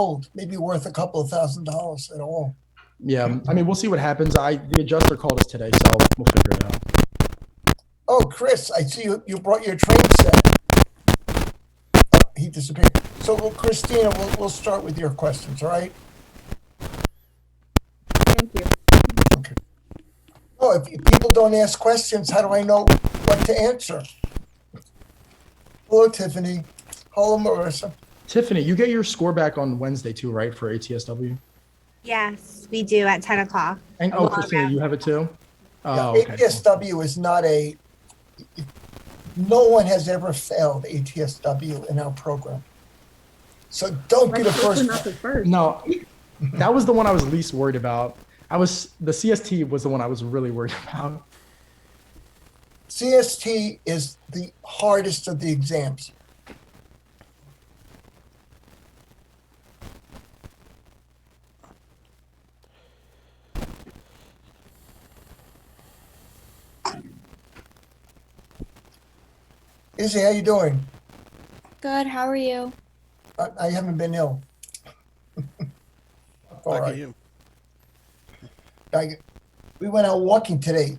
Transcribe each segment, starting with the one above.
old, maybe worth a couple of $1,000 at all. Yeah, I mean, we'll see what happens. The adjuster called us today, so we'll figure it out. Oh, Chris, I see you brought your train set. He disappeared. So, well, Christina, we'll start with your questions, all right? Thank you. Okay. Oh, if people don't ask questions, how do I know what to answer? Hello, Tiffany. Hello, Marissa. Tiffany, you get your score back on Wednesday too, right, for ATSW? Yes, we do at 10 o'clock. And Christina, you have it too? Yeah, Oh, okay. ATSW is not no one has ever failed ATSW in our program. So don't be the first. Not the first. No, that was the one I was least worried about. The CST was the one I was really worried about. CST is the hardest of the exams. Izzy, how you doing? Good. How are you? I haven't been ill. All Lucky right. you. We went out walking today.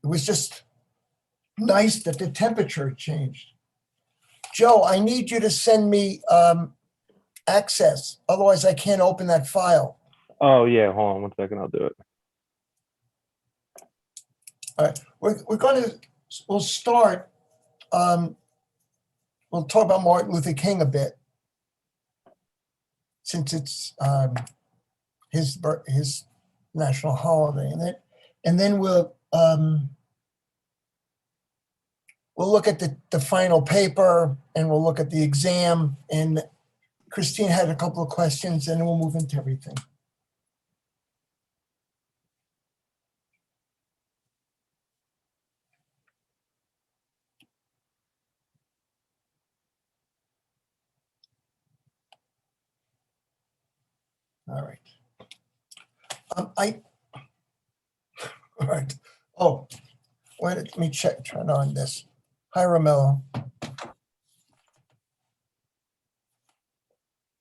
It was just nice that the temperature changed. Joe, I need you to send me access. Otherwise, I can't open that file. Oh yeah, hold on 1 second, I'll do it. All right. We'll start. We'll talk about Martin Luther King a bit, since it's his national holiday, and then we'll look at the final paper, and we'll look at the exam. And Christine had a couple of questions, and then we'll move into everything. All right. All right. Oh, wait, let me turn on this. Hi, Romello.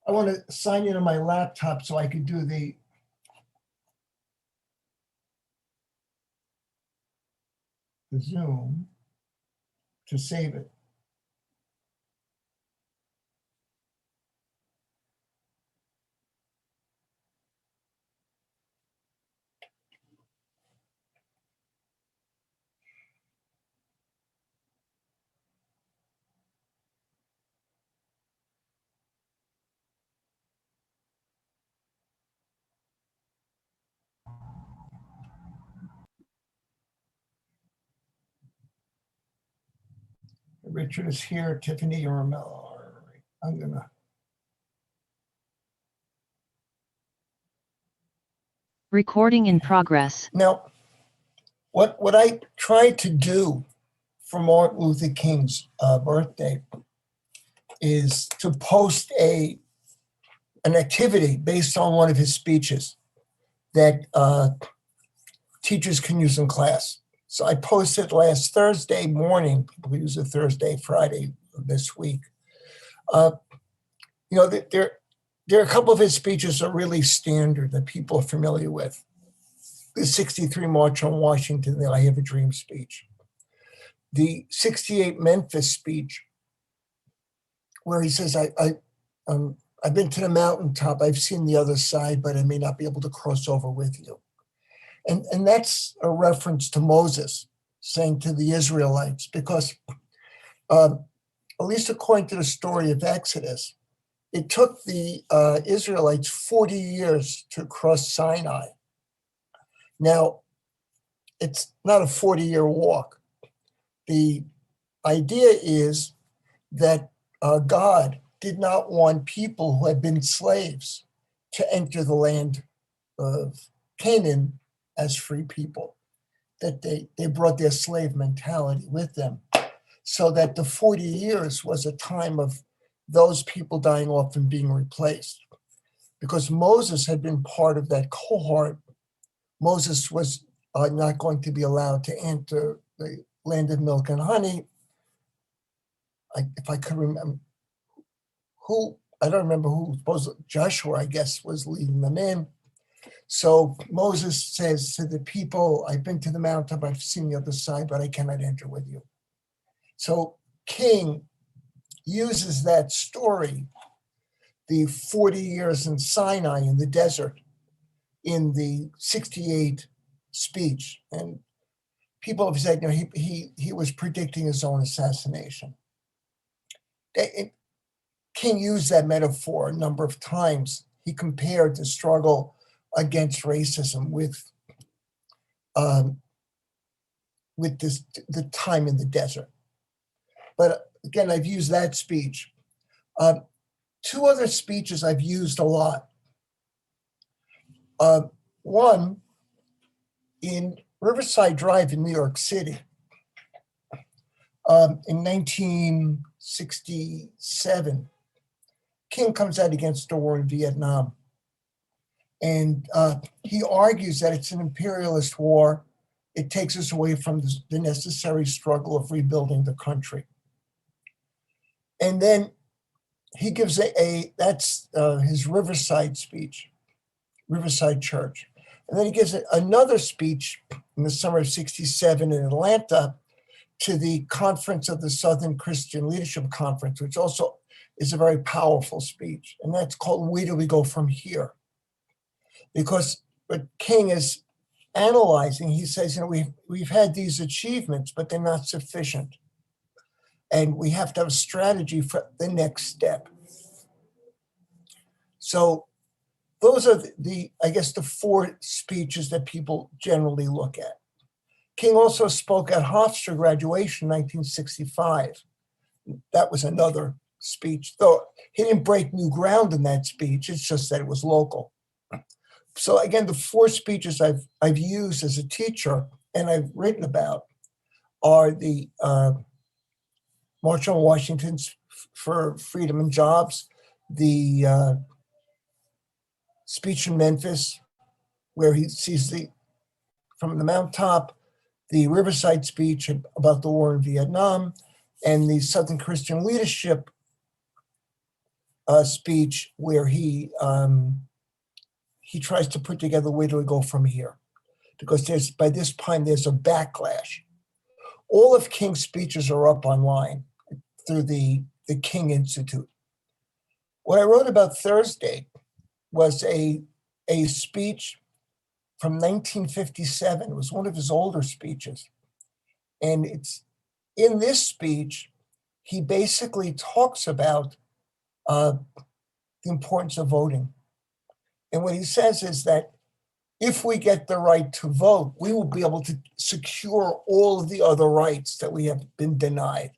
I want to sign into my laptop so I could do the Zoom to save it. Richard is here. Tiffany or Romello. All right. I'm gonna. Recording in progress. Now, what I tried to do for Martin Luther King's birthday is to post an activity based on one of his speeches that teachers can use in class. So I posted last Thursday morning. People use it Thursday, Friday of this week. There are a couple of his speeches that are really standard that people are familiar with. The 63 March on Washington, the I Have a Dream speech. The 68 Memphis speech, where he says, I've been to the mountaintop, I've seen the other side, but I may not be able to cross over with you. And that's a reference to Moses saying to the Israelites, because at least according to the story of Exodus, it took the Israelites 40 years to cross Sinai. Now, it's not a 40-year walk. The idea is that God did not want people who had been slaves to enter the land of Canaan as free people, that they brought their slave mentality with them, so that the 40 years was a time of those people dying off and being replaced. Because Moses had been part of that cohort, Moses was not going to be allowed to enter the land of milk and honey. If I could remember, who I don't remember who, Joshua, I guess, was leading them in. So Moses says to the people, I've been to the mountain, I've seen the other side, but I cannot enter with you. So King uses that story, the 40 years in Sinai in the desert, in the 68 speech. And people have said, he was predicting his own assassination. King used that metaphor a number of times. He compared the struggle against racism with the time in the desert. But again, I've used that speech. Two other speeches I've used a lot. One, in Riverside Drive in New York City, in 1967, King comes out against the war in Vietnam. And he argues that it's an imperialist war. It takes us away from the necessary struggle of rebuilding the country. And then he gives that's his Riverside speech, Riverside Church. And then he gives another speech in the summer of 67 in Atlanta to the Conference of the Southern Christian Leadership Conference, which also is a very powerful speech. And that's called Where Do We Go From Here? Because what King is analyzing, he says, we've had these achievements, but they're not sufficient. And we have to have a strategy for the next step. So those are I guess, the four speeches that people generally look at. King also spoke at Hofstra graduation in 1965. That was another speech, though he didn't break new ground in that speech. It's just that it was local. So again, the four speeches I've used as a teacher and I've written about are the March on Washington for Freedom and Jobs, the speech in Memphis, where he sees from the mountaintop, the Riverside speech about the war in Vietnam, and the Southern Christian Leadership speech, where he tries to put together where do we go from here, because by this time there's a backlash. All of King's speeches are up online through the King Institute. What I wrote about Thursday was a speech from 1957. It was one of his older speeches. And it's in this speech, he basically talks about the importance of voting. And what he says is that if we get the right to vote, we will be able to secure all of the other rights that we have been denied.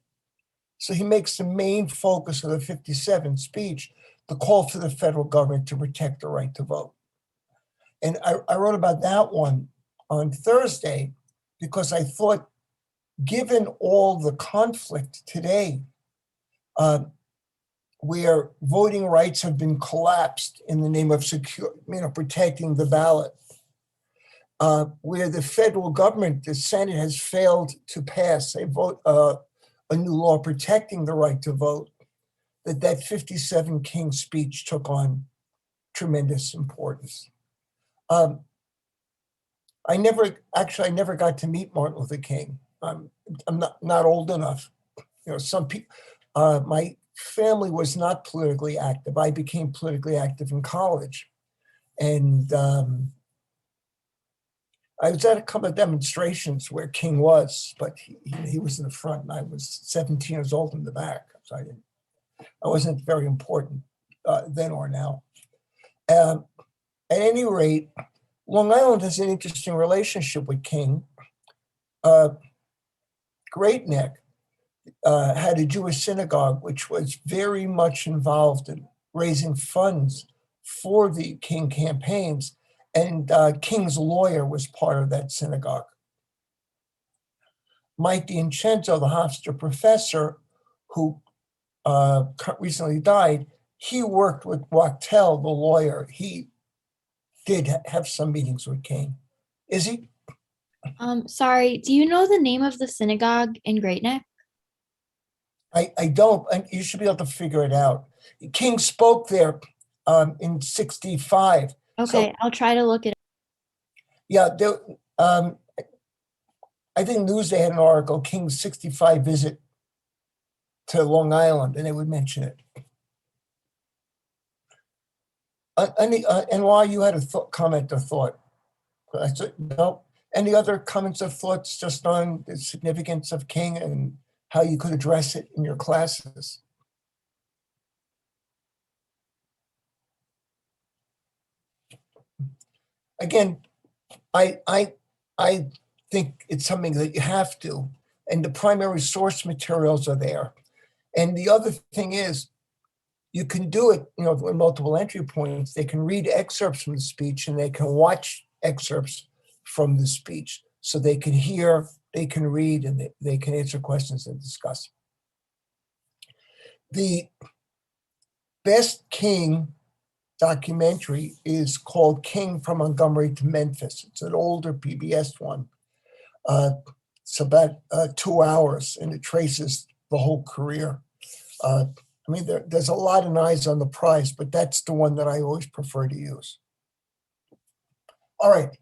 So he makes the main focus of the 57 speech the call for the federal government to protect the right to vote. And I wrote about that one on Thursday because I thought, given all the conflict today, where voting rights have been collapsed in the name of protecting the ballot, where the federal government, the Senate, has failed to pass a new law protecting the right to vote, that 57 King speech took on tremendous importance. I never got to meet Martin Luther King. I'm not old enough. Some people, my family was not politically active. I became politically active in college. And I was at a couple of demonstrations where King was, but he was in the front and I was 17 years old in the back. So I wasn't very important then or now. At any rate, Long Island has an interesting relationship with King. Great Neck had a Jewish synagogue, which was very much involved in raising funds for the King campaigns, and King's lawyer was part of that synagogue. Mike D'Incenzo, the Hofstra professor who recently died, he worked with Wachtel, the lawyer. He did have some meetings with King. Is he? Sorry, do you know the name of the synagogue in Great Neck? I don't, and you should be able to figure it out. King spoke there in 65. Okay, I'll try to look it. Yeah, there, I think Newsday had an article, King's 65 visit to Long Island, and they would mention it. And while you had a comment or thought, I said, no. Any other comments or thoughts just on the significance of King and how you could address it in your classes? Again, I think it's something that you have to, and the primary source materials are there. And the other thing is, you can do it, with multiple entry points. They can read excerpts from the speech and they can watch excerpts from the speech. So they can hear, they can read, and they can answer questions and discuss. The best King documentary is called King from Montgomery to Memphis. It's an older PBS one. It's about 2 hours, and it traces the whole career. There's a lot of eyes on the prize, but that's the one that I always prefer to use. All right.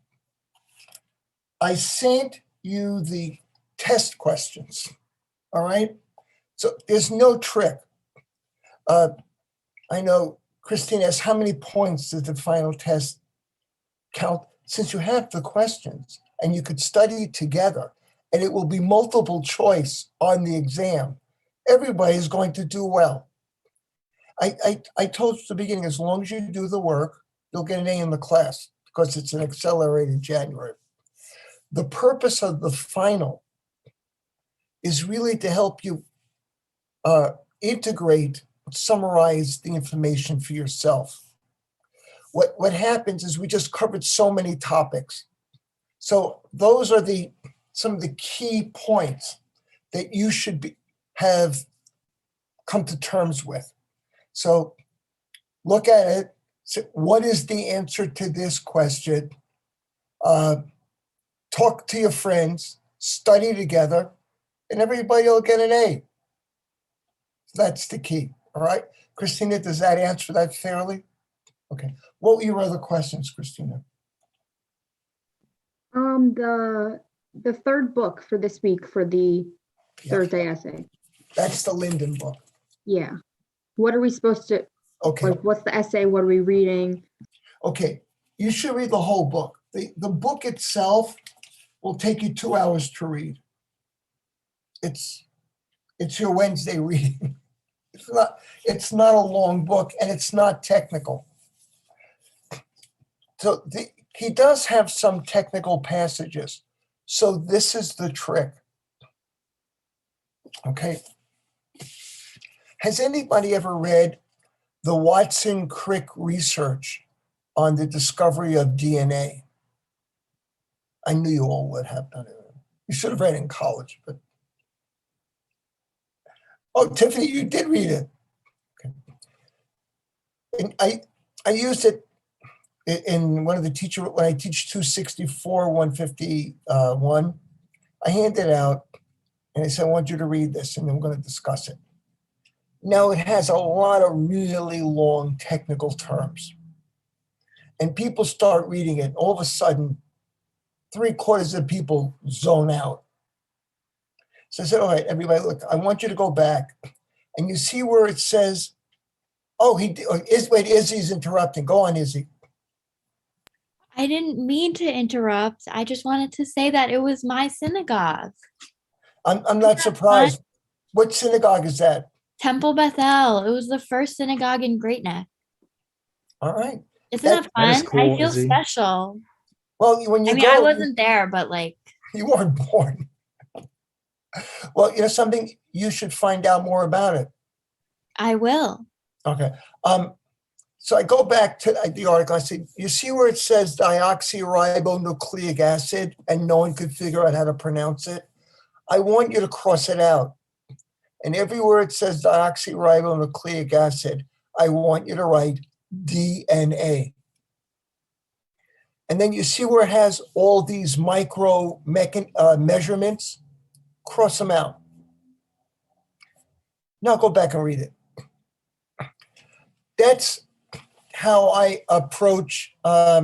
I sent you the test questions. All right. So there's no trick. I know Christine asks, how many points does the final test count? Since you have the questions and you could study together, and it will be multiple choice on the exam, everybody is going to do well. I told you at the beginning, as long as you do the work, you'll get an A in the class because it's an accelerated January. The purpose of the final is really to help you integrate, summarize the information for yourself. What happens is we just covered so many topics. So those are some of the key points that you should have come to terms with. So look at it. So what is the answer to this question? Talk to your friends, study together, and everybody will get an A. That's the key. All right. Christina, does that answer that fairly? Okay. What were your other questions, Christina? The third book for this week for the Thursday essay. That's the Linden book. Yeah. What are we supposed to, Okay. what's the essay? What are we reading? Okay. You should read the whole book. The book itself will take you 2 hours to read. It's your Wednesday reading. It's not a long book, and it's not technical. So he does have some technical passages. So this is the trick. Okay. Has anybody ever read the Watson-Crick research on the discovery of DNA? I knew you all would have done it. You should have read it in college, but. Oh, Tiffany, you did read it. Okay. And I used it in one of the teacher, when I teach 264, 151, I handed it out and I said, I want you to read this and then we're going to discuss it. Now it has a lot of really long technical terms. And people start reading it. All of a sudden, 3/4 of people zone out. So I said, all right, everybody, look, I want you to go back and you see where it says, wait, Izzy's interrupting. Go on, Izzy. I didn't mean to interrupt. I just wanted to say that it was my synagogue. I'm not surprised. What synagogue is that? Temple Bethel. It was the first synagogue in Great Neck. All right. Isn't that That is fun? cool, I feel Izzy. special. Well, when you I mean, go, I wasn't there, but like, you weren't born. Well, something, you should find out more about it. I will. Okay. So I go back to the article. I said, you see where it says deoxyribonucleic acid and no one could figure out how to pronounce it? I want you to cross it out. And everywhere it says deoxyribonucleic acid, I want you to write DNA. And then you see where it has all these micro measurements? Cross them out. Now go back and read it. that's how I approach a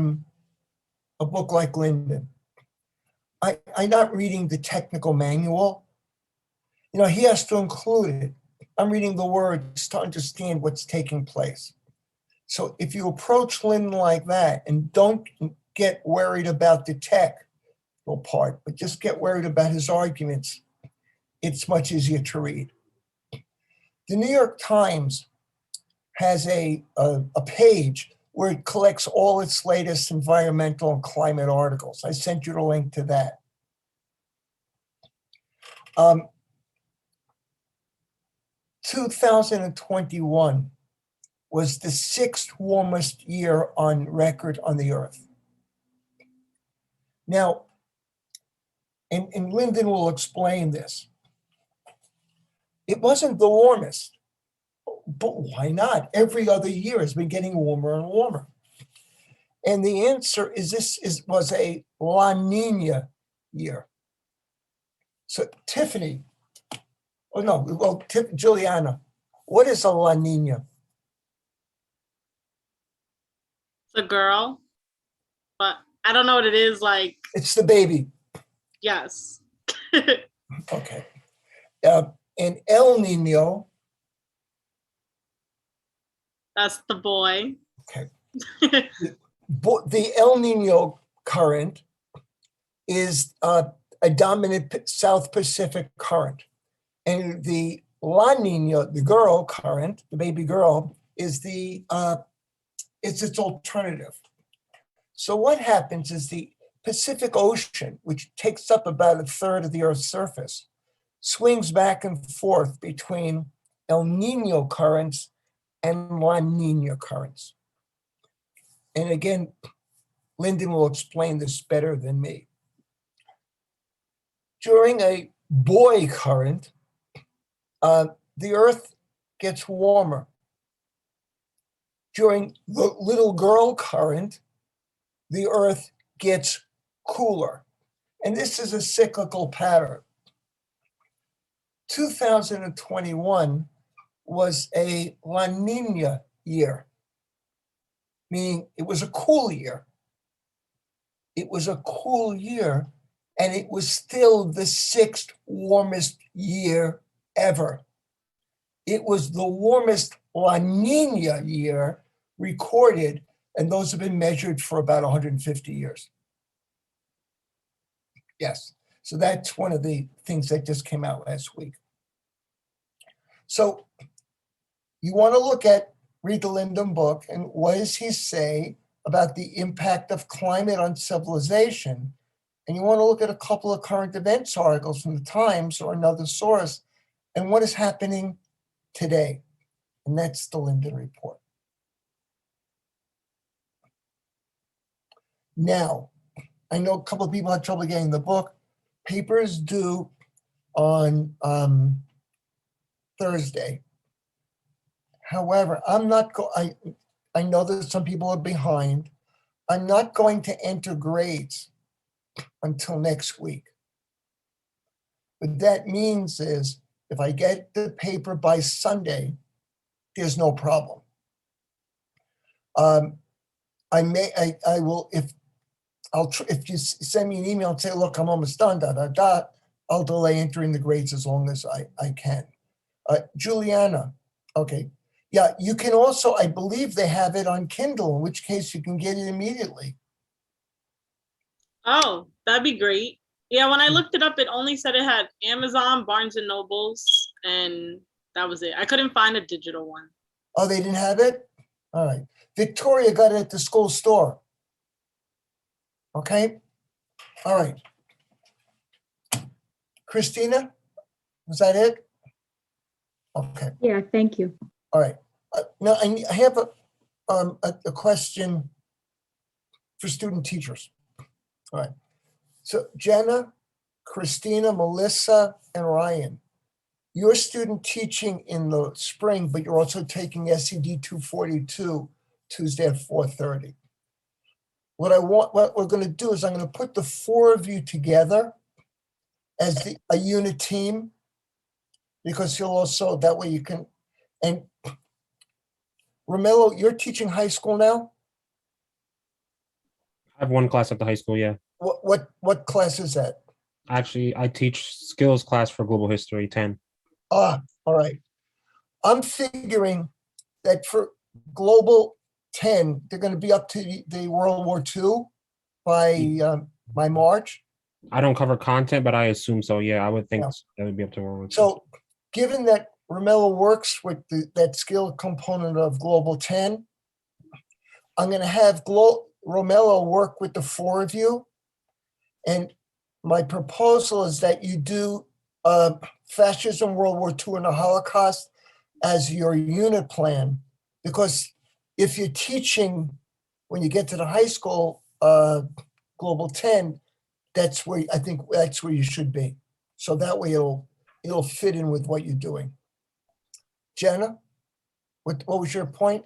book like Linden. I'm not reading the technical manual. You know, he has to include it. I'm reading the words to understand what's taking place. So if you approach Linden like that and don't get worried about the technical part, but just get worried about his arguments, it's much easier to read. The New York Times has a page where it collects all its latest environmental and climate articles. I sent you the link to that. 2021 was the 6th warmest year on record on the Earth. Now, and Linden will explain this. It wasn't the warmest, but why not? Every other year has been getting warmer and warmer. And the answer is was a La Nina year. So Tiffany, oh no, well, Juliana, what is a La Nina? It's a girl, but I don't know what it is like. It's the baby. Yes. Okay. And El Nino, That's the boy. okay. The El Nino current is a dominant South Pacific current. And the La Nina, the girl current, the baby girl, is it's its alternative. So what happens is the Pacific Ocean, which takes up about 1/3 of the Earth's surface, swings back and forth between El Nino currents and La Nina currents. And again, Linden will explain this better than me. During a boy current, the Earth gets warmer. During the little girl current, the Earth gets cooler. And this is a cyclical pattern. 2021 was a La Nina year, meaning it was a cool year. It was a cool year, and it was still the 6th warmest year ever. It was the warmest La Nina year recorded, and those have been measured for about 150 years. Yes, so that's one of the things that just came out last week. So you want to read the Linden book, and what does he say about the impact of climate on civilization? And you want to look at a couple of current events articles from the Times or another source, and what is happening today. And that's the Linden report. Now, I know a couple of people had trouble getting the book. Paper is due on Thursday. However, I know that some people are behind. I'm not going to enter grades until next week. What that means is if I get the paper by Sunday, there's no problem. If you send me an email and say, look, I'm almost done, I'll delay entering the grades as long as I can. Juliana, okay. Yeah, you can also, I believe they have it on Kindle, in which case you can get it immediately. Oh, that'd be great. Yeah, when I looked it up, it only said it had Amazon, Barnes and Nobles, and that was it. I couldn't find a digital one. Oh, they didn't have it? All right. Victoria got it at the school store. Okay? All right. Christina, was that it? Okay. Yeah, thank you. All right. Now I have a question for student teachers. All right. So Jenna, Christina, Melissa, and Ryan, you're student teaching in the spring, but you're also taking SED 242 Tuesday at 4:30. What we're going to do is I'm going to put the 4 of you together as a unit team, because you'll also, that way you can, and Romello, you're teaching high school now? I have one class at the high school, yeah. What class is that? Actually, I teach skills class for global history 10. Ah, all right. I'm figuring that for Global 10, they're going to be up to the World War II by March. I don't cover content, but I assume so. Yeah, I would think Yeah. that would be up to World War II. So given that Romello works with that skill component of Global 10, I'm going to have Romello work with the four of you. And my proposal is that you do fascism, World War II, and the Holocaust as your unit plan. Because if you're teaching, when you get to the high school, Global 10, I think that's where you should be. So that way it'll fit in with what you're doing. Jenna, what was your point?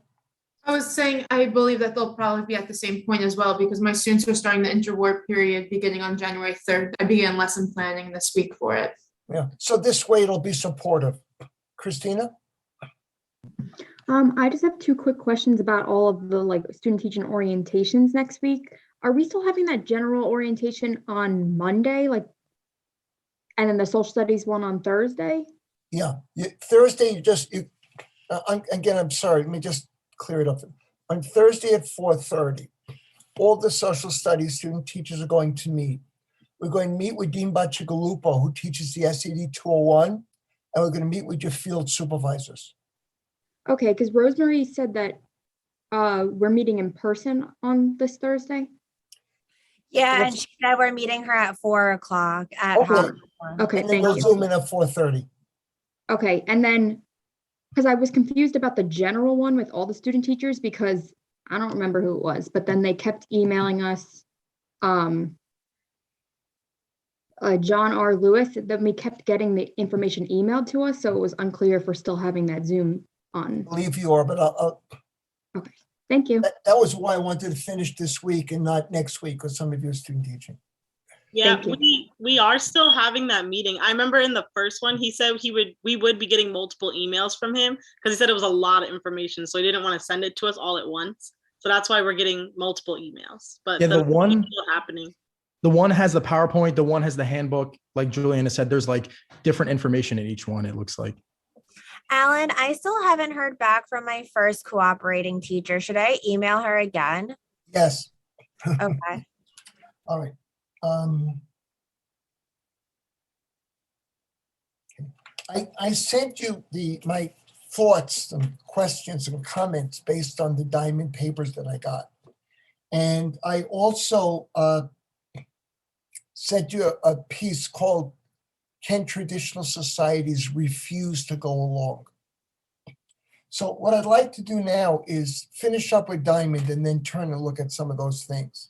I was saying, I believe that they'll probably be at the same point as well, because my students are starting the interwar period beginning on January 3rd. I began lesson planning this week for it. Yeah, so this way it'll be supportive. Christina? I just have two quick questions about all of the student teaching orientations next week. Are we still having that general orientation on Monday, and then the social studies one on Thursday? Yeah, Thursday, again, I'm sorry, let me just clear it up. On Thursday at 4:30, all the social studies student teachers are going to meet. We're going to meet with Dean Bacigalupo, who teaches the SAD 201, and we're going to meet with your field supervisors. Okay, because Rosemary said that we're meeting in person on this Thursday. Yeah, and she said we're meeting her at 4:00 at Okay. her. Okay, And then thank we'll you. zoom in at 4:30. Okay, and then, because I was confused about the general one with all the student teachers, because I don't remember who it was, but then they kept emailing us, John R. Lewis, then we kept getting the information emailed to us, so it was unclear if we're still having that Zoom on. I believe you are, but Thank you. that was why I wanted to finish this week and not next week with some of your student teaching. Yeah, Thank you. we are still having that meeting. I remember in the first one, he said we would be getting multiple emails from him because he said it was a lot of information, so he didn't want to send it to us all at once. So that's why we're getting multiple emails. But Yeah, the one- meeting's still happening. The one has the PowerPoint, the one has the handbook. Like Juliana said, there's different information in each one, it looks like. Alan, I still haven't heard back from my first cooperating teacher. Should I email her again? Yes, Okay. all right. I sent you my thoughts and questions and comments based on the Diamond papers that I got. And I also sent you a piece called "Can Traditional Societies Refuse to Go Along?" So what I'd like to do now is finish up with Diamond and then turn and look at some of those things.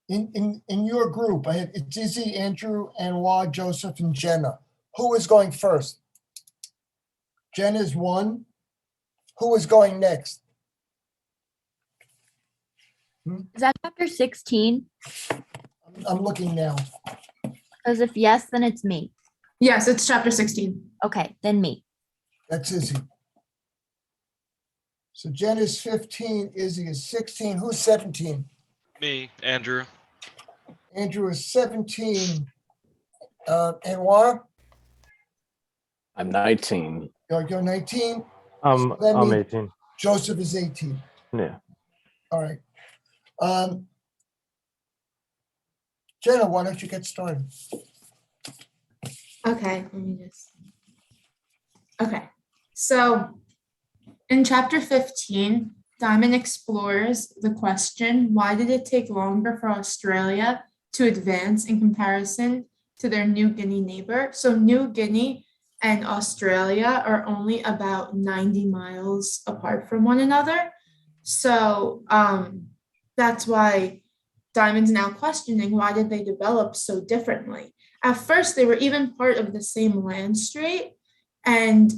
In your group, it's Izzy, Andrew, Anwar, Joseph, and Jenna. Who is going first? Jenna's one. Who is going next? Is that chapter 16? I'm looking now. Because if yes, then it's me. Yes, it's chapter 16. Okay, then me. That's Izzy. So Jen is 15, Izzy is 16. Who's 17? Me, Andrew. Andrew is 17. Anwar, I'm 19. you're 19. I'm 18. Joseph is 18. Yeah. All right. Jenna, why don't you get started? Okay, let me just. Okay, so in chapter 15, Diamond explores the question, why did it take longer for Australia to advance in comparison to their New Guinea neighbor? So New Guinea and Australia are only about 90 miles apart from one another. So that's why Diamond's now questioning, why did they develop so differently? At first, they were even part of the same land strait, and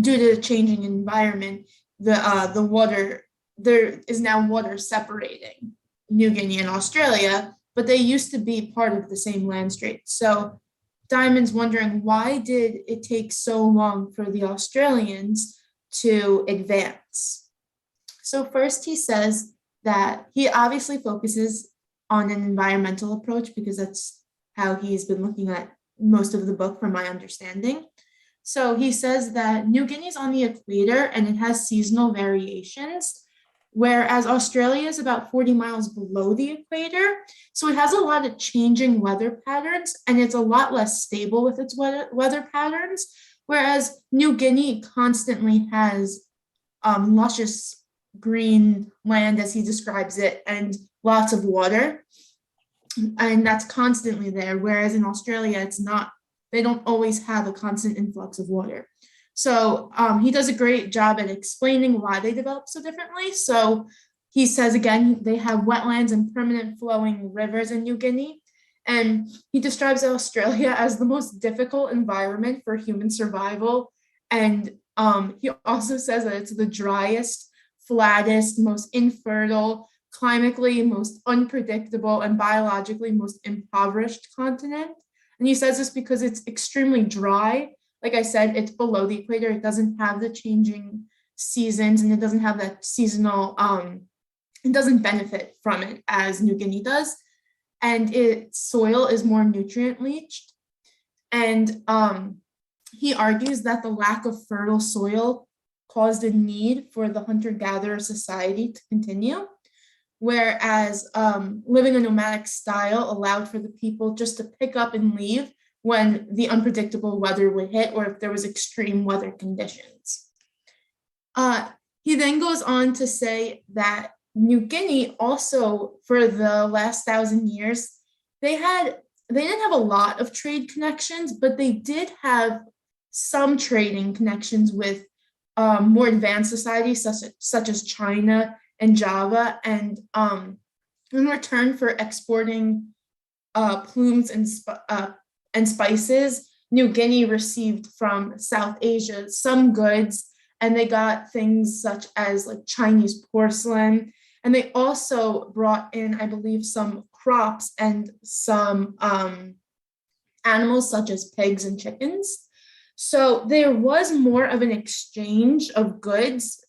due to the changing environment, the water, there is now water separating New Guinea and Australia, but they used to be part of the same land strait. So Diamond's wondering, why did it take so long for the Australians to advance? So first he says that he obviously focuses on an environmental approach because that's how he's been looking at most of the book from my understanding. So he says that New Guinea's on the equator and it has seasonal variations, whereas Australia is about 40 miles below the equator. So it has a lot of changing weather patterns and it's a lot less stable with its weather patterns, whereas New Guinea constantly has luscious green land, as he describes it, and lots of water. And that's constantly there, whereas in Australia, it's not. They don't always have a constant influx of water. So he does a great job at explaining why they develop so differently. So he says, again, they have wetlands and permanent flowing rivers in New Guinea. And he describes Australia as the most difficult environment for human survival. And he also says that it's the driest, flattest, most infertile, climatically most unpredictable, and biologically most impoverished continent. And he says this because it's extremely dry. Like I said, it's below the equator. It doesn't have the changing seasons and it doesn't have that seasonal, it doesn't benefit from it as New Guinea does. And its soil is more nutrient leached. And he argues that the lack of fertile soil caused a need for the hunter-gatherer society to continue, whereas living a nomadic style allowed for the people just to pick up and leave when the unpredictable weather would hit or if there was extreme weather conditions. He then goes on to say that New Guinea also, for the last 1,000 years, they didn't have a lot of trade connections, but they did have some trading connections with more advanced societies such as China and Java. And in return for exporting plumes and spices, New Guinea received from South Asia some goods, and they got things such as like Chinese porcelain. And they also brought in, I believe, some crops and some animals such as pigs and chickens. So there was more of an exchange of goods.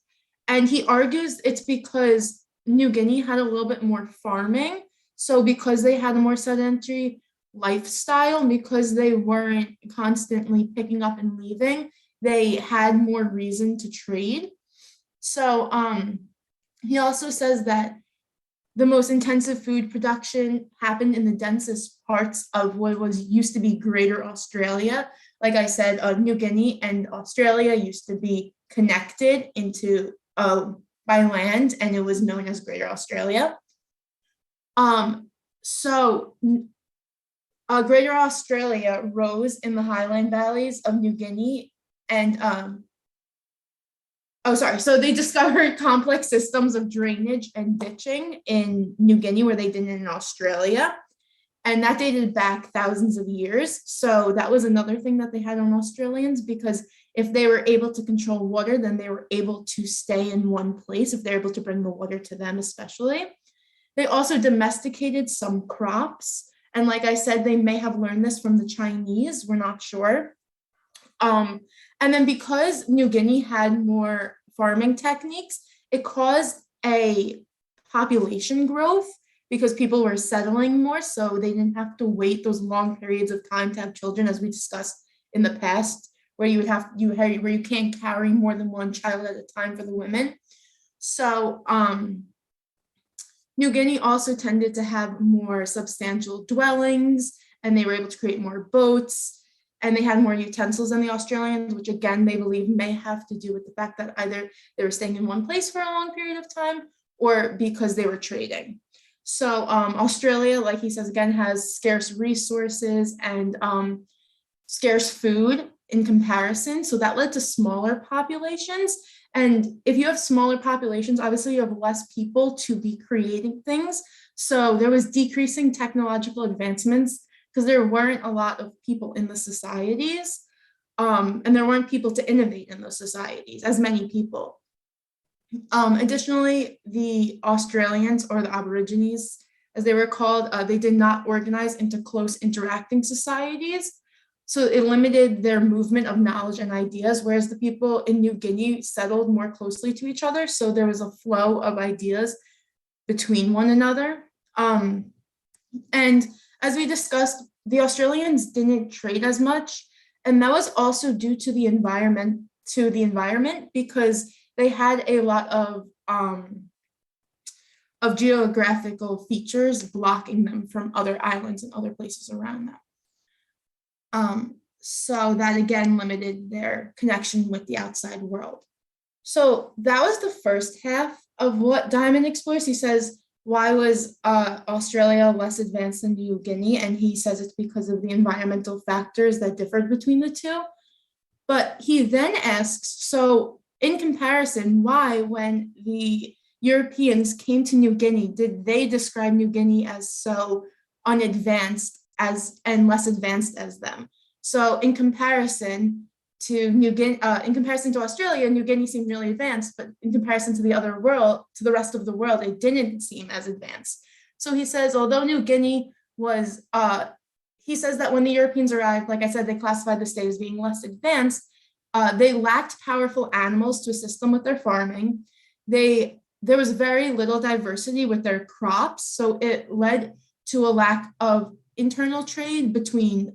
And he argues it's because New Guinea had a little bit more farming. So because they had a more sedentary lifestyle, because they weren't constantly picking up and leaving, they had more reason to trade. So he also says that the most intensive food production happened in the densest parts of what was used to be Greater Australia. Like I said, New Guinea and Australia used to be connected into by land, and it was known as Greater Australia. Greater Australia rose in the highland valleys of New Guinea, and so they discovered complex systems of drainage and ditching in New Guinea where they didn't in Australia. And that dated back thousands of years. So that was another thing that they had on Australians, because if they were able to control water, then they were able to stay in one place if they're able to bring the water to them, especially. They also domesticated some crops. And like I said, they may have learned this from the Chinese, we're not sure. And then because New Guinea had more farming techniques, it caused a population growth because people were settling more, so they didn't have to wait those long periods of time to have children, as we discussed in the past, where you can't carry more than one child at a time for the women. So New Guinea also tended to have more substantial dwellings, and they were able to create more boats, and they had more utensils than the Australians, which again, they believe may have to do with the fact that either they were staying in one place for a long period of time or because they were trading. So Australia, like he says, again, has scarce resources and scarce food in comparison. So that led to smaller populations. And if you have smaller populations, obviously you have less people to be creating things. So there was decreasing technological advancements because there weren't a lot of people in the societies, and there weren't people to innovate in those societies, as many people. Additionally, the Australians, or the Aborigines, as they were called, they did not organize into close interacting societies. So it limited their movement of knowledge and ideas, whereas the people in New Guinea settled more closely to each other. So there was a flow of ideas between one another. And as we discussed, the Australians didn't trade as much. And that was also due to the environment, because they had a lot of geographical features blocking them from other islands and other places around them. So that again limited their connection with the outside world. So that was the first half of what Diamond explores. He says, why was Australia less advanced than New Guinea? And he says it's because of the environmental factors that differed between the two. But he then asks, so in comparison, why, when the Europeans came to New Guinea, did they describe New Guinea as so unadvanced and less advanced as them? So in comparison to Australia, New Guinea seemed really advanced, but in comparison to the rest of the world, it didn't seem as advanced. So he says, although New Guinea was, he says that when the Europeans arrived, like I said, they classified the state as being less advanced. They lacked powerful animals to assist them with their farming. There was very little diversity with their crops, so it led to a lack of internal trade between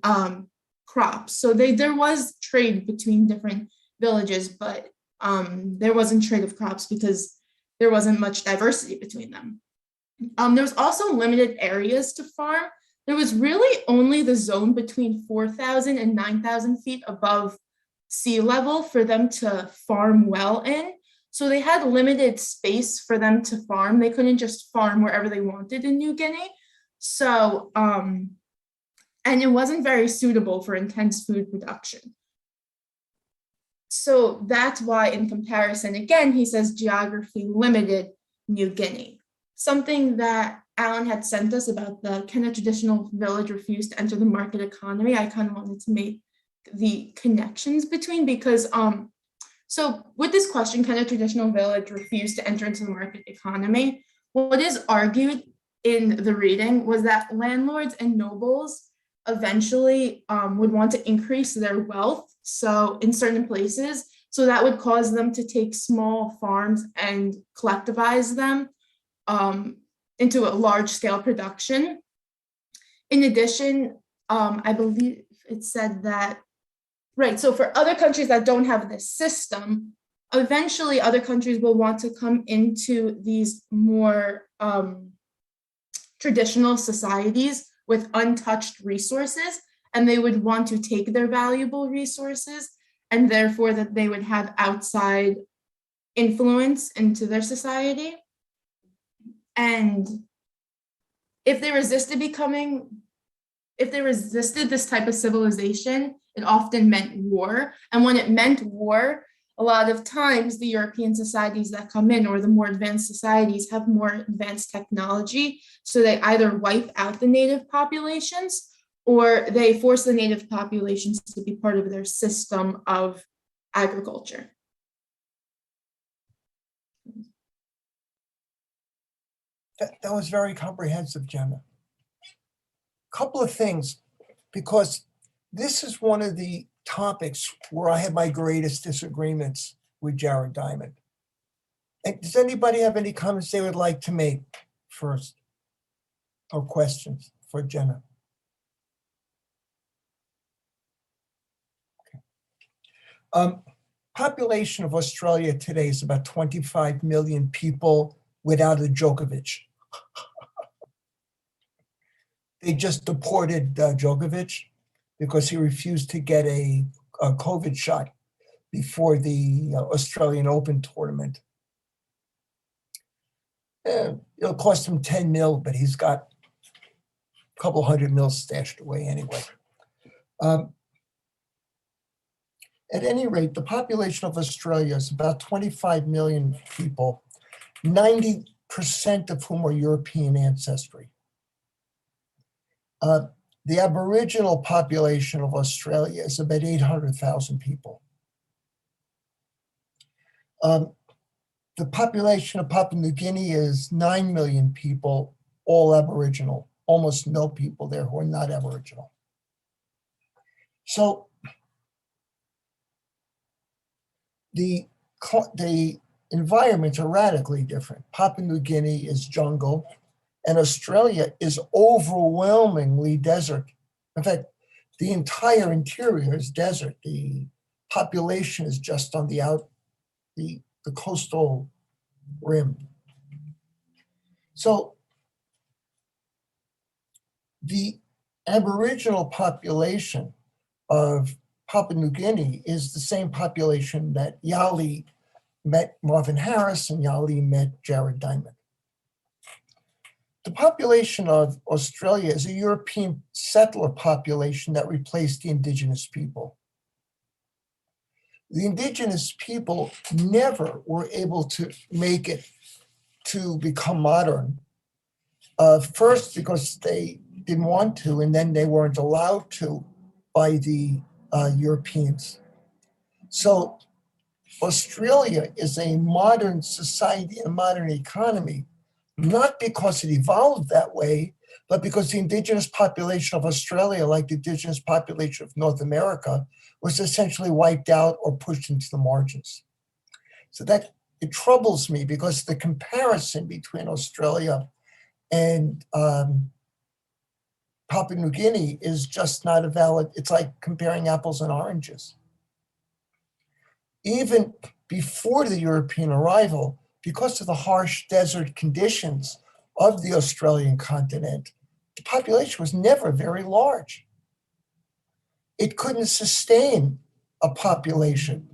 crops. So there was trade between different villages, but there wasn't trade of crops because there wasn't much diversity between them. There was also limited areas to farm. There was really only the zone between 4,000 and 9,000 feet above sea level for them to farm well in. So they had limited space for them to farm. They couldn't just farm wherever they wanted in New Guinea. So, and it wasn't very suitable for intense food production. So that's why, in comparison, again, he says geography limited New Guinea. Something that Alan had sent us about the Kenna traditional village refused to enter the market economy, I kind of wanted to make the connections between, because so with this question, Kenna traditional village refused to enter into the market economy, what is argued in the reading was that landlords and nobles eventually would want to increase their wealth, so in certain places, so that would cause them to take small farms and collectivize them into a large scale production. In addition, I believe it said that, right, so for other countries that don't have this system, eventually other countries will want to come into these more traditional societies with untouched resources, and they would want to take their valuable resources, and therefore that they would have outside influence into their society. And if they resisted this type of civilization, it often meant war. And when it meant war, a lot of times the European societies that come in, or the more advanced societies, have more advanced technology. So they either wipe out the native populations, or they force the native populations to be part of their system of agriculture. That was very comprehensive, Jenna. Couple of things, because this is one of the topics where I have my greatest disagreements with Jared Diamond. And does anybody have any comments they would like to make first, or questions for Jenna? Okay. Population of Australia today is about 25 million people without a Djokovic. They just deported Djokovic because he refused to get a COVID shot before the Australian Open tournament. It'll cost him 10 mil, but he's got a couple hundred mil stashed away anyway. At any rate, the population of Australia is about 25 million people, 90% of whom are European ancestry. The Aboriginal population of Australia is about 800,000 people. The population of Papua New Guinea is 9 million people, all Aboriginal, almost no people there who are not Aboriginal. So the environments are radically different. Papua New Guinea is jungle, and Australia is overwhelmingly desert. In fact, the entire interior is desert. The population is just on the coastal rim. So the Aboriginal population of Papua New Guinea is the same population that Yali met Marvin Harris and Yali met Jared Diamond. The population of Australia is a European settler population that replaced the indigenous people. The indigenous people never were able to make it to become modern. First, because they didn't want to, and then they weren't allowed to by the Europeans. So Australia is a modern society, a modern economy, not because it evolved that way, but because the indigenous population of Australia, like the indigenous population of North America, was essentially wiped out or pushed into the margins. So that it troubles me because the comparison between Australia and Papua New Guinea is just not a valid, it's like comparing apples and oranges. Even before the European arrival, because of the harsh desert conditions of the Australian continent, the population was never very large. It couldn't sustain a population.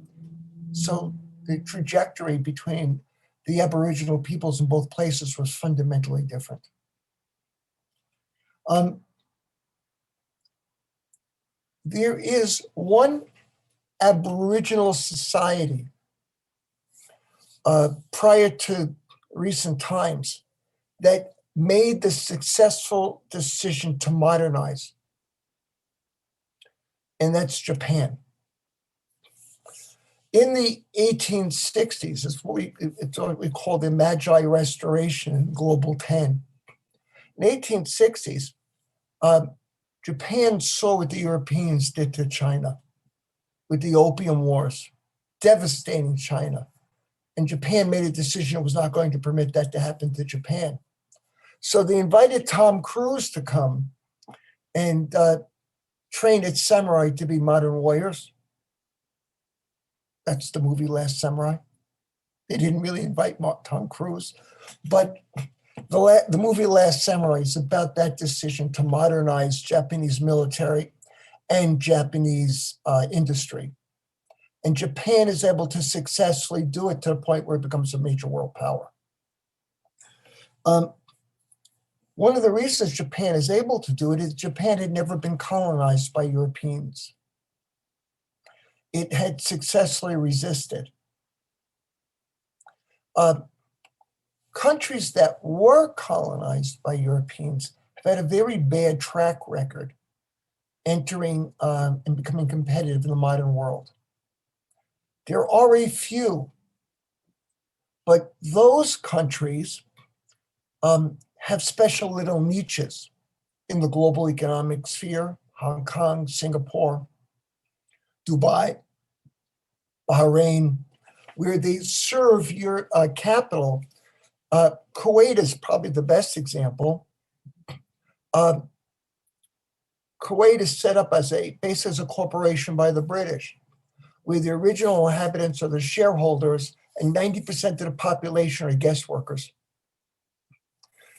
So the trajectory between the Aboriginal peoples in both places was fundamentally different. There is one Aboriginal society prior to recent times that made the successful decision to modernize, and that's Japan. In the 1860s, it's what we call the Meiji Restoration in Global 10. In the 1860s, Japan saw what the Europeans did to China with the Opium Wars, devastating China. And Japan made a decision it was not going to permit that to happen to Japan. So they invited Tom Cruise to come and train its samurai to be modern warriors. That's the movie Last Samurai. They didn't really invite Tom Cruise, but the movie Last Samurai is about that decision to modernize Japanese military and Japanese industry. And Japan is able to successfully do it to the point where it becomes a major world power. One of the reasons Japan is able to do it is Japan had never been colonized by Europeans. It had successfully resisted. Countries that were colonized by Europeans have had a very bad track record entering and becoming competitive in the modern world. There are a few, but those countries have special little niches in the global economic sphere: Hong Kong, Singapore, Dubai, Bahrain, where they serve your capital. Kuwait is probably the best example. Kuwait is set up as based as a corporation by the British, where the original inhabitants are the shareholders and 90% of the population are guest workers.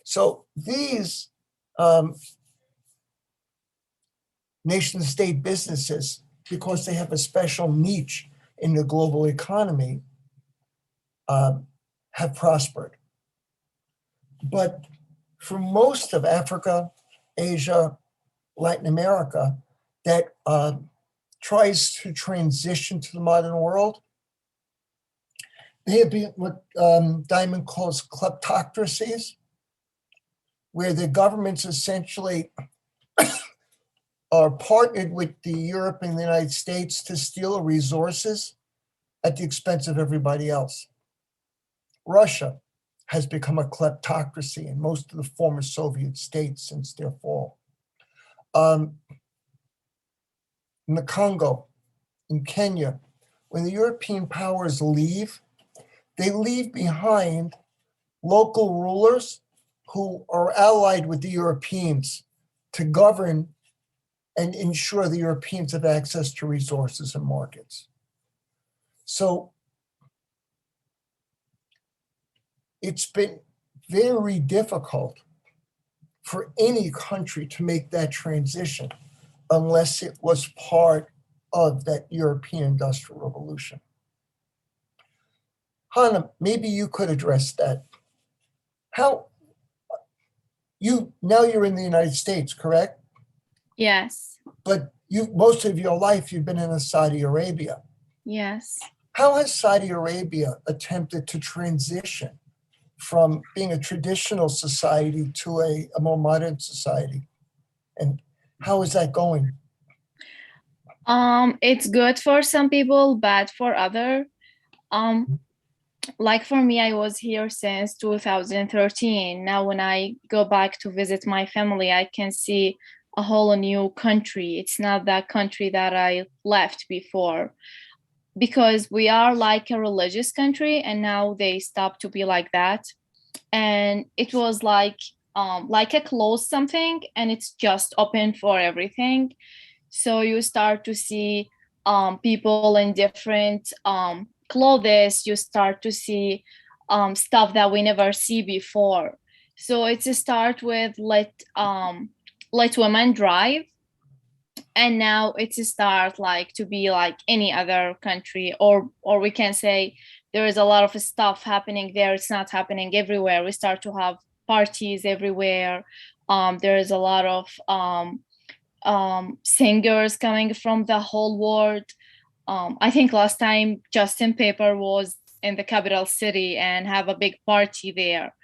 So these nation-state businesses, because they have a special niche in the global economy, have prospered. But for most of Africa, Asia, Latin America, that tries to transition to the modern world, they have been what Diamond calls kleptocracies, where the governments essentially are partnered with the Europe and the United States to steal resources at the expense of everybody else. Russia has become a kleptocracy in most of the former Soviet states since their fall. in the Congo, in Kenya, when the European powers leave, they leave behind local rulers who are allied with the Europeans to govern and ensure the Europeans have access to resources and markets. So it's been very difficult for any country to make that transition unless it was part of that European Industrial Revolution. Hannah, maybe you could address that. Now you're in the United States, correct? Yes, But most of your life you've been in Saudi Arabia. yes. How has Saudi Arabia attempted to transition from being a traditional society to a more modern society? And how is that going? It's good for some people, bad for other. Like for me, I was here since 2013. Now, when I go back to visit my family, I can see a whole new country. It's not that country that I left before, because we are like a religious country, and now they stopped to be like that. And it was like a closed something, and it's just open for everything. So you start to see people in different clothes. You start to see stuff that we never see before. So it's a start with let women drive, and now it's a start like to be like any other country, or we can say there is a lot of stuff happening there. It's not happening everywhere. We start to have parties everywhere. There is a lot of singers coming from the whole world. I think last time Justin Bieber was in the capital city and have a big party there.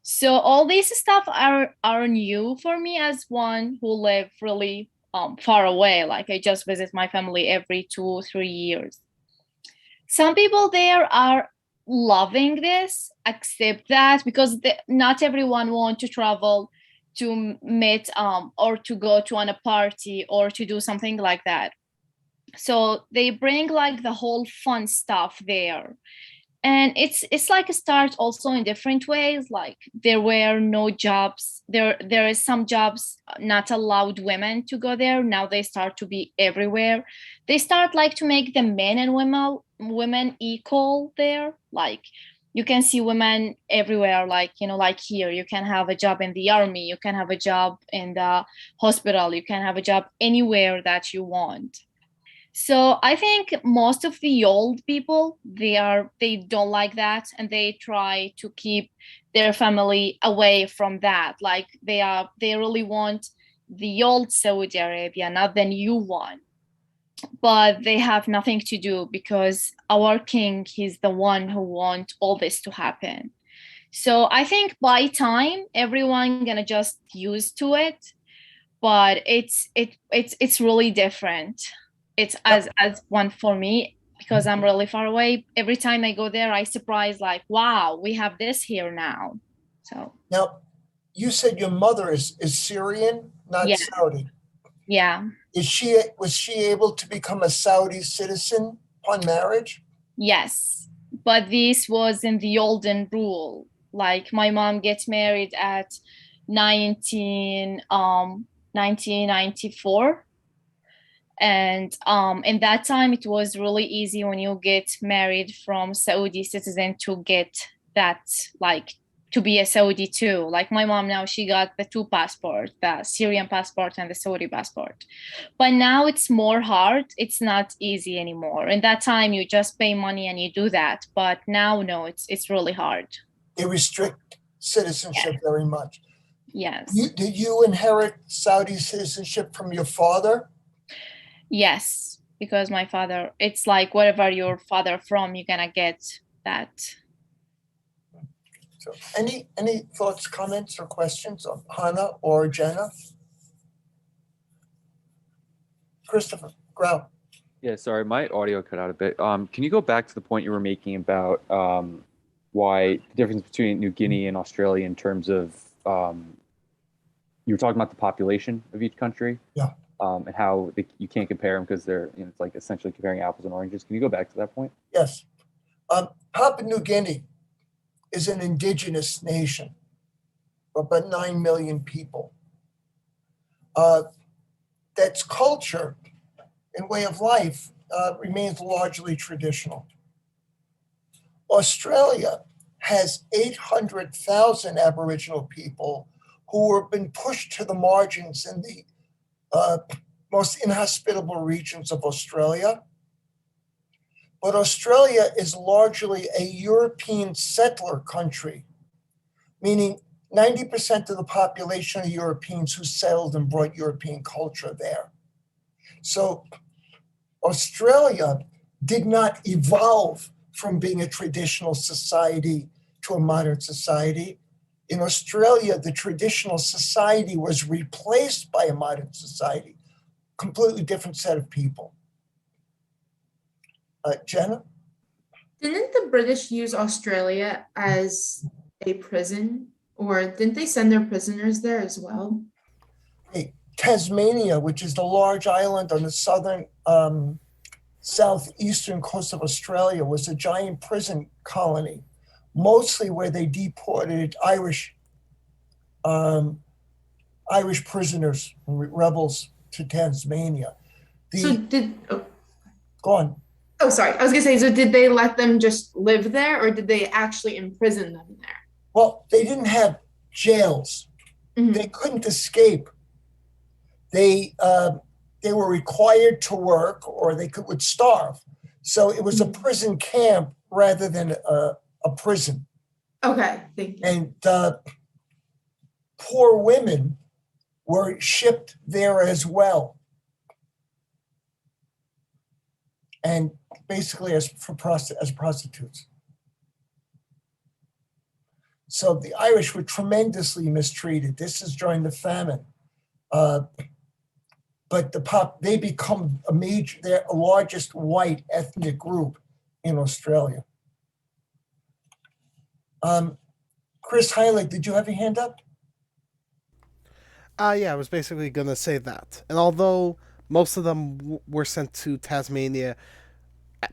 So all these stuff are new for me as one who live really far away. Like I just visit my family every 2-3 years. Some people there are loving this, accept that, because not everyone want to travel to meet or to go to a party or to do something like that. So they bring like the whole fun stuff there. And it's like a start also in different ways. Like there were no jobs. There is some jobs not allowed women to go there. Now they start to be everywhere. They start like to make the men and women equal there. Like you can see women everywhere, like, you know, like here, you can have a job in the army, you can have a job in the hospital, you can have a job anywhere that you want. So I think most of the old people, they don't like that, and they try to keep their family away from that. Like they really want the old Saudi Arabia, not the new one. But they have nothing to do, because our king, he's the one who wants all this to happen. So I think by time everyone gonna just used to it, but it's really different. It's as one for me, because I'm really far away. Every time I go there, I surprise like, wow, we have this here now. So now, you said your mother is Syrian, not Yeah. Saudi. yeah. Was she able to become a Saudi citizen upon marriage? Yes, but this was in the olden rule. Like my mom gets married at 1994. And in that time, it was really easy when you get married from Saudi citizen to get that, like to be a Saudi too. Like my mom now, she got the two passports, the Syrian passport and the Saudi passport. But now it's more hard. It's not easy anymore. In that time, you just pay money and you do that. But now, no, it's really hard. They restrict citizenship very much. Yes. Did you inherit Saudi citizenship from your father? Yes, because my father, it's like wherever your father from, you're gonna get that. So any thoughts, comments, or questions on Hannah or Jenna? Christopher Grau. Yeah, sorry, my audio cut out a bit. Can you go back to the point you were making about why the difference between New Guinea and Australia in terms of you were talking about the population of each country? Yeah. and how you can't compare them because they're, it's like essentially comparing apples and oranges. Can you go back to that point? Yes. Papua New Guinea is an indigenous nation, about 9 million people. That's culture and way of life remains largely traditional. Australia has 800,000 Aboriginal people who have been pushed to the margins in the most inhospitable regions of Australia. But Australia is largely a European settler country, meaning 90% of the population are Europeans who settled and brought European culture there. So Australia did not evolve from being a traditional society to a modern society. In Australia, the traditional society was replaced by a modern society, completely different set of people. Jenna? Didn't the British use Australia as a prison, or didn't they send their prisoners there as well? Hey, Tasmania, which is the large island on the southern southeastern coast of Australia, was a giant prison colony, mostly where they deported Irish prisoners, rebels to Tasmania. Go on. Oh, sorry. I was gonna say, so did they let them just live there, or did they actually imprison them there? Well, they didn't have jails. Mhm. They couldn't escape. They were required to work, or they would starve. So it was a prison camp rather than a prison. Okay, thank you. And poor women were shipped there as well. And basically as prostitutes. So the Irish were tremendously mistreated. This is during the famine. But they become they're the largest white ethnic group in Australia. Chris Heilig, did you have your hand up? Yeah, I was basically going to say that. And although most of them were sent to Tasmania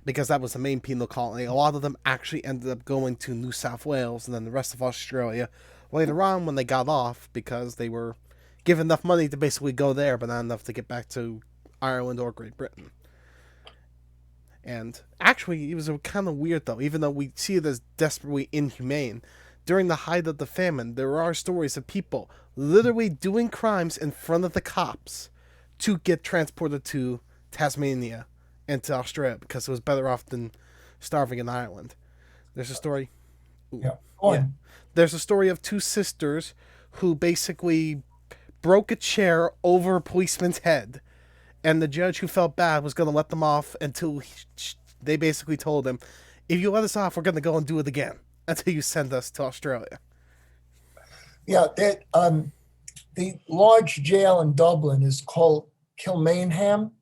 because that was the main penal colony, a lot of them actually ended up going to New South Wales and then the rest of Australia later on when they got off, because they were given enough money to basically go there, but not enough to get back to Ireland or Great Britain. And actually, it was kind of weird, though, even though we see it as desperately inhumane. During the height of the famine, there are stories of people literally doing crimes in front of the cops to get transported to Tasmania and to Australia because it was better off than starving in Ireland. There's a story. Yeah. Go on. There's a story of two sisters who basically broke a chair over a policeman's head, and the judge, who felt bad, was going to let them off until they basically told him, if you let us off, we're going to go and do it again until you send us to Australia. Yeah, the large jail in Dublin is called Kilmainham,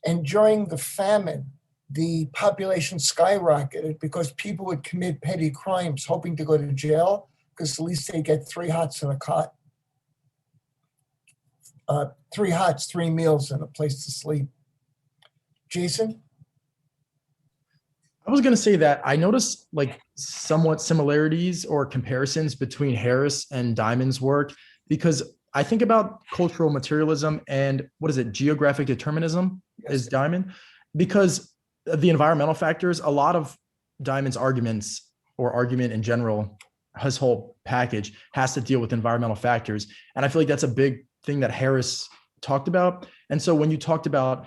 and during the famine, the population skyrocketed because people would commit petty crimes hoping to go to jail because at least they get 3 hots and a cot. 3 hots, 3 meals, and a place to sleep. Jason? I was going to say that I noticed like somewhat similarities or comparisons between Harris and Diamond's work, because I think about cultural materialism and geographic determinism is Diamond, because of the environmental factors. A lot of Diamond's arguments, or argument in general, his whole package has to deal with environmental factors. And I feel like that's a big thing that Harris talked about. And so when you talked about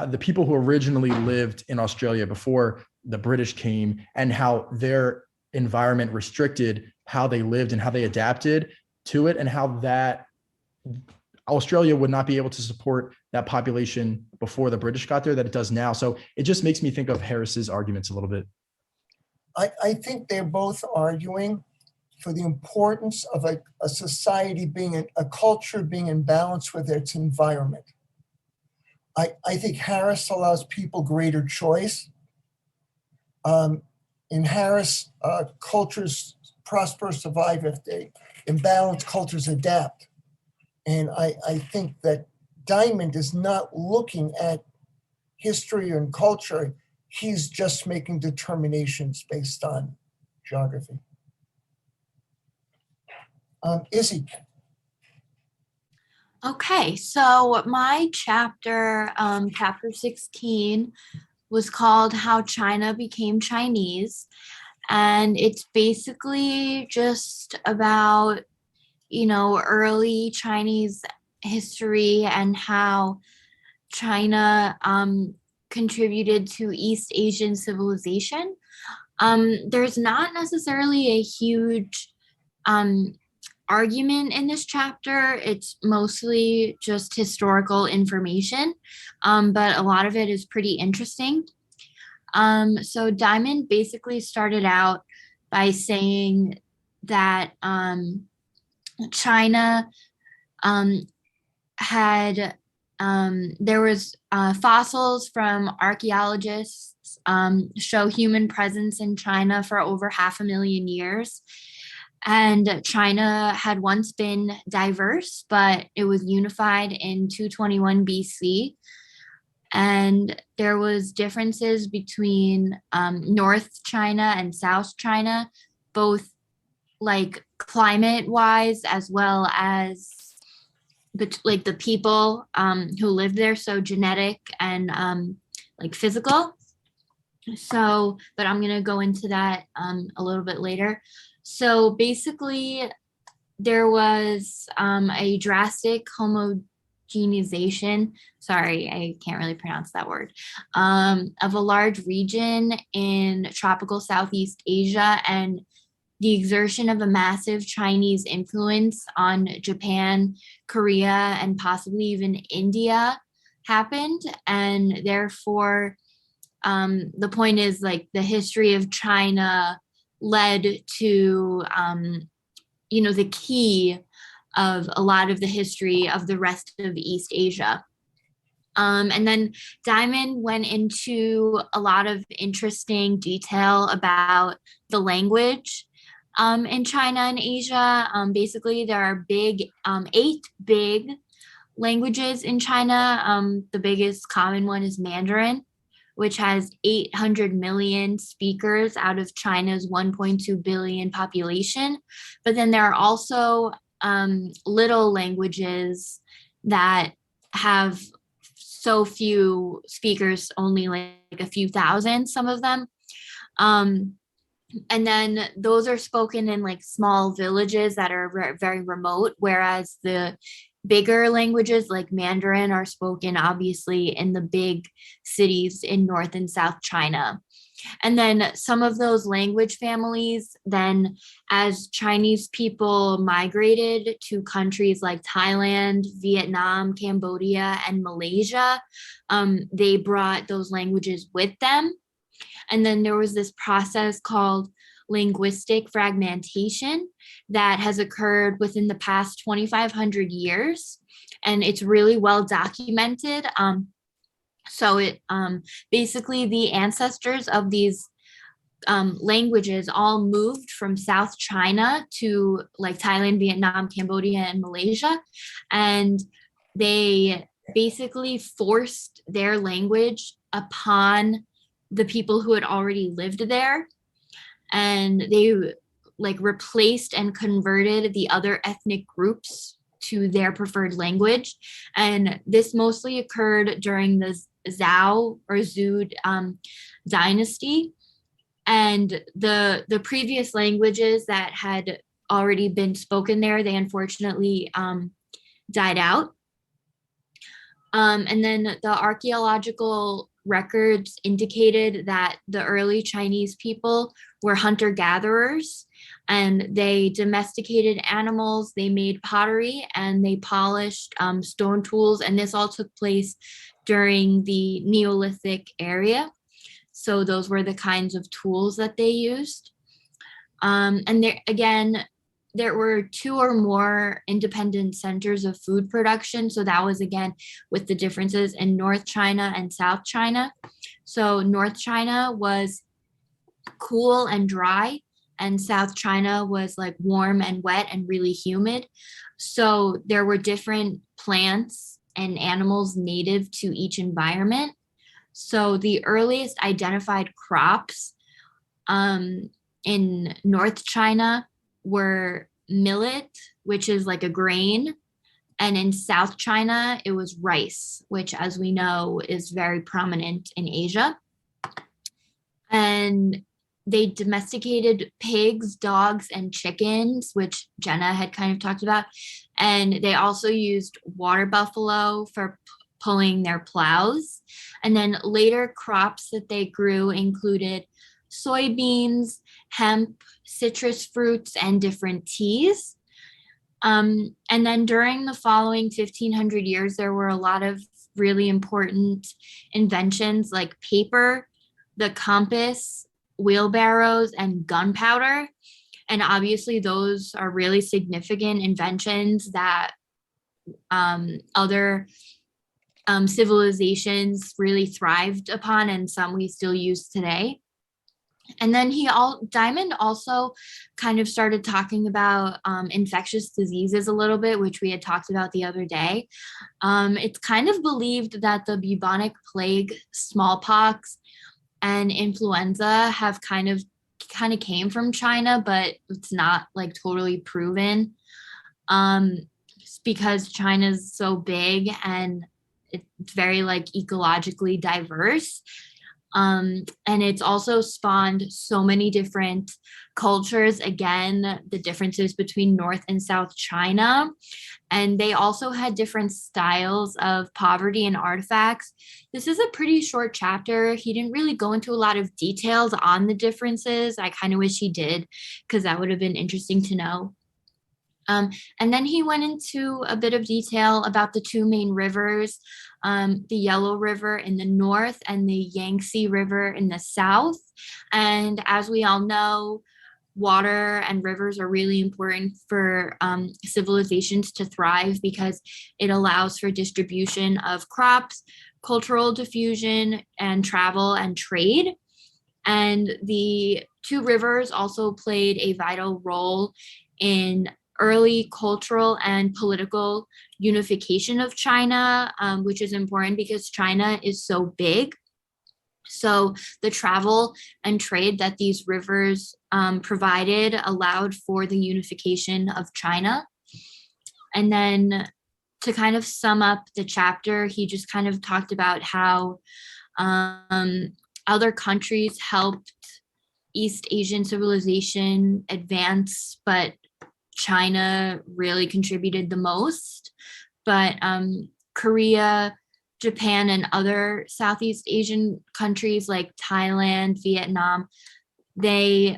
the people who originally lived in Australia before the British came and how their environment restricted how they lived and how they adapted to it, and how that Australia would not be able to support that population before the British got there that it does now. So it just makes me think of Harris's arguments a little bit. I think they're both arguing for the importance of a society being, a culture being in balance with its environment. I think Harris allows people greater choice. In Harris, cultures prosper, survive if they imbalance, cultures adapt. And I think that Diamond is not looking at history and culture. He's just making determinations based on geography. Izzy. Okay, so my chapter, chapter 16, was called How China Became Chinese. And it's basically just about, early Chinese history and how China contributed to East Asian civilization. There's not necessarily a huge argument in this chapter. It's mostly just historical information, but a lot of it is pretty interesting. So Diamond basically started out by saying that China had there was fossils from archaeologists show human presence in China for over 500,000 years. And China had once been diverse, but it was unified in 221 BC. And there was differences between North China and South China, both like climate wise, as well as like the people who lived there. So genetic and like physical. So, but I'm going to go into that a little bit later. So basically, there was a drastic homogenization, sorry, I can't really pronounce that word, of a large region in tropical Southeast Asia, and the exertion of a massive Chinese influence on Japan, Korea, and possibly even India happened. And therefore, the point is, like, the history of China led to, the key of a lot of the history of the rest of East Asia. And then Diamond went into a lot of interesting detail about the language in China and Asia. Basically, there are 8 big languages in China. The biggest common one is Mandarin, which has 800 million speakers out of China's 1.2 billion population. But then there are also little languages that have so few speakers, only like a few thousand, some of them. And then those are spoken in like small villages that are very remote, whereas the bigger languages like Mandarin are spoken obviously in the big cities in North and South China. And then some of those language families, then as Chinese people migrated to countries like Thailand, Vietnam, Cambodia, and Malaysia, they brought those languages with them. And then there was this process called linguistic fragmentation that has occurred within the past 2,500 years. And it's really well documented. So it basically the ancestors of these languages all moved from South China to like Thailand, Vietnam, Cambodia, and Malaysia. And they basically forced their language upon the people who had already lived there. And they like replaced and converted the other ethnic groups to their preferred language. And this mostly occurred during the Zhou or Zhou dynasty. And the previous languages that had already been spoken there, they unfortunately died out. And then the archaeological records indicated that the early Chinese people were hunter-gatherers, and they domesticated animals, they made pottery, and they polished stone tools. And this all took place during the Neolithic area. So those were the kinds of tools that they used. And there were 2 or more independent centers of food production. So that was, again, with the differences in North China and South China. So North China was cool and dry, and South China was like warm and wet and really humid. So there were different plants and animals native to each environment. So the earliest identified crops in North China were millet, which is like a grain. And in South China, it was rice, which, as we know, is very prominent in Asia. And they domesticated pigs, dogs, and chickens, which Jenna had kind of talked about. And they also used water buffalo for pulling their plows. And then later crops that they grew included soybeans, hemp, citrus fruits, and different teas. And then during the following 1500 years, there were a lot of really important inventions like paper, the compass, wheelbarrows, and gunpowder. And obviously those are really significant inventions that other civilizations really thrived upon, and some we still use today. And then Diamond also kind of started talking about infectious diseases a little bit, which we had talked about the other day. It's kind of believed that the bubonic plague, smallpox, and influenza have kind of came from China, but it's not like totally proven. Because China's so big and it's very like ecologically diverse. And it's also spawned so many different cultures. Again, the differences between North and South China. And they also had different styles of poverty and artifacts. This is a pretty short chapter. He didn't really go into a lot of details on the differences. I kind of wish he did, because that would have been interesting to know. And then he went into a bit of detail about the two main rivers, the Yellow River in the north and the Yangtze River in the south. And as we all know, water and rivers are really important for civilizations to thrive because it allows for distribution of crops, cultural diffusion, and travel and trade. And the two rivers also played a vital role in early cultural and political unification of China, which is important because China is so big. So the travel and trade that these rivers provided allowed for the unification of China. And then to kind of sum up the chapter, he just kind of talked about how other countries helped East Asian civilization advance, but China really contributed the most. But Korea, Japan, and other Southeast Asian countries like Thailand, Vietnam, they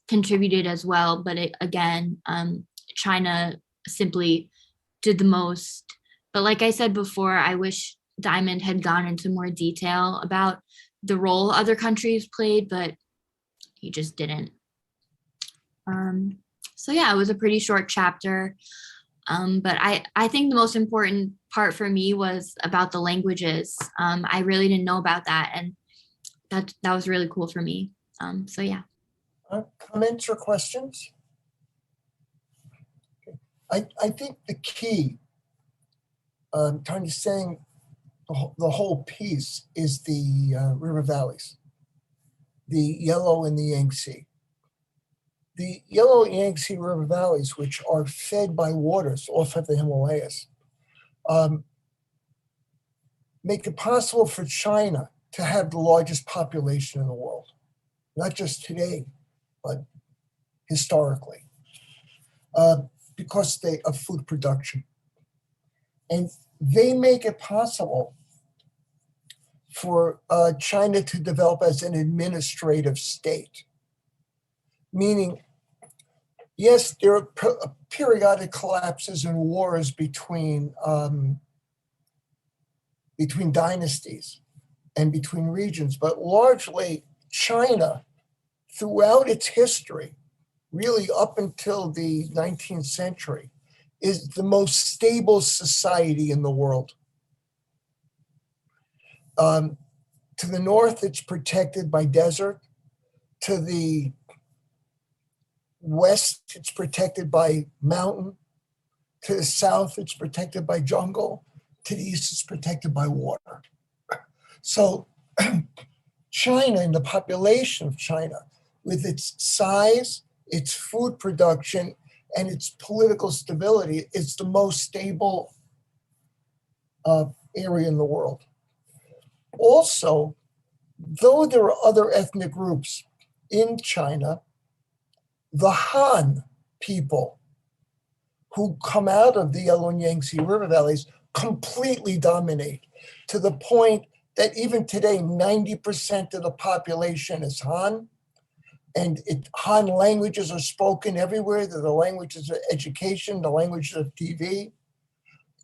contributed as well. But again, China simply did the most. But like I said before, I wish Diamond had gone into more detail about the role other countries played, but he just didn't. So yeah, it was a pretty short chapter. But I think the most important part for me was about the languages. I really didn't know about that, and that was really cool for me. So yeah. Comments or questions? Okay. I think the key to understanding the whole piece is the river valleys, the Yellow and the Yangtze. The Yellow Yangtze River valleys, which are fed by waters off of the Himalayas, make it possible for China to have the largest population in the world, not just today, but historically, because of food production. And they make it possible for China to develop as an administrative state, meaning, yes, there are periodic collapses and wars between dynasties and between regions, but largely China, throughout its history, really up until the 19th century, is the most stable society in the world. To the north, it's protected by desert. To the west, it's protected by mountain. To the south, it's protected by jungle. to the east is protected by water. So China and the population of China, with its size, its food production, and its political stability, is the most stable area in the world. Also, though there are other ethnic groups in China, the Han people who come out of the Yellow and Yangtze River valleys completely dominate, to the point that even today, 90% of the population is Han, and Han languages are spoken everywhere. They're the languages of education, the languages of TV.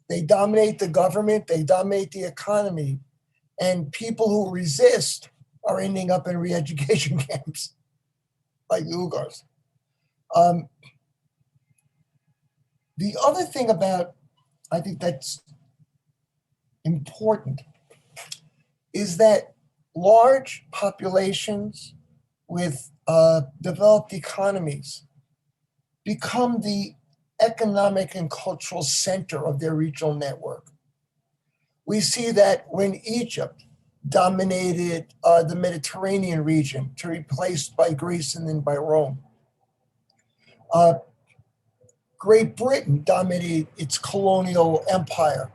They dominate the government, they dominate the economy, and people who resist are ending up in re-education camps, like the Uyghurs. The other thing about, I think that's important, is that large populations with developed economies become the economic and cultural center of their regional network. We see that when Egypt dominated the Mediterranean region, to replaced by Greece and then by Rome. Great Britain dominated its colonial empire.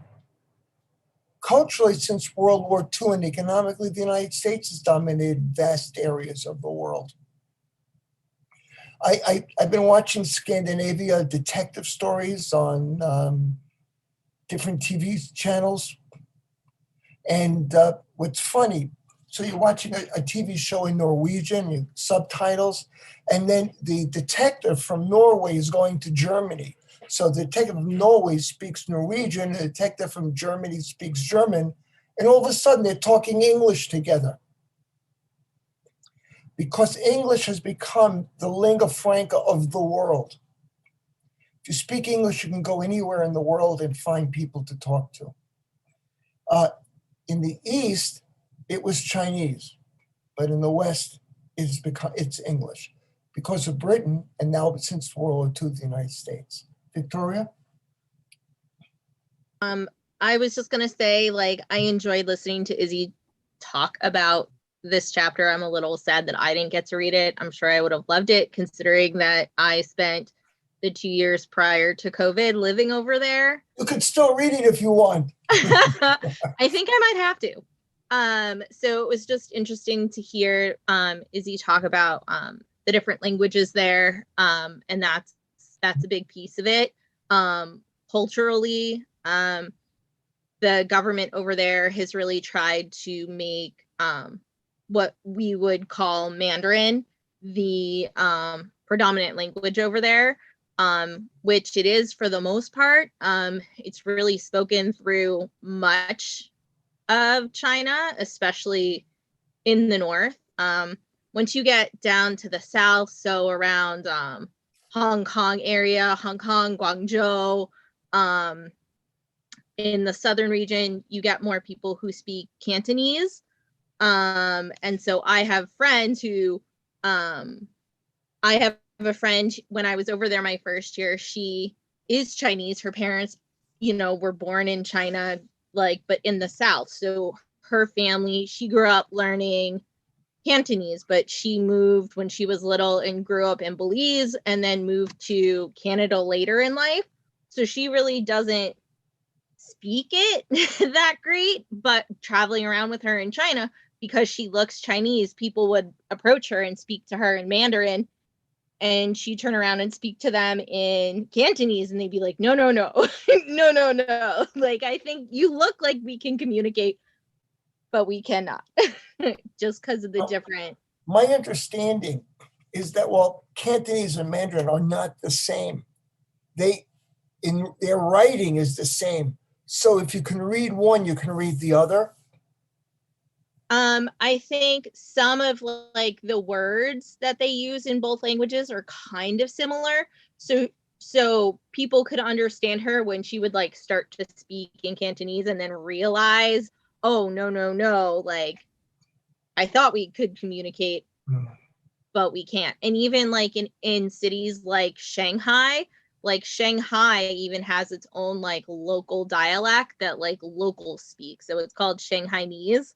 Culturally, since World War II and economically, the United States has dominated vast areas of the world. I've been watching Scandinavia detective stories on different TV channels. And what's funny, so you're watching a TV show in Norwegian, you subtitles, and then the detective from Norway is going to Germany. So the detective from Norway speaks Norwegian, the detective from Germany speaks German, and all of a sudden they're talking English together. Because English has become the lingua franca of the world. If you speak English, you can go anywhere in the world and find people to talk to. In the East, it was Chinese, but in the West, it's English because of Britain, and now since World War II, the United States. Victoria? I was just gonna say, like, I enjoyed listening to Izzy talk about this chapter. I'm a little sad that I didn't get to read it. I'm sure I would have loved it, considering that I spent the 2 years prior to COVID living over there. You could still read it if you want. I think I might have to. So it was just interesting to hear Izzy talk about the different languages there, and that's a big piece of it. Culturally, the government over there has really tried to make what we would call Mandarin the predominant language over there, which it is for the most part. It's really spoken through much of China, especially in the north. Once you get down to the south, so around Hong Kong area, Hong Kong, Guangzhou, in the southern region, you get more people who speak Cantonese. And so I have friends who, I have a friend, when I was over there my first year, she is Chinese. Her parents, were born in China, but in the South. So her family, she grew up learning Cantonese, but she moved when she was little and grew up in Belize and then moved to Canada later in life. So she really doesn't speak it that great, but traveling around with her in China, because she looks Chinese, people would approach her and speak to her in Mandarin, and she'd turn around and speak to them in Cantonese, and they'd be like, no, no, no, no, no, no. Like, I think you look like we can communicate, but we cannot, just because of the different. My understanding is that while Cantonese and Mandarin are not the same, in their writing is the same. So if you can read one, you can read the other. I think some of the words that they use in both languages are kind of similar. So people could understand her when she would start to speak in Cantonese and then realize, oh, no, I thought we could communicate, but we can't. And even in cities like Shanghai, Like Shanghai even has its own like local dialect that like locals speak. So it's called Shanghainese.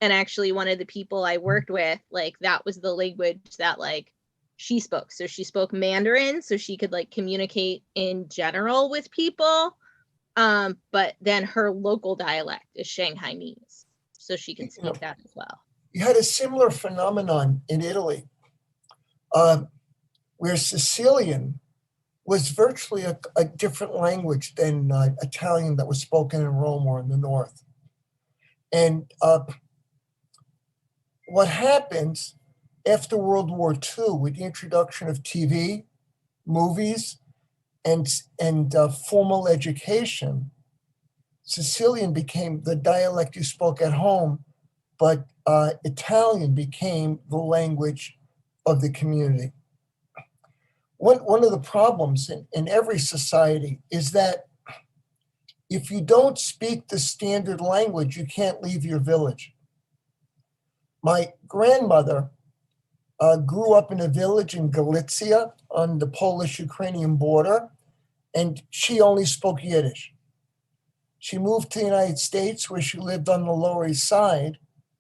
And actually one of the people I worked with, like that was the language that like she spoke. So she spoke Mandarin so she could like communicate in general with people. But then her local dialect is Shanghainese. So she can speak that as well. You had a similar phenomenon in Italy, where Sicilian was virtually a different language than Italian that was spoken in Rome or in the north. And what happens after World War II with the introduction of TV, movies, and formal education, Sicilian became the dialect you spoke at home, but Italian became the language of the community. One of the problems in every society is that if you don't speak the standard language, you can't leave your village. My grandmother grew up in a village in Galicia on the Polish-Ukrainian border, and she only spoke Yiddish. She moved to the United States where she lived on the Lower East Side,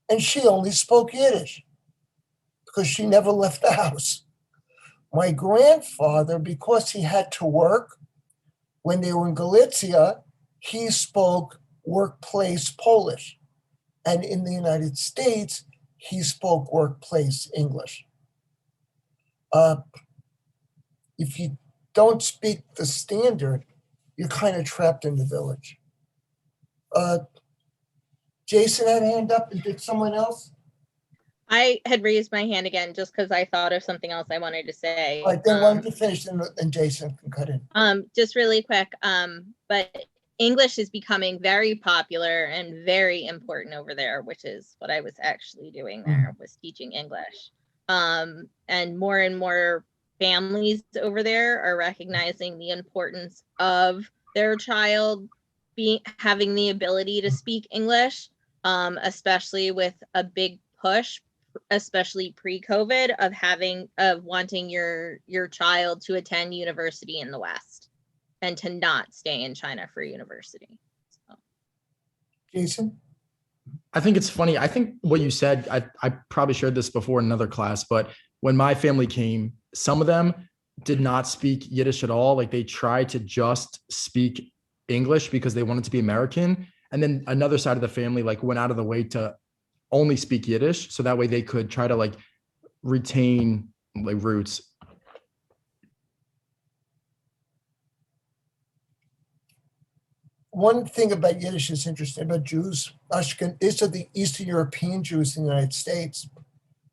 and she only spoke Yiddish because she never left the house. My grandfather, because he had to work, when they were in Galicia, he spoke workplace Polish. And in the United States, he spoke workplace English. If you don't speak the standard, you're kind of trapped in the village. Jason had a hand up, and did someone else? I had raised my hand again just because I thought of something else I wanted to say. All right, then why don't you finish, and Jason can cut in. Just really quick, but English is becoming very popular and very important over there, which is what I was actually doing there, was teaching English. And more families over there are recognizing the importance of their child having the ability to speak English, especially with a big push, especially pre-COVID, of wanting your child to attend university in the West and to not stay in China for university. So. Jason? I think it's funny. I think what you said, I probably shared this before in another class, but when my family came, some of them did not speak Yiddish at all. Like they tried to just speak English because they wanted to be American. And then another side of the family like went out of the way to only speak Yiddish. So that way they could try to like retain like roots. One thing about Yiddish is interesting about Jews, these are the Eastern European Jews in the United States,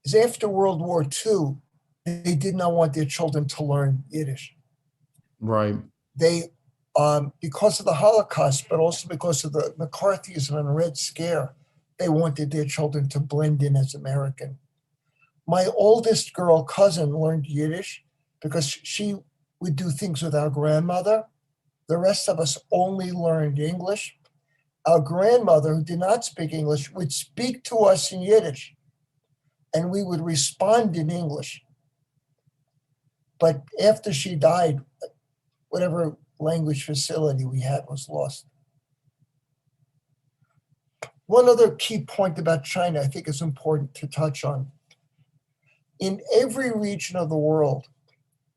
is after World War II, they did not want their children to learn Yiddish. Right. They, because of the Holocaust, but also because of the McCarthyism and Red Scare, they wanted their children to blend in as American. My oldest girl cousin learned Yiddish because she would do things with our grandmother. The rest of us only learned English. Our grandmother, who did not speak English, would speak to us in Yiddish, and we would respond in English. But after she died, whatever language facility we had was lost. One other key point about China I think is important to touch on. In every region of the world,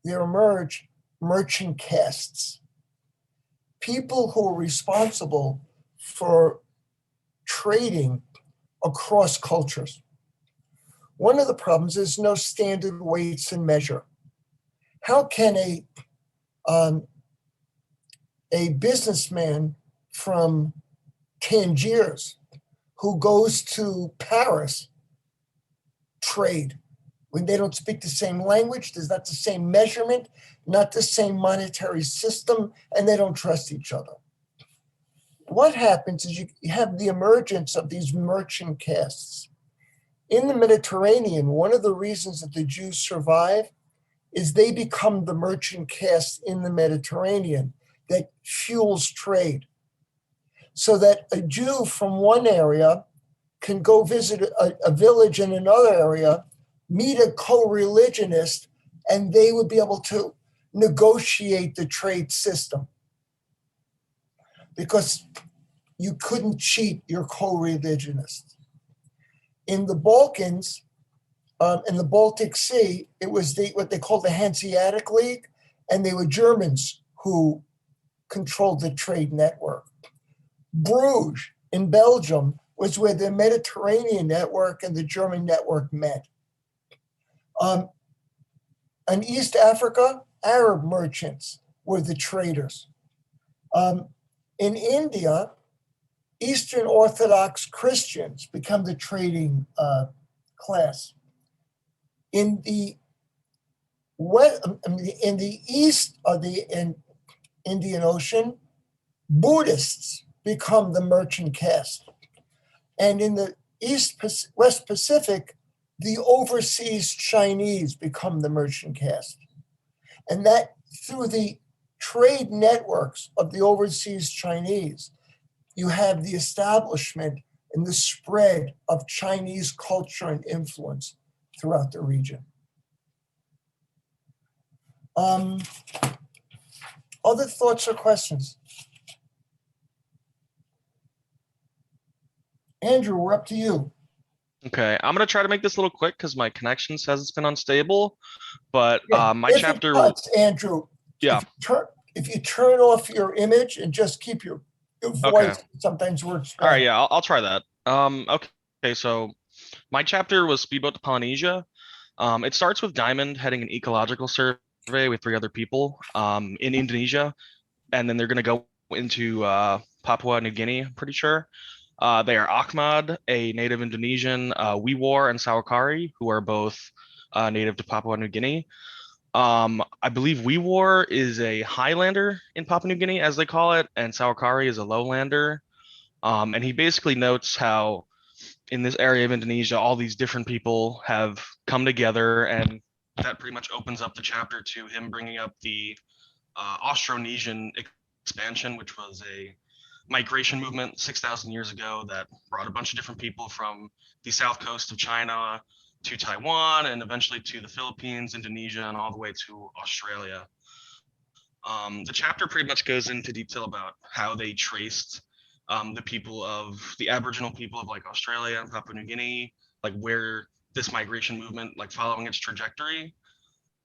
there emerge merchant castes, people who are responsible for trading across cultures. One of the problems is no standard weights and measure. How can a businessman from Tangiers who goes to Paris trade when they don't speak the same language? There's not the same measurement, not the same monetary system, and they don't trust each other. What happens is you have the emergence of these merchant castes. In the Mediterranean, one of the reasons that the Jews survive is they become the merchant caste in the Mediterranean that fuels trade. So that a Jew from one area can go visit a village in another area, meet a co-religionist, and they would be able to negotiate the trade system because you couldn't cheat your co-religionists. In the Balkans, in the Baltic Sea, it was what they called the Hanseatic League, and they were Germans who controlled the trade network. Bruges in Belgium was where the Mediterranean network and the German network met. In East Africa, Arab merchants were the traders. In India, Eastern Orthodox Christians become the trading class. In the west, in the east of the Indian Ocean, Buddhists become the merchant caste. And in the West Pacific, the overseas Chinese become the merchant caste. And that through the trade networks of the overseas Chinese, you have the establishment and the spread of Chinese culture and influence throughout the region. Other thoughts or questions? Andrew, we're up to you. Okay, I'm gonna try to make this a little quick because my connection says it's been unstable, but my If it chapter, cuts, Andrew, yeah, if you turn off your image and just keep your voice, Okay. sometimes works all right, better. yeah, I'll try that. Okay, so my chapter was Speedboat to Polynesia. It starts with Diamond heading an ecological survey with 3 other people in Indonesia, and then they're gonna go into Papua New Guinea, I'm pretty sure. They are Ahmad, a native Indonesian, Wiwar, and Sawakari, who are both native to Papua New Guinea. I believe Wiwar is a Highlander in Papua New Guinea, as they call it, and Sawakari is a Lowlander. And he basically notes how in this area of Indonesia, all these different people have come together, and that pretty much opens up the chapter to him bringing up the Austronesian expansion, which was a migration movement 6,000 years ago that brought a bunch of different people from the south coast of China to Taiwan and eventually to the Philippines, Indonesia, and all the way to Australia. The chapter pretty much goes into detail about how they traced the people of the Aboriginal people of like Australia and Papua New Guinea, like where this migration movement, like following its trajectory.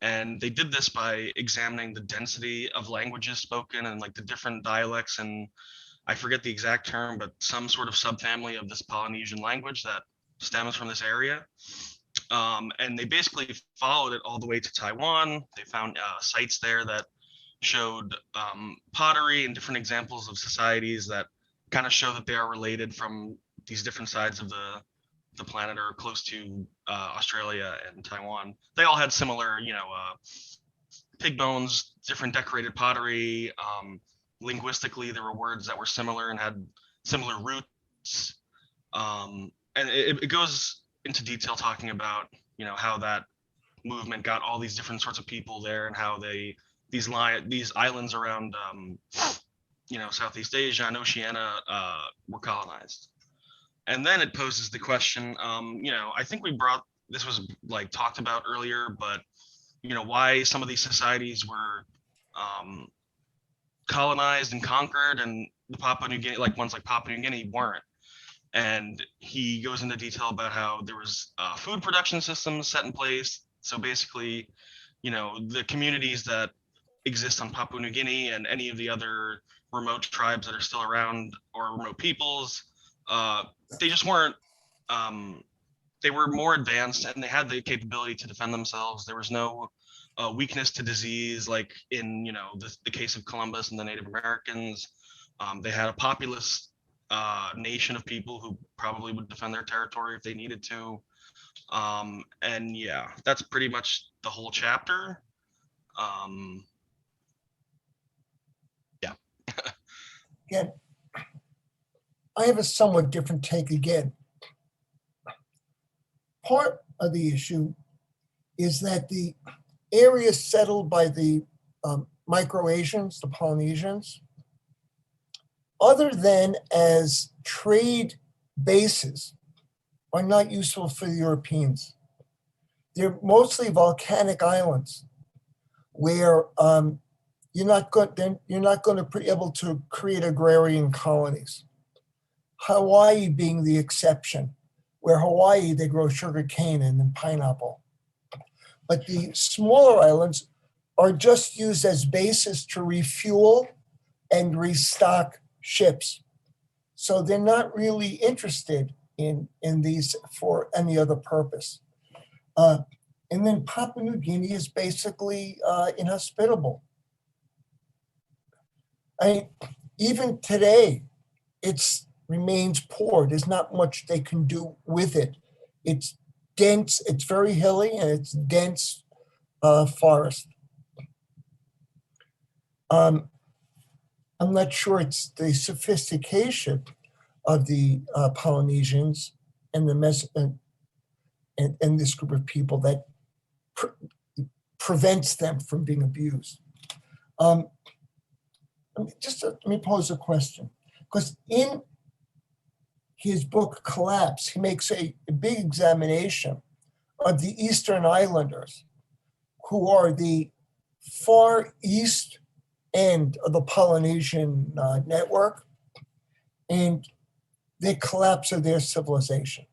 And they did this by examining the density of languages spoken and like the different dialects, and I forget the exact term, but some sort of subfamily of this Polynesian language that stems from this area. And they basically followed it all the way to Taiwan. They found sites there that showed pottery and different examples of societies that kind of show that they are related from these different sides of the planet or close to Australia and Taiwan. They all had similar, pig bones, different decorated pottery. Linguistically, there were words that were similar and had similar roots. And it goes into detail talking about, how that movement got all these different sorts of people there and how these islands around, Southeast Asia and Oceania were colonized. And then it poses the question, I think this was like talked about earlier, but, why some of these societies were colonized and conquered and the Papua New Guinea, like ones like Papua New Guinea weren't. And he goes into detail about how there was food production systems set in place. So basically, the communities that exist on Papua New Guinea and any of the other remote tribes that are still around or remote peoples, they just weren't, they were more advanced and they had the capability to defend themselves. There was no weakness to disease, like in, the case of Columbus and the Native Americans. They had a populous nation of people who probably would defend their territory if they needed to. And yeah, that's pretty much the whole chapter. Yeah. Again, I have a somewhat different take again. Part of the issue is that the areas settled by the Micro-Asians, the Polynesians, other than as trade bases, are not useful for the Europeans. They're mostly volcanic islands. where you're not going to be able to create agrarian colonies. Hawaii being the exception, where Hawaii, they grow sugar cane and then pineapple. But the smaller islands are just used as bases to refuel and restock ships. So they're not really interested in these for any other purpose. And then Papua New Guinea is basically inhospitable. Even today, it remains poor. There's not much they can do with it. It's dense, it's very hilly, and it's dense forest. I'm not sure it's the sophistication of the Polynesians and and this group of people that prevents them from being abused. Let me pose a question, because in his book Collapse, he makes a big examination of the Eastern Islanders, who are the far east end of the Polynesian network, and the collapse of their civilization.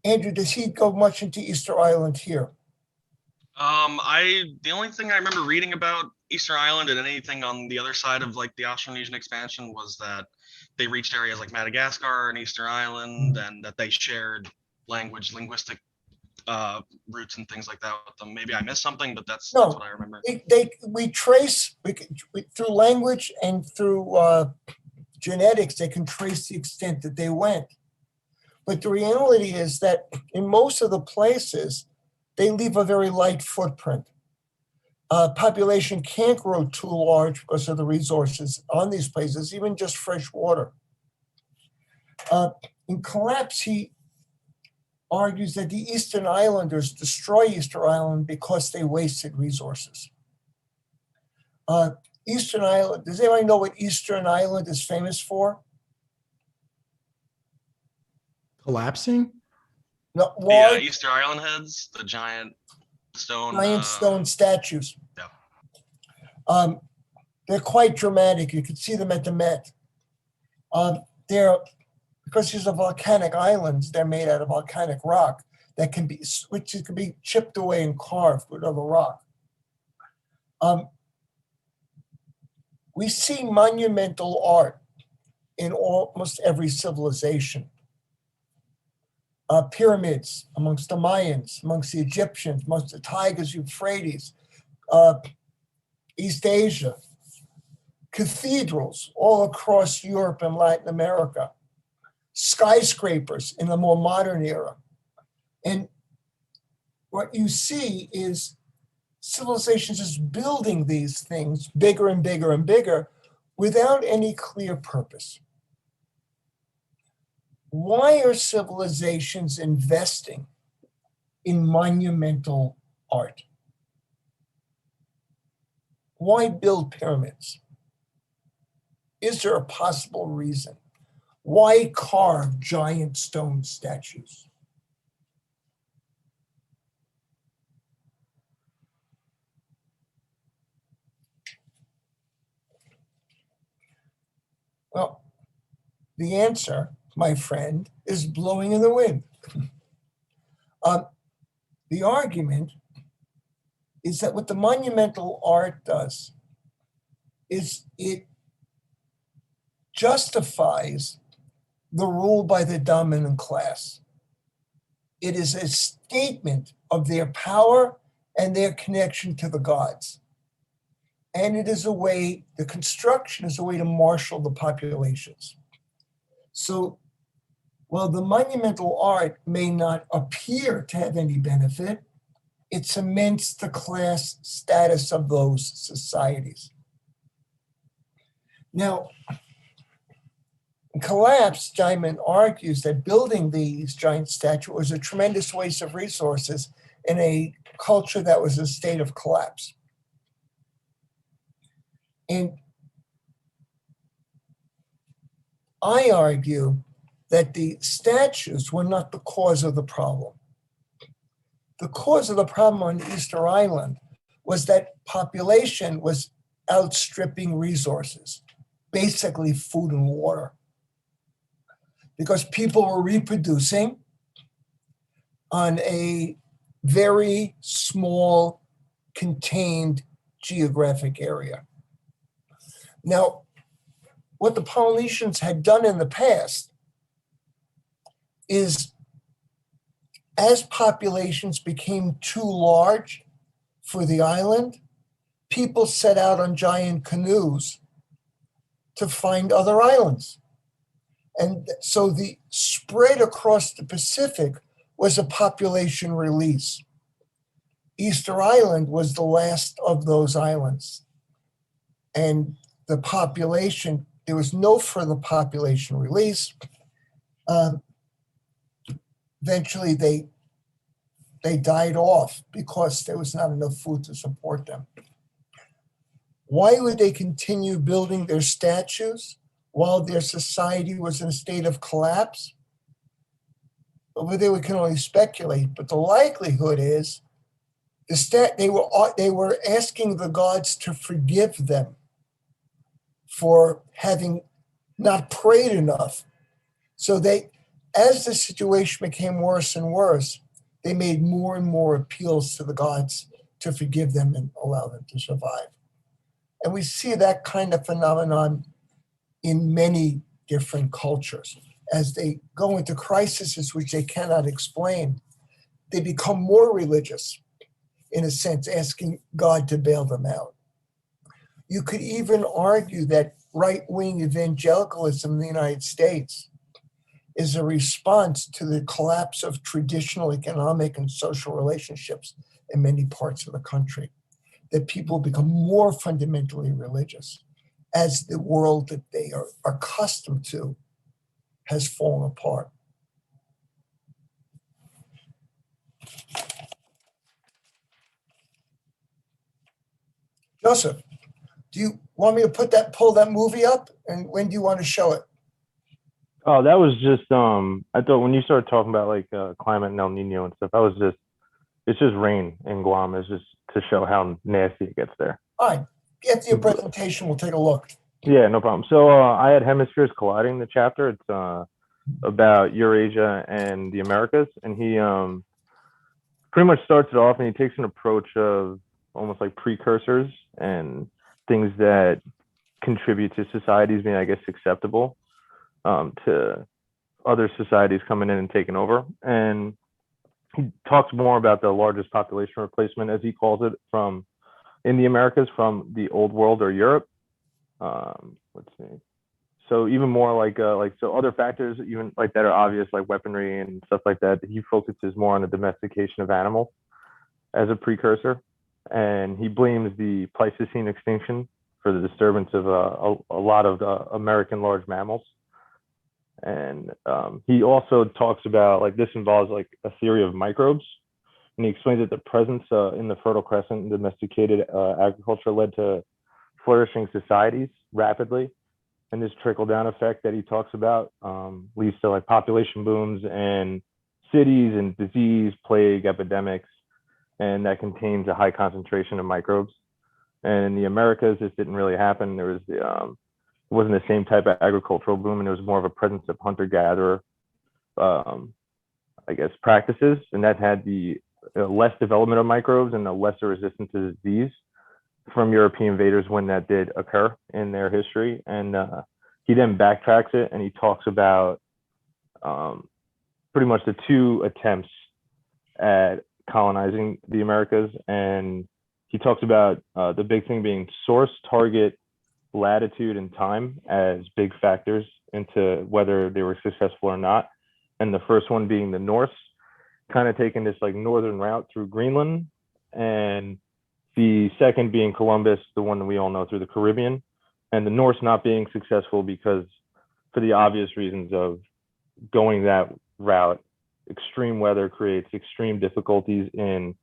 Andrew, does he go much into Easter Island here? The only thing I remember reading about Easter Island and anything on the other side of like the Austronesian expansion was that they reached areas like Madagascar and Easter Island, and that they shared linguistic roots and things like that with them. Maybe I missed something, but that's what I remember. We trace through language and through genetics, they can trace the extent that they went. But the reality is that in most of the places, they leave a very light footprint. Population can't grow too large because of the resources on these places, even just fresh water. In Collapse, he argues that the Eastern Islanders destroy Easter Island because they wasted resources. Eastern Island, does anybody know what Eastern Island is famous for? Collapsing? No, The Easter Island heads, the giant stone statues. Yeah. They're quite dramatic. You can see them at the Met. They're, because these are volcanic islands, they're made out of volcanic rock that can be, which can be chipped away and carved with other rock. We see monumental art in almost every civilization. Pyramids amongst the Mayans, amongst the Egyptians, amongst the Tigris, Euphrates, East Asia, cathedrals all across Europe and Latin America, skyscrapers in the more modern era. And what you see is civilizations just building these things bigger and bigger and bigger without any clear purpose. Why are civilizations investing in monumental art? Why build pyramids? Is there a possible reason? Why carve giant stone statues? Well, the answer, my friend, is blowing in the wind. The argument is that what the monumental art does is it justifies the rule by the dominant class. It is a statement of their power and their connection to the gods. And it is a way, the construction is a way to marshal the populations. So while the monumental art may not appear to have any benefit, it cements the class status of those societies. Now, in Collapse, Diamond argues that building these giant statues was a tremendous waste of resources in a culture that was in a state of collapse. And I argue that the statues were not the cause of the problem. The cause of the problem on Easter Island was that population was outstripping resources, basically food and water, because people were reproducing on a very small, contained geographic area. Now, what the Polynesians had done in the past is, as populations became too large for the island, people set out on giant canoes to find other islands. And so the spread across the Pacific was a population release. Easter Island was the last of those islands. And the population, there was no further population release. Eventually they died off because there was not enough food to support them. Why would they continue building their statues while their society was in a state of collapse? Over there, we can only speculate, but the likelihood is they were asking the gods to forgive them for having not prayed enough. So as the situation became worse and worse, they made more and more appeals to the gods to forgive them and allow them to survive. And we see that kind of phenomenon in many different cultures. As they go into crises which they cannot explain, they become more religious, in a sense, asking God to bail them out. You could even argue that right-wing evangelicalism in the United States is a response to the collapse of traditional economic and social relationships in many parts of the country, that people become more fundamentally religious as the world that they are accustomed to has fallen apart. Joseph, do you want me to pull that movie up? And when do you want to show it? Oh, that was just I thought when you started talking about like climate and El Nino and stuff, it's just rain in Guam. It's just to show how nasty it gets there. All right, get to your presentation, we'll take a look. Yeah, no problem. So I had Hemispheres Colliding, the chapter. It's about Eurasia and the Americas, and he pretty much starts it off and he takes an approach of almost like precursors and things that contribute to societies being, I guess, acceptable to other societies coming in and taking over. And he talks more about the largest population replacement, as he calls it, from in the Americas from the old world or Europe. Let's see. So even more like so other factors even like that are obvious, like weaponry and stuff like that. He focuses more on the domestication of animals as a precursor, and he blames the Pleistocene extinction for the disturbance of a lot of American large mammals. And he also talks about like this involves like a theory of microbes, and he explains that the presence in the Fertile Crescent and domesticated agriculture led to flourishing societies rapidly. And this trickle down effect that he talks about leads to like population booms and cities and disease, plague, epidemics, and that contains a high concentration of microbes. And in the Americas, this didn't really happen. There was it wasn't the same type of agricultural boom, and it was more of a presence of hunter-gatherer, I guess, practices, and that had the less development of microbes and a lesser resistance to disease from European invaders when that did occur in their history. And he then backtracks it and he talks about pretty much the two attempts at colonizing the Americas. And he talks about the big thing being source, target, latitude, and time as big factors into whether they were successful or not. And the first one being the Norse, kind of taking this like northern route through Greenland, and the second being Columbus, the one that we all know through the Caribbean, and the Norse not being successful because for the obvious reasons of going that route, extreme weather creates extreme difficulties in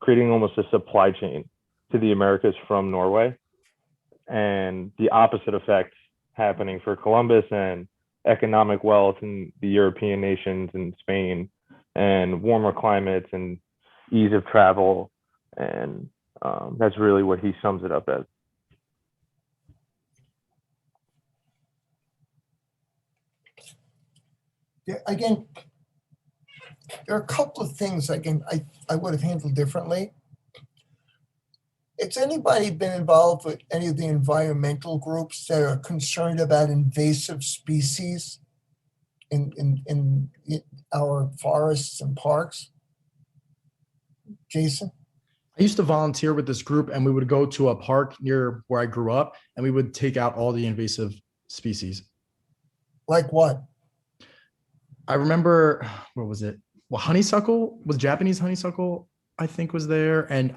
creating almost a supply chain to the Americas from Norway, and the opposite effect happening for Columbus and economic wealth in the European nations and Spain and warmer climates and ease of travel, and that's really what he sums it up as. Again, there are a couple of things, again, I would have handled differently. Has anybody been involved with any of the environmental groups that are concerned about invasive species in our forests and parks? Jason? I used to volunteer with this group, and we would go to a park near where I grew up, and we would take out all the invasive species. Like what? I remember, what was it? Well, honeysuckle was Japanese honeysuckle, I think, was there, and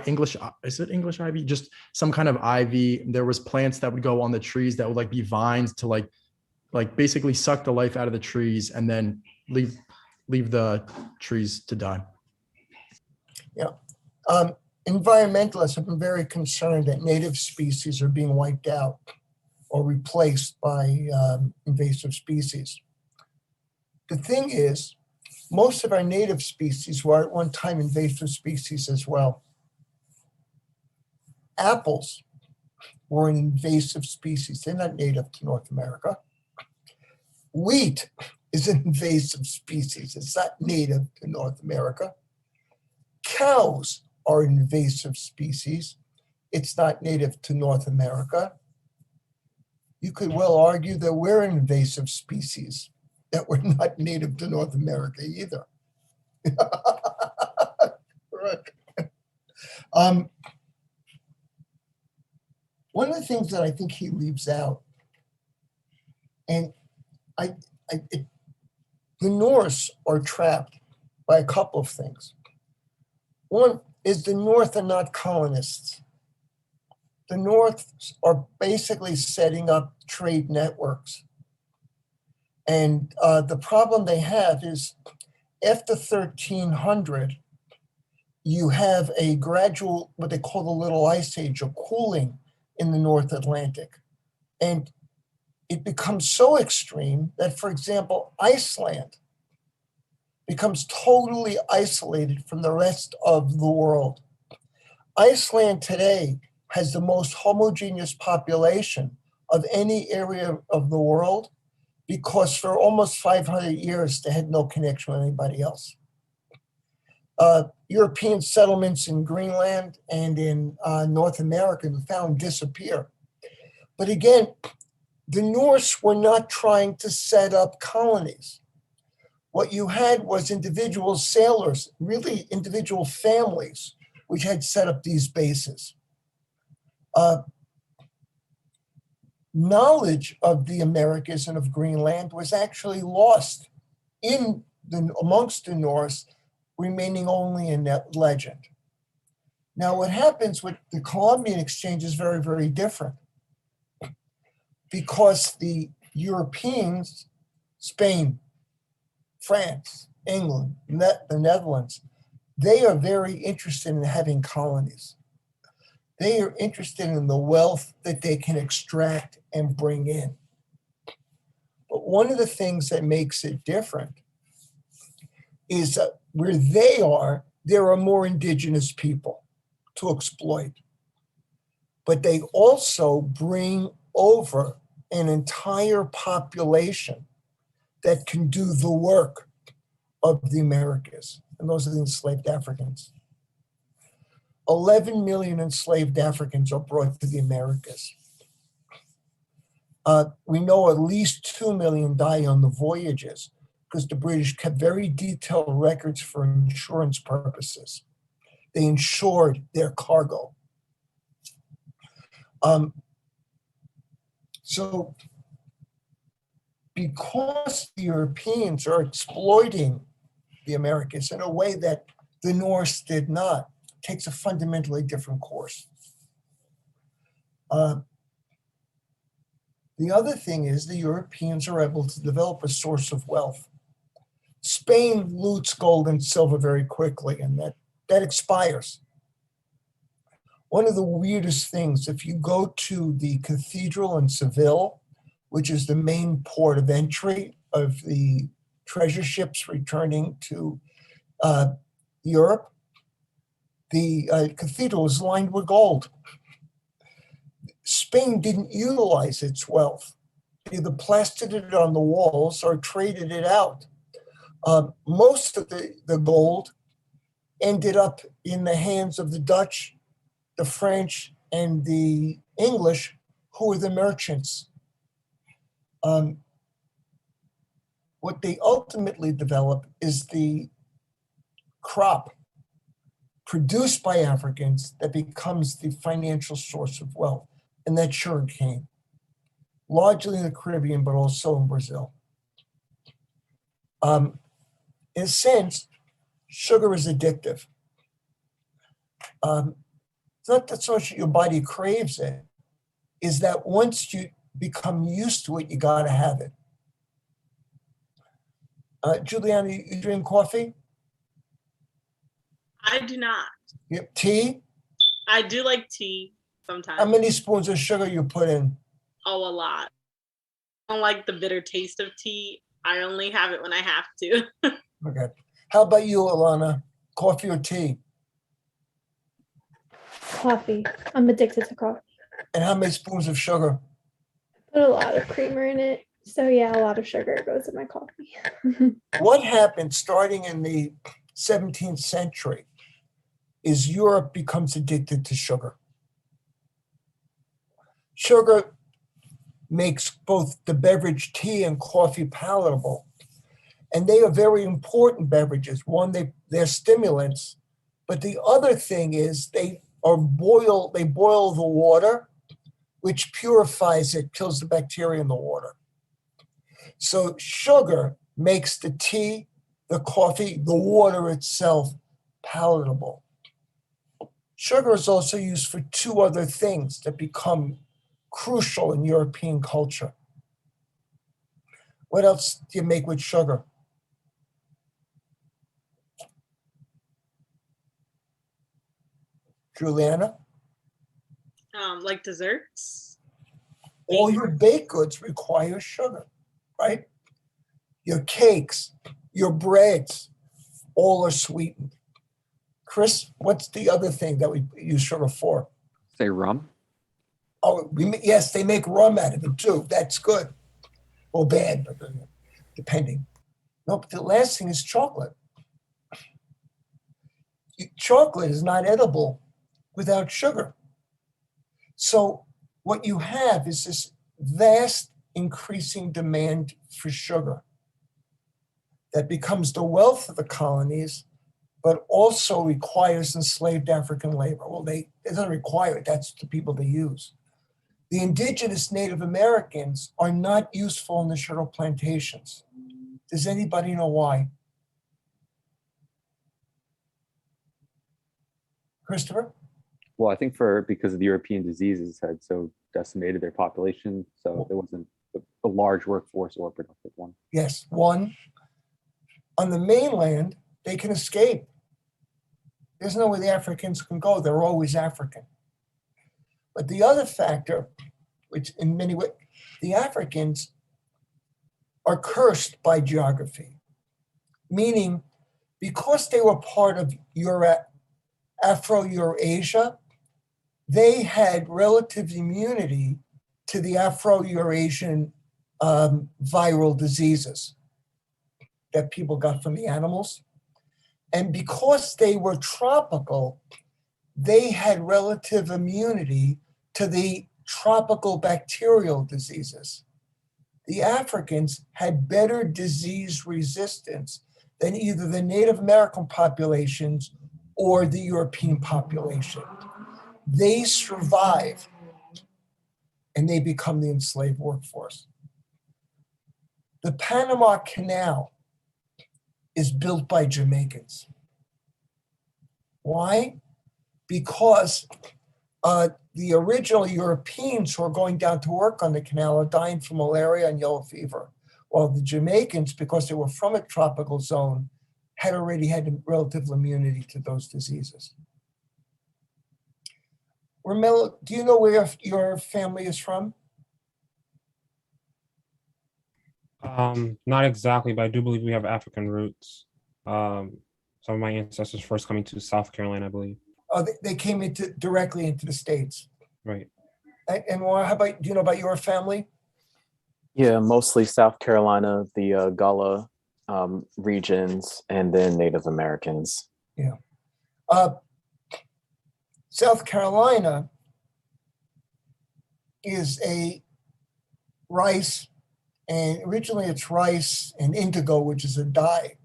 English, is it English ivy? Just some kind of ivy. There was plants that would go on the trees that would like be vines to like basically suck the life out of the trees and then leave the trees to die. Yeah. Environmentalists have been very concerned that native species are being wiped out or replaced by invasive species. The thing is, most of our native species were at one time invasive species as well. Apples were an invasive species. They're not native to North America. Wheat is an invasive species. It's not native to North America. Cows are an invasive species. It's not native to North America. You could well argue that we're an invasive species, that we're not native to North America either. Right. One of the things that I think he leaves out, and the Norse are trapped by a couple of things. One is the North are not colonists. The North are basically setting up trade networks. And the problem they have is after 1300, you have a gradual, what they call the Little Ice Age, a cooling in the North Atlantic. And it becomes so extreme that, for example, Iceland becomes totally isolated from the rest of the world. Iceland today has the most homogeneous population of any area of the world because for almost 500 years, they had no connection with anybody else. European settlements in Greenland and in North America we found disappear. But again, the Norse were not trying to set up colonies. What you had was individual sailors, really individual families, which had set up these bases. Knowledge of the Americas and of Greenland was actually lost amongst the Norse, remaining only in that legend. Now, what happens with the Columbian exchange is very, very different because the Europeans, Spain, France, England, the Netherlands, they are very interested in having colonies. They are interested in the wealth that they can extract and bring in. But one of the things that makes it different is that where they are, there are more indigenous people to exploit. But they also bring over an entire population that can do the work of the Americas, and those are the enslaved Africans. 11 million enslaved Africans are brought to the Americas. We know at least 2 million die on the voyages because the British kept very detailed records for insurance purposes. They insured their cargo. So because the Europeans are exploiting the Americas in a way that the Norse did not, takes a fundamentally different course. The other thing is the Europeans are able to develop a source of wealth. Spain loots gold and silver very quickly, and that expires. One of the weirdest things, if you go to the cathedral in Seville, which is the main port of entry of the treasure ships returning to Europe, The cathedral is lined with gold. Spain didn't utilize its wealth. They either plastered it on the walls or traded it out. Most of the gold ended up in the hands of the Dutch, the French, and the English, who were the merchants. What they ultimately develop is the crop produced by Africans that becomes the financial source of wealth, and that's sugarcane, largely in the Caribbean, but also in Brazil. In a sense, sugar is addictive. It's not that so much your body craves it, is that once you become used to it, you gotta have it. Juliana, you drink coffee? I do not. Yep. Tea? I do like tea sometimes. How many spoons of sugar you put in? Oh, a lot. I don't like the bitter taste of tea. I only have it when I have to. Okay. How about you, Alana? Coffee or tea? Coffee. I'm addicted to coffee. And how many spoons of sugar? Put a lot of creamer in it. So yeah, a lot of sugar goes in my coffee. What happened starting in the 17th century is Europe becomes addicted to sugar. Sugar makes both the beverage tea and coffee palatable. And they are very important beverages. One, they're stimulants, but the other thing is they boil the water, which purifies it, kills the bacteria in the water. So sugar makes the tea, the coffee, the water itself palatable. Sugar is also used for two other things that become crucial in European culture. What else do you make with sugar? Juliana? Like desserts. All your baked goods require sugar, right? Your cakes, your breads, all are sweetened. Chris, what's the other thing that we use sugar for? Say rum. Oh, yes, they make rum out of it too. That's good. Or bad, but depending. No, but the last thing is chocolate. Chocolate is not edible without sugar. So what you have is this vast increasing demand for sugar that becomes the wealth of the colonies, but also requires enslaved African labor. Well, it doesn't require it, that's the people they use. The indigenous Native Americans are not useful in the sugar plantations. Does anybody know why? Christopher? Well, I think because of the European diseases had so decimated their population, so there wasn't a large workforce or a productive one. Yes, one. On the mainland, they can escape. There's no way the Africans can go. They're always African. But the other factor, which in many ways, the Africans are cursed by geography, meaning because they were part of Afro-Eurasia, they had relative immunity to the Afro-Eurasian viral diseases that people got from the animals. And because they were tropical, they had relative immunity to the tropical bacterial diseases. The Africans had better disease resistance than either the Native American populations or the European population. They survive and they become the enslaved workforce. The Panama Canal is built by Jamaicans. Why? Because the original Europeans who are going down to work on the canal are dying from malaria and yellow fever, while the Jamaicans, because they were from a tropical zone, had already had relative immunity to those diseases. Romello, do you know where your family is from? Not exactly, but I do believe we have African roots. Some of my ancestors first coming to South Carolina, I believe. They came directly into the States. Right. And Maura, how about, do you know about your family? Yeah, mostly South Carolina, the Gullah regions, and then Native Americans. Yeah. South Carolina is a rice, and originally it's rice and indigo, which is a dye.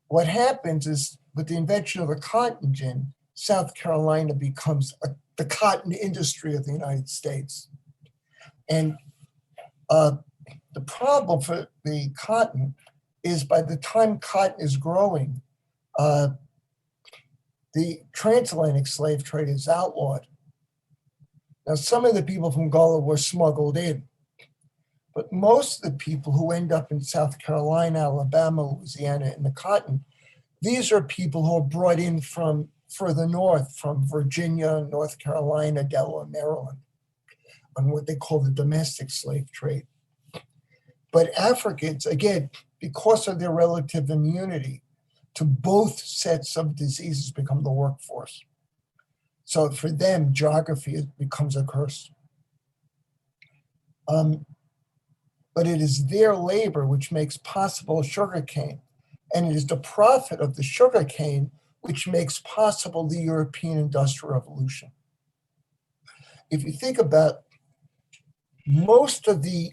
What happens is with the invention of the cotton gin, South Carolina becomes the cotton industry of the United States. And the problem for the cotton is by the time cotton is growing, the transatlantic slave trade is outlawed. Now, some of the people from Gullah were smuggled in, but most of the people who end up in South Carolina, Alabama, Louisiana, and the cotton, these are people who are brought in from further north, from Virginia, North Carolina, Delaware, Maryland, on what they call the domestic slave trade. But Africans, again, because of their relative immunity to both sets of diseases, become the workforce. So for them, geography becomes a curse. But it is their labor which makes possible sugarcane. And it is the profit of the sugarcane which makes possible the European Industrial Revolution. If you think about most of the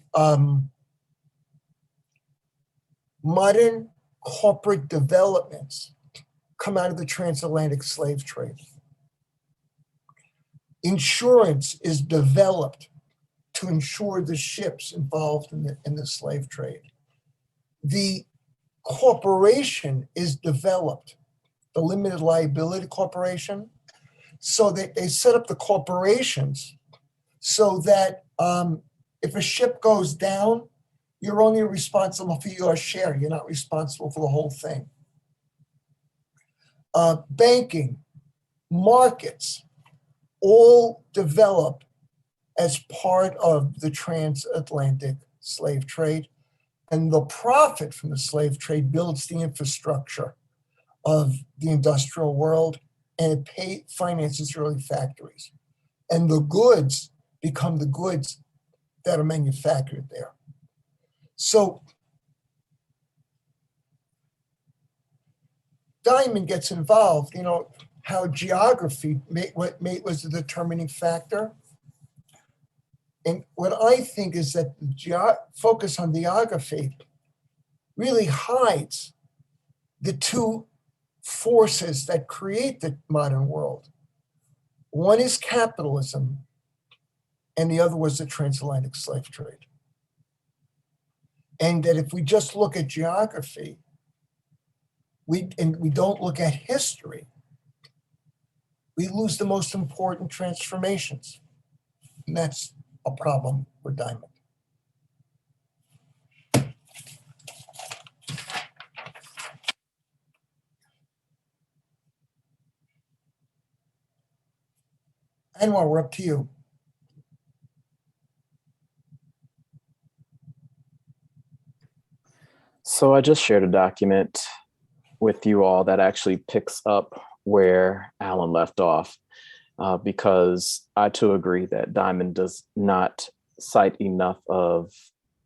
modern corporate developments come out of the transatlantic slave trade. Insurance is developed to insure the ships involved in the slave trade. The corporation is developed, the limited liability corporation, so that they set up the corporations so that if a ship goes down, you're only responsible for your share. You're not responsible for the whole thing. Banking, markets, all develop as part of the transatlantic slave trade. And the profit from the slave trade builds the infrastructure of the industrial world, and it finances early factories. And the goods become the goods that are manufactured there. So Diamond gets involved, you know, how geography was the determining factor. And what I think is that the focus on geography really hides the two forces that create the modern world. One is capitalism, and the other was the transatlantic slave trade. And that if we just look at geography, we don't look at history, we lose the most important transformations. And that's a problem for Diamond. Anwar, we're up to you. So I just shared a document with you all that actually picks up where Alan left off, because I too agree that Diamond does not cite enough of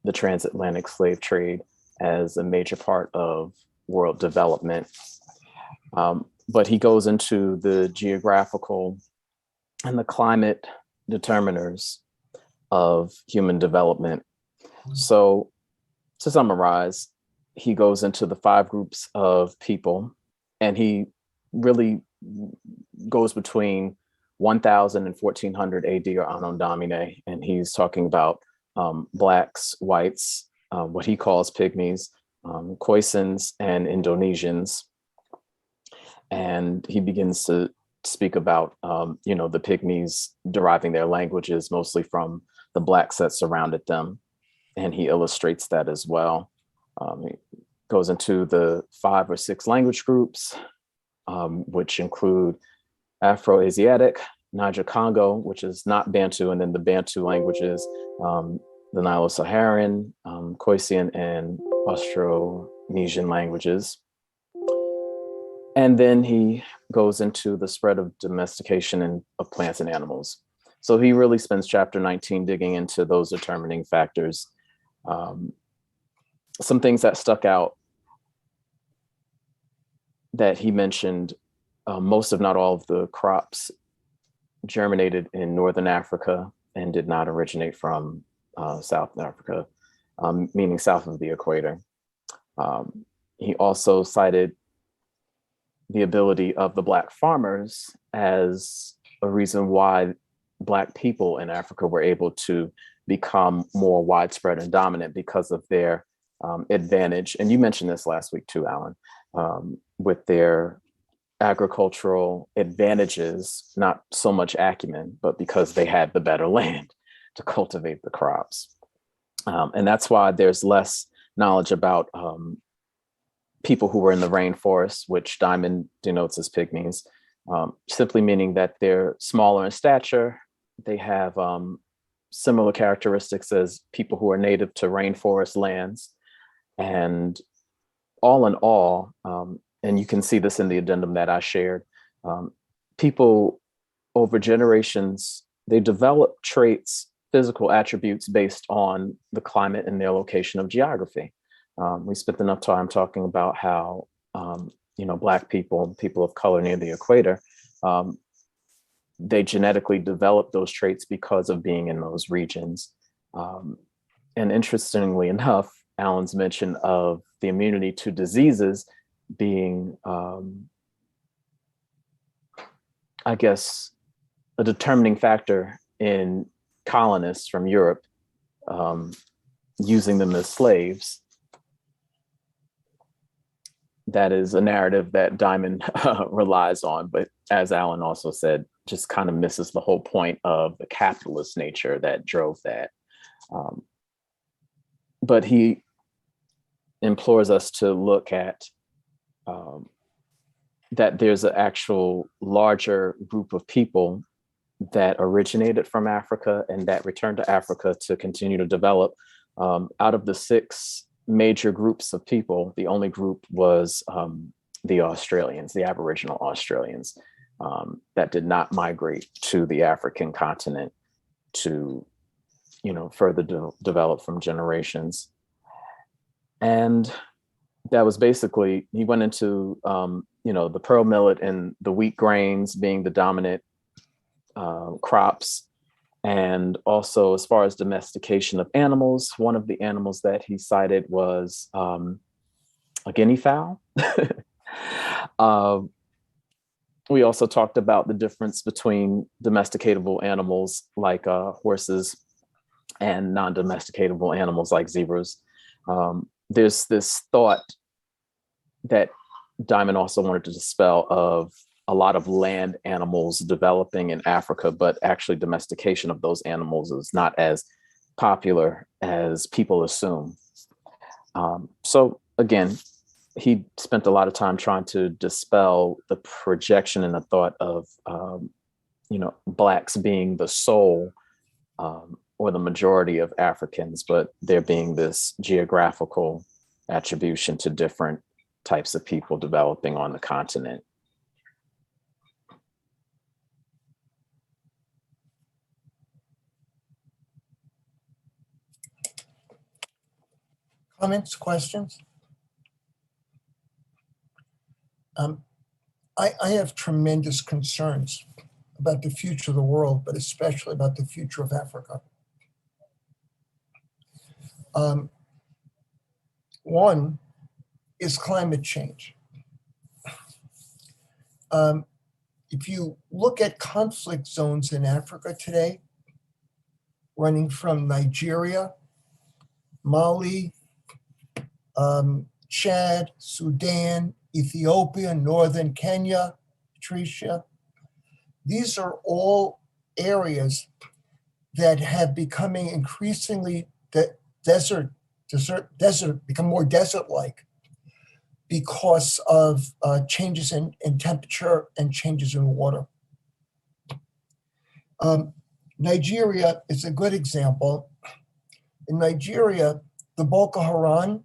the transatlantic slave trade as a major part of world development. But he goes into the geographical and the climate determiners of human development. So to summarize, he goes into the 5 groups of people, and he really goes between 1000 and 1400 AD or Anno Domini, and he's talking about Blacks, whites, what he calls pygmies, Khoisans, and Indonesians. And he begins to speak about, you know, the pygmies deriving their languages mostly from the Blacks that surrounded them. And he illustrates that as well. He goes into the 5 or 6 language groups, which include Afro-Asiatic, Niger-Congo, which is not Bantu, and then the Bantu languages, the Nilo-Saharan, Khoisan, and Austronesian languages. And then he goes into the spread of domestication of plants and animals. So he really spends chapter 19 digging into those determining factors. Some things that stuck out that he mentioned, most if not all of the crops germinated in Northern Africa and did not originate from South Africa, meaning south of the equator. He also cited the ability of the Black farmers as a reason why Black people in Africa were able to become more widespread and dominant because of their advantage. And you mentioned this last week too, Alan, with their agricultural advantages, not so much acumen, but because they had the better land to cultivate the crops. And that's why there's less knowledge about people who were in the rainforest, which Diamond denotes as pygmies, simply meaning that they're smaller in stature. They have similar characteristics as people who are native to rainforest lands. And all in all, and you can see this in the addendum that I shared, people over generations, they develop traits, physical attributes based on the climate and their location of geography. We spent enough time talking about how, Black people, people of color near the equator, they genetically develop those traits because of being in those regions. And interestingly enough, Alan's mention of the immunity to diseases being, I guess, a determining factor in colonists from Europe using them as slaves. That is a narrative that Diamond relies on, but as Alan also said, just kind of misses the whole point of the capitalist nature that drove that. But he implores us to look at that there's an actual larger group of people that originated from Africa and that returned to Africa to continue to develop. Out of the 6 major groups of people, the only group was the Australians, the Aboriginal Australians, that did not migrate to the African continent to, further develop from generations. And that was basically, he went into, the pearl millet and the wheat grains being the dominant crops. And also, as far as domestication of animals, one of the animals that he cited was a guinea fowl. We also talked about the difference between domesticatable animals like horses and non-domesticatable animals like zebras. There's this thought that Diamond also wanted to dispel of a lot of land animals developing in Africa, but actually domestication of those animals is not as popular as people assume. So again, he spent a lot of time trying to dispel the projection and the thought of, Blacks being the sole or the majority of Africans, but there being this geographical attribution to different types of people developing on the continent. Comments, questions? I have tremendous concerns about the future of the world, but especially about the future of Africa. One is climate change. If you look at conflict zones in Africa today, running from Nigeria, Mali, Chad, Sudan, Ethiopia, northern Kenya, Patricia. These are all areas that have becoming increasingly become more desert-like because of changes in temperature and changes in water. Nigeria is a good example. In Nigeria, the Boko Haram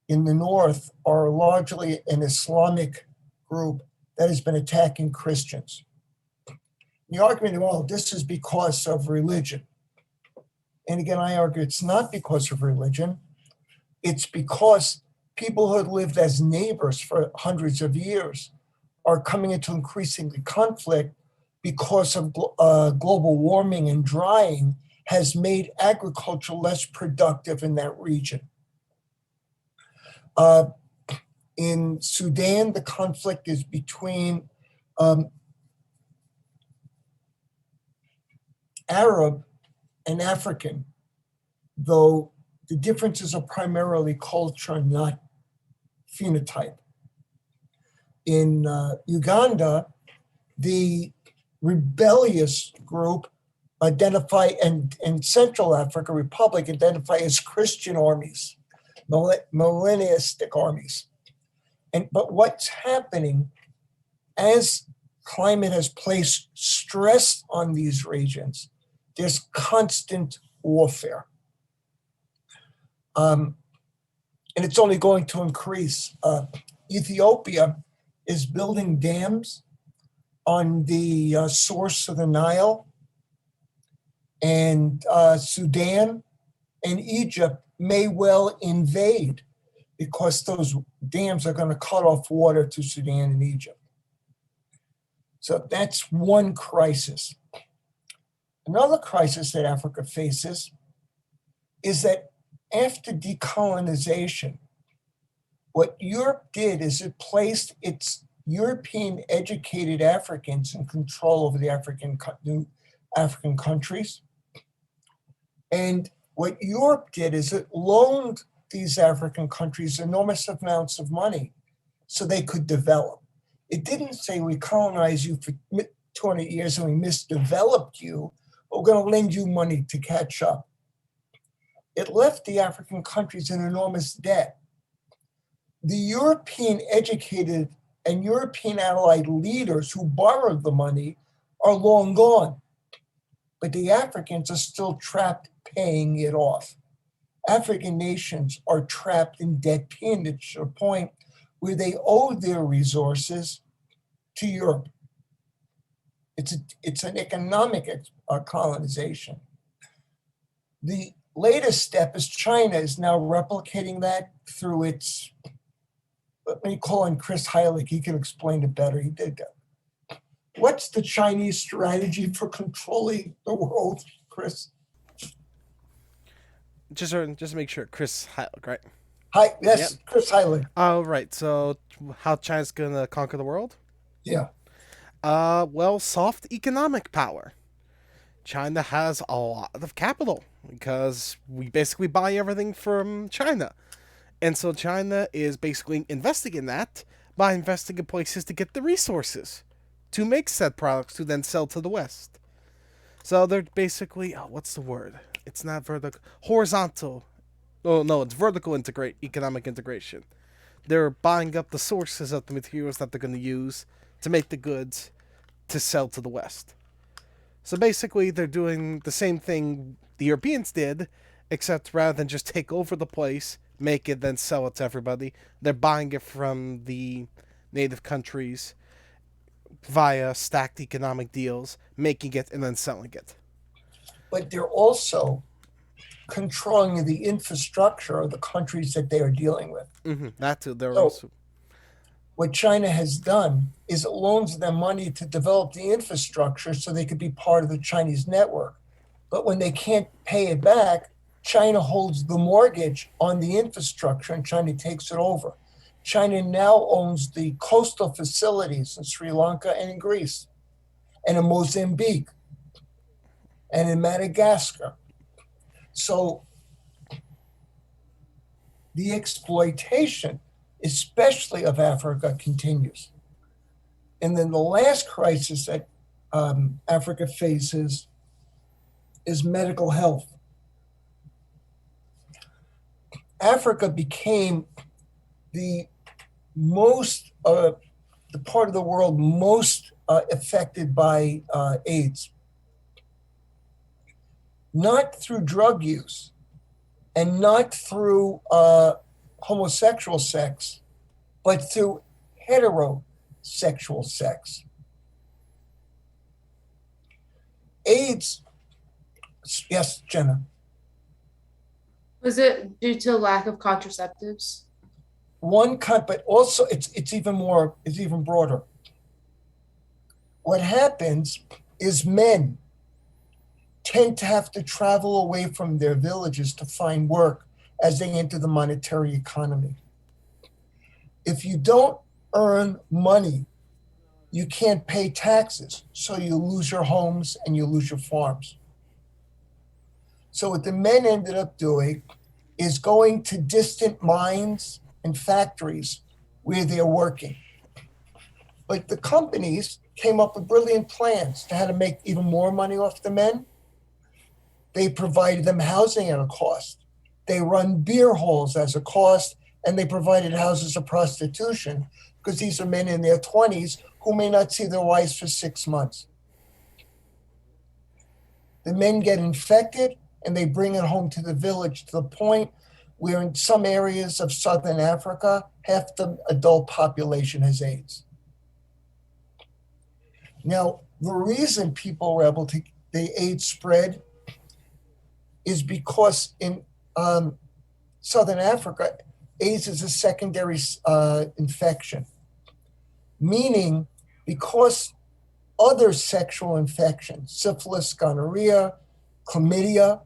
in the north are largely an Islamic group that has been attacking Christians. The argument, well, this is because of religion. And again, I argue it's not because of religion. It's because people who have lived as neighbors for hundreds of years are coming into increasingly conflict because of global warming and drying has made agriculture less productive in that region. In Sudan, the conflict is between Arab and African, though the differences are primarily culture, not phenotype. In Uganda, the rebellious group identify, and Central Africa Republic identify as Christian armies, Molinistic armies. But what's happening as climate has placed stress on these regions, there's constant warfare. And it's only going to increase. Ethiopia is building dams on the source of the Nile, and Sudan and Egypt may well invade because those dams are going to cut off water to Sudan and Egypt. So that's one crisis. Another crisis that Africa faces is that after decolonization, what Europe did is it placed its European educated Africans in control over the new African countries. And what Europe did is it loaned these African countries enormous amounts of money so they could develop. It didn't say we colonized you for 200 years and we misdeveloped you, but we're going to lend you money to catch up. It left the African countries in enormous debt. The European educated and European allied leaders who borrowed the money are long gone, but the Africans are still trapped paying it off. African nations are trapped in debt peonage to a point where they owe their resources to Europe. It's an economic colonization. The latest step is China is now replicating that through its, let me call on Chris Heilig, he can explain it better, he did that. What's the Chinese strategy for controlling the world, Chris? Just to make sure, Chris Heilig, right? Hi, yes, yep. Chris Heilig. Oh, right. So how China's gonna conquer the world? Yeah. Well, soft economic power. China has a lot of capital because we basically buy everything from China. And so China is basically investing in that by investing in places to get the resources to make said products to then sell to the West. So they're basically, what's the word? It's not vertical, horizontal. Oh, no, it's vertical economic integration. They're buying up the sources of the materials that they're going to use to make the goods to sell to the West. So basically, they're doing the same thing the Europeans did, except rather than just take over the place, make it, then sell it to everybody, they're buying it from the native countries via stacked economic deals, making it and then selling it. But they're also controlling the infrastructure of the countries that they are dealing with. Mm-hmm. That too. They're so also. What China has done is it loans them money to develop the infrastructure so they could be part of the Chinese network. But when they can't pay it back, China holds the mortgage on the infrastructure and China takes it over. China now owns the coastal facilities in Sri Lanka and in Greece and in Mozambique and in Madagascar. So the exploitation, especially of Africa, continues. And then the last crisis that Africa faces is medical health. Africa became the part of the world most affected by AIDS. Not through drug use and not through homosexual sex, but through sexual sex. AIDS, yes, Jenna. Was it due to lack of contraceptives? But also it's even broader. What happens is men tend to have to travel away from their villages to find work as they enter the monetary economy. If you don't earn money, you can't pay taxes, so you lose your homes and you lose your farms. So what the men ended up doing is going to distant mines and factories where they're working. But the companies came up with brilliant plans to how to make even more money off the men. They provided them housing at a cost. They run beer halls as a cost, and they provided houses of prostitution because these are men in their 20s who may not see their wives for 6 months. The men get infected and they bring it home to the village to the point where in some areas of Southern Africa, half the adult population has AIDS. Now, the reason people were able to, the AIDS spread is because in Southern Africa, AIDS is a secondary infection, meaning because other sexual infections, syphilis, gonorrhea, chlamydia,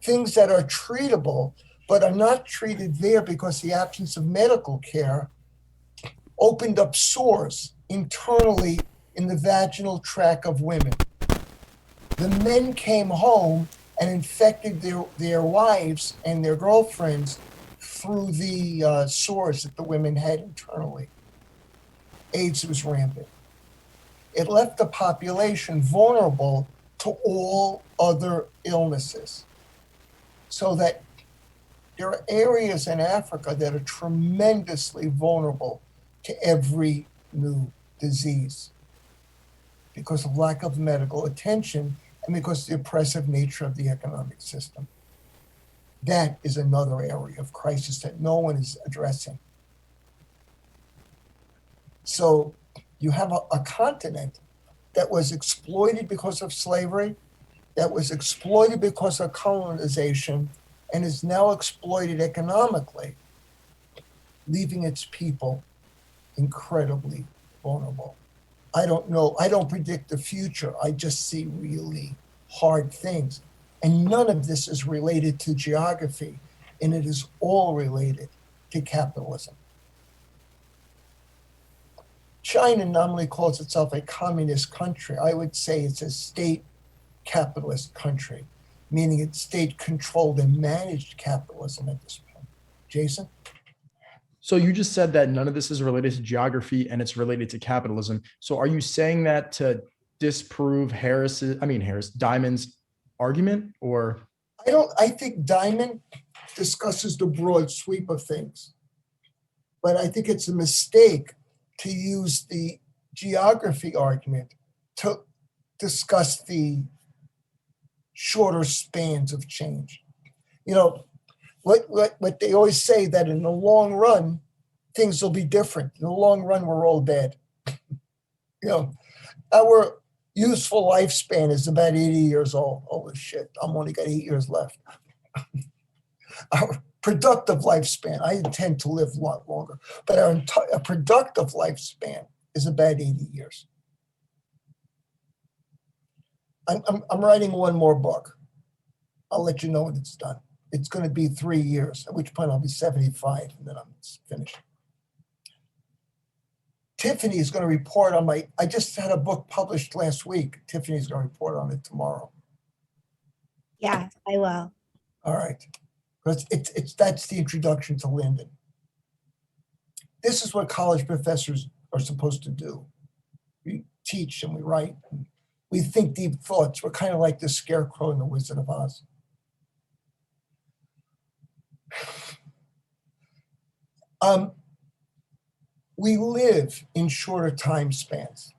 things that are treatable, but are not treated there because the absence of medical care opened up sores internally in the vaginal tract of women. The men came home and infected their wives and their girlfriends through the sores that the women had internally. AIDS was rampant. It left the population vulnerable to all other illnesses. So that there are areas in Africa that are tremendously vulnerable to every new disease because of lack of medical attention and because of the oppressive nature of the economic system. That is another area of crisis that no one is addressing. So you have a continent that was exploited because of slavery, that was exploited because of colonization, and is now exploited economically, leaving its people incredibly vulnerable. I don't know. I don't predict the future. I just see really hard things. And none of this is related to geography, and it is all related to capitalism. China nominally calls itself a communist country. I would say it's a state capitalist country, meaning it's state-controlled and managed capitalism at this point. Jason? So you just said that none of this is related to geography and it's related to capitalism. So are you saying that to disprove Diamond's argument, or? I think Diamond discusses the broad sweep of things, but I think it's a mistake to use the geography argument to discuss the shorter spans of change. You know, what they always say that in the long run, things will be different. In the long run, we're all dead. You know, our useful lifespan is about 80 years old. Holy shit, I'm only got 8 years left. Our productive lifespan, I intend to live a lot longer, but our productive lifespan is about 80 years. I'm writing one more book. I'll let you know when it's done. It's going to be 3 years, at which point I'll be 75, and then I'm finished. Tiffany is going to report on I just had a book published last week. Tiffany's going to report on it tomorrow. Yes, I will. All right. Because that's the introduction to Linden. This is what college professors are supposed to do. We teach and we write. And we think deep thoughts. We're kind of like the scarecrow in The Wizard of Oz. We live in shorter time spans.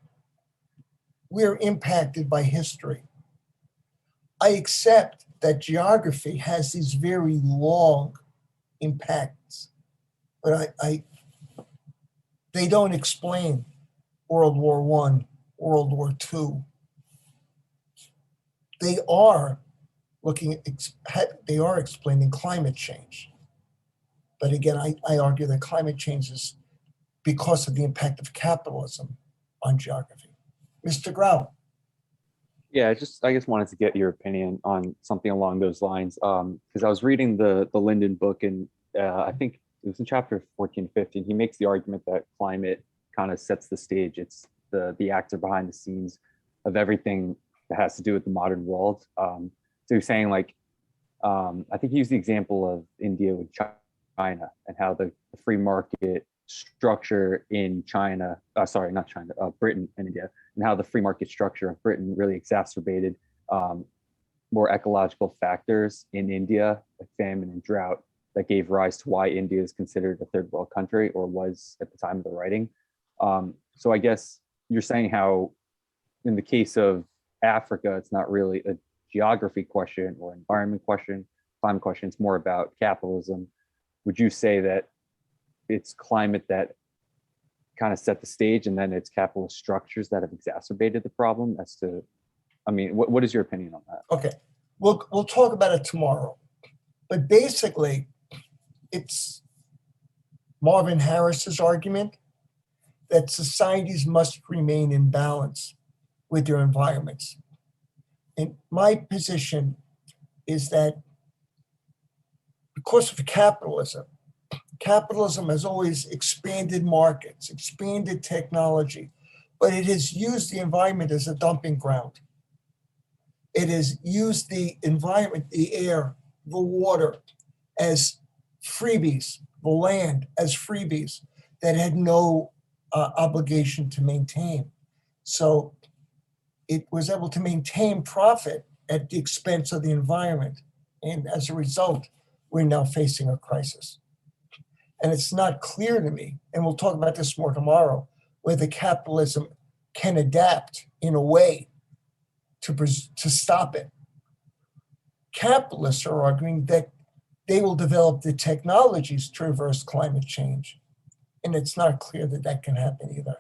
We're impacted by history. I accept that geography has these very long impacts, but they don't explain World War I, World War II. They are they are explaining climate change. But again, I argue that climate change is because of the impact of capitalism on geography. Mr. Grau. Yeah, I guess wanted to get your opinion on something along those lines. Because I was reading the Linden book, and I think it was in chapter 14, 15. He makes the argument that climate kind of sets the stage. It's the actor behind the scenes of everything that has to do with the modern world. So he's saying like, I think he used the example of India with China and how the free market structure in China, sorry, not China, Britain and India, and how the free market structure of Britain really exacerbated more ecological factors in India, like famine and drought, that gave rise to why India is considered a third world country, or was at the time of the writing. So I guess you're saying how in the case of Africa, it's not really a geography question or environment question, climate question, it's more about capitalism. Would you say that it's climate that kind of set the stage, and then it's capitalist structures that have exacerbated the problem? As to, I mean, what is your opinion on that? Okay, we'll talk about it tomorrow. But basically, it's Marvin Harris's argument that societies must remain in balance with their environments. And my position is that because of capitalism has always expanded markets, expanded technology, but it has used the environment as a dumping ground. It has used the environment, the air, the water as freebies, the land as freebies that had no obligation to maintain. So it was able to maintain profit at the expense of the environment. And as a result, we're now facing a crisis. And it's not clear to me, and we'll talk about this more tomorrow, whether capitalism can adapt in a way to stop it. Capitalists are arguing that they will develop the technologies to reverse climate change. And it's not clear that that can happen either.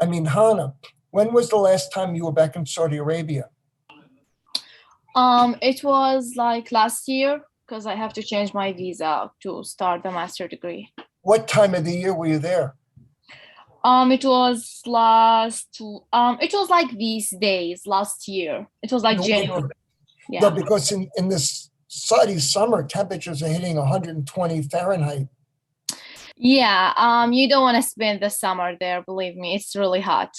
I mean, Hannah, when was the last time you were back in Saudi Arabia? It was like last year, because I have to change my visa to start the master degree. What time of the year were you there? It was it was like these days last year. It was like January. Yeah. No, because in this Saudi summer, temperatures are hitting 120 Fahrenheit. Yeah, you don't want to spend the summer there, believe me, it's really hot.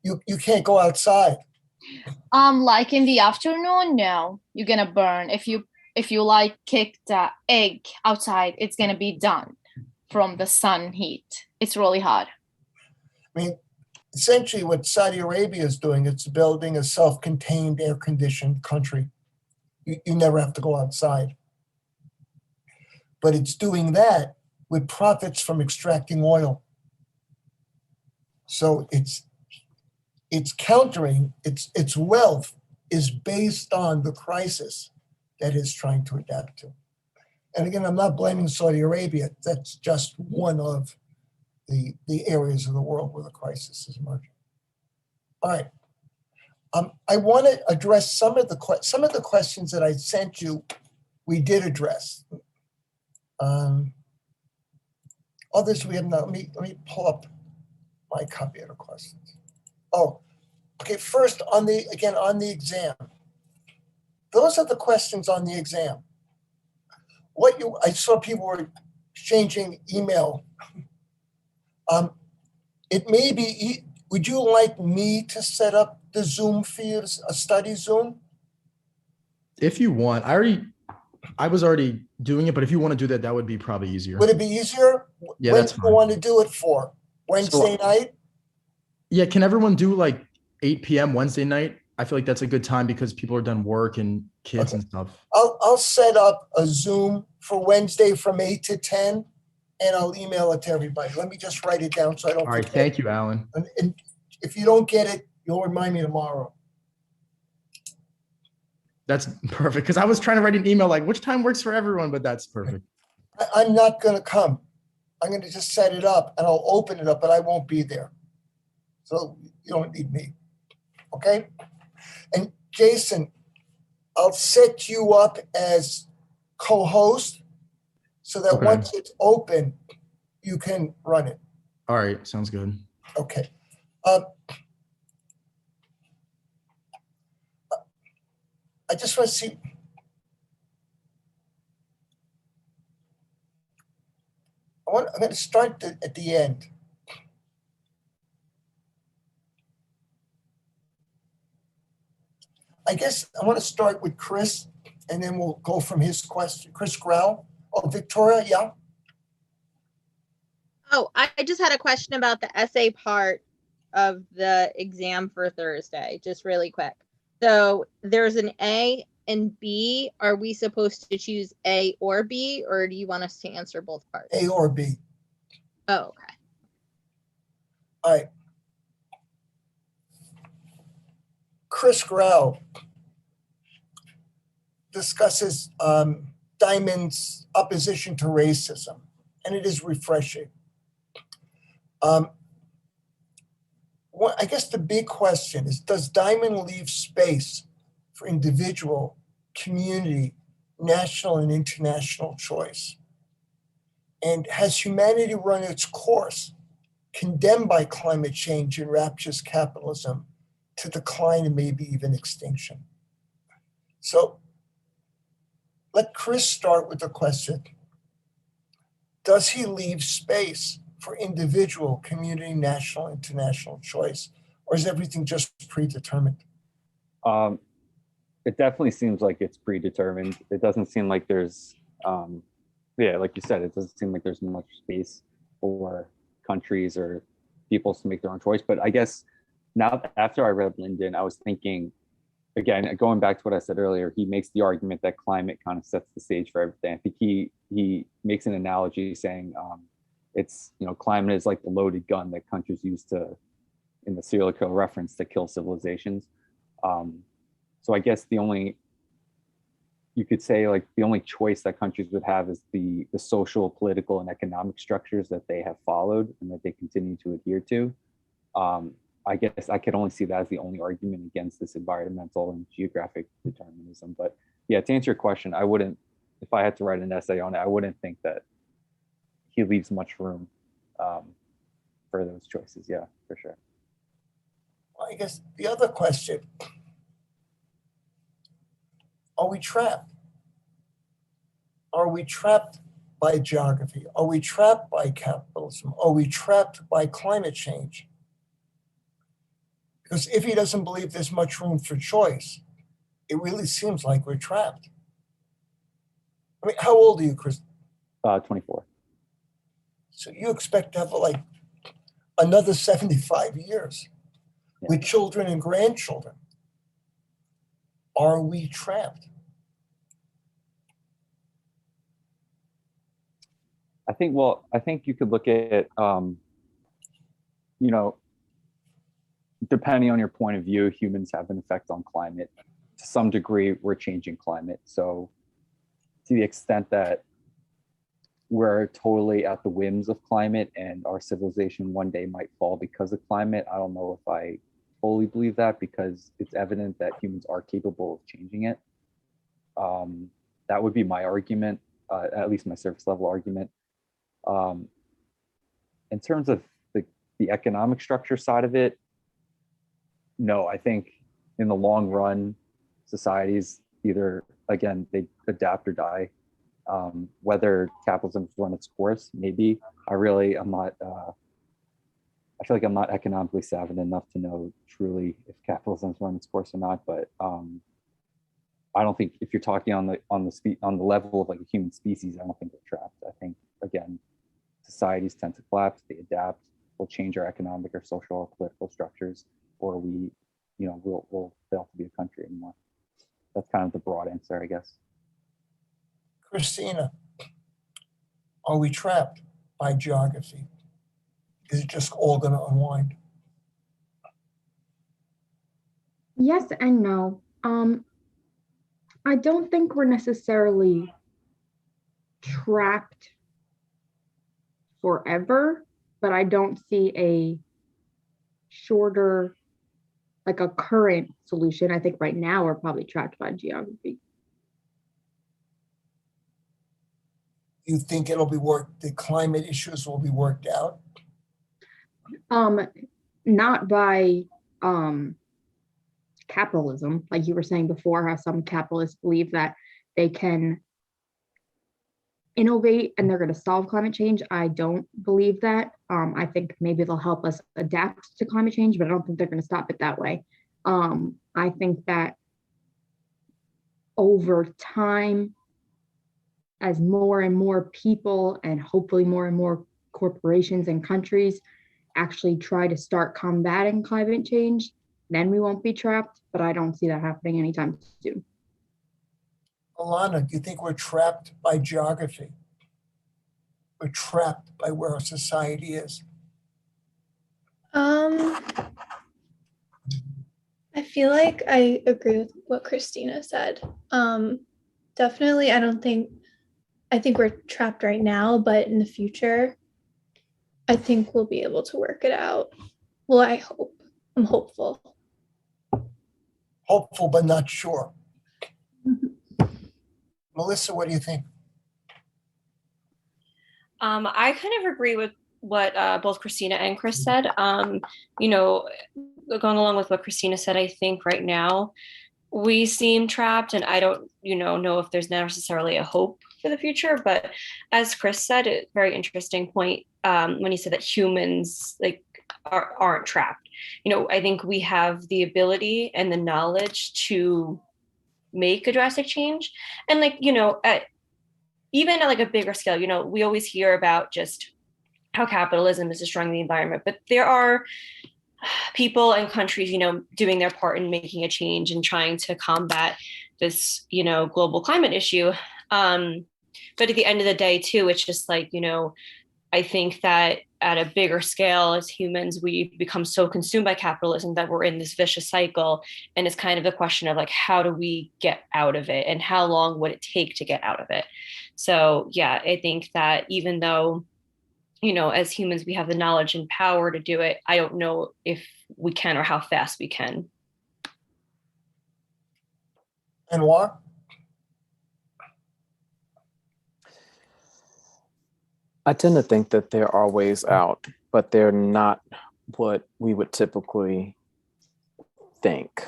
You can't go outside. Like in the afternoon, no, you're gonna burn. If you like kick the egg outside, it's gonna be done from the sun heat. It's really hot. I mean, essentially what Saudi Arabia is doing, it's building a self-contained, air-conditioned country. You never have to go outside. But it's doing that with profits from extracting oil. So it's countering, its wealth is based on the crisis that it's trying to adapt to. And again, I'm not blaming Saudi Arabia. That's just one of the areas of the world where the crisis is emerging. All right. I want to address some of the questions that I sent you. We did address. Others we have not. Let me pull up my copy of the questions. Oh, okay. First, on the exam. Those are the questions on the exam. I saw people were exchanging email. It may be. Would you like me to set up the Zoom for you, a study Zoom? If you want, I was already doing it, but if you want to do that, that would be probably easier. Would it be easier? Yeah, when that's do fine. you want to do it for? Wednesday night? Yeah, can everyone do like 8 p.m. Wednesday night? I feel like that's a good time because people are done work and kids and stuff. I'll set up a Zoom for Wednesday from 8 to 10, and I'll email it to everybody. Let me just write it down so I don't All right, forget. thank you, Alan. And if you don't get it, you'll remind me tomorrow. That's perfect because I was trying to write an email like which time works for everyone, but that's perfect. I'm not going to come. I'm going to just set it up and I'll open it up, but I won't be there. So you don't need me. Okay? And Jason, I'll set you up as co-host so that Okay. once it's open, you can run it. All right, sounds good. Okay. I just want to see. I'm going to start at the end. I guess I want to start with Chris, and then we'll go from his question. Chris Grau. Oh, Victoria, yeah. Oh, I just had a question about the essay part of the exam for Thursday, just really quick. So there's an A and B. Are we supposed to choose A or B, or do you want us to answer both parts? A or B. Oh, okay. All right. Chris Grau discusses Diamond's opposition to racism, and it is refreshing. I guess the big question is, does Diamond leave space for individual, community, national, and international choice? And has humanity run its course, condemned by climate change and rapturous capitalism to decline and maybe even extinction? So let Chris start with the question. Does he leave space for individual, community, national, international choice, or is everything just predetermined? It definitely seems like it's predetermined. It doesn't seem like there's, yeah, like you said, it doesn't seem like there's much space for countries or people to make their own choice. But I guess now, after I read Linden, I was thinking, again, going back to what I said earlier, he makes the argument that climate kind of sets the stage for everything. I think he makes an analogy saying it's, you know, climate is like the loaded gun that countries use to, in the serial kill reference, to kill civilizations. So I guess you could say like the only choice that countries would have is the social, political, and economic structures that they have followed and that they continue to adhere to. I guess I could only see that as the only argument against this environmental and geographic determinism. But yeah, to answer your question, I wouldn't, if I had to write an essay on it, I wouldn't think that he leaves much room for those choices. Yeah, for sure. Well, I guess the other question, are we trapped? Are we trapped by geography? Are we trapped by capitalism? Are we trapped by climate change? Because if he doesn't believe there's much room for choice, it really seems like we're trapped. I mean, how old are you, Chris? 24. So you expect to have like another 75 years with children and grandchildren. Are we trapped? I think you could look at, you know, depending on your point of view, humans have an effect on climate. To some degree, we're changing climate. So to the extent that we're totally at the whims of climate and our civilization one day might fall because of climate, I don't know if I fully believe that, because it's evident that humans are capable of changing it. That would be my argument, at least my surface level argument. In terms of the economic structure side of it, no, I think in the long run, societies either, again, they adapt or die. Whether capitalism's run its course, maybe. I'm not, I feel like I'm not economically savvy enough to know truly if capitalism's run its course or not, but I don't think, if you're talking on the level of like a human species, I don't think we're trapped. I think, again, societies tend to collapse, they adapt, we'll change our economic or social or political structures, or we'll fail to be a country anymore. That's kind of the broad answer, I guess. Christina, are we trapped by geography? Is it just all going to unwind? Yes and no. I don't think we're necessarily trapped forever, but I don't see a shorter, like a current solution. I think right now we're probably trapped by geography. You think it'll be worked, the climate issues will be worked out? Not by capitalism, like you were saying before, how some capitalists believe that they can innovate and they're going to solve climate change. I don't believe that. I think maybe they'll help us adapt to climate change, but I don't think they're going to stop it that way. I think that over time, as more and more people and hopefully more and more corporations and countries actually try to start combating climate change, then we won't be trapped, but I don't see that happening anytime soon. Alana, do you think we're trapped by geography? We're trapped by where our society is? I feel like I agree with what Christina said. Definitely, I think we're trapped right now, but in the future, I think we'll be able to work it out. Well, I hope. I'm hopeful. Hopeful, but not sure. Melissa, what do you think? I kind of agree with what both Christina and Chris said. You know, going along with what Christina said, I think right now we seem trapped, and I don't, know if there's necessarily a hope for the future. But as Chris said, a very interesting point when he said that humans aren't trapped. I think we have the ability and the knowledge to make a drastic change, and even at a bigger scale. We always hear about just how capitalism is destroying the environment, but there are people and countries, doing their part in making a change and trying to combat this, global climate issue. But at the end of the day, too, it's just I think that at a bigger scale, as humans, we become so consumed by capitalism that we're in this vicious cycle. And it's kind of a question of how do we get out of it, and how long would it take to get out of it? So, yeah, I think that even though, as humans, we have the knowledge and power to do it, I don't know if we can or how fast we can. Anwar? I tend to think that there are ways out, but they're not what we would typically think.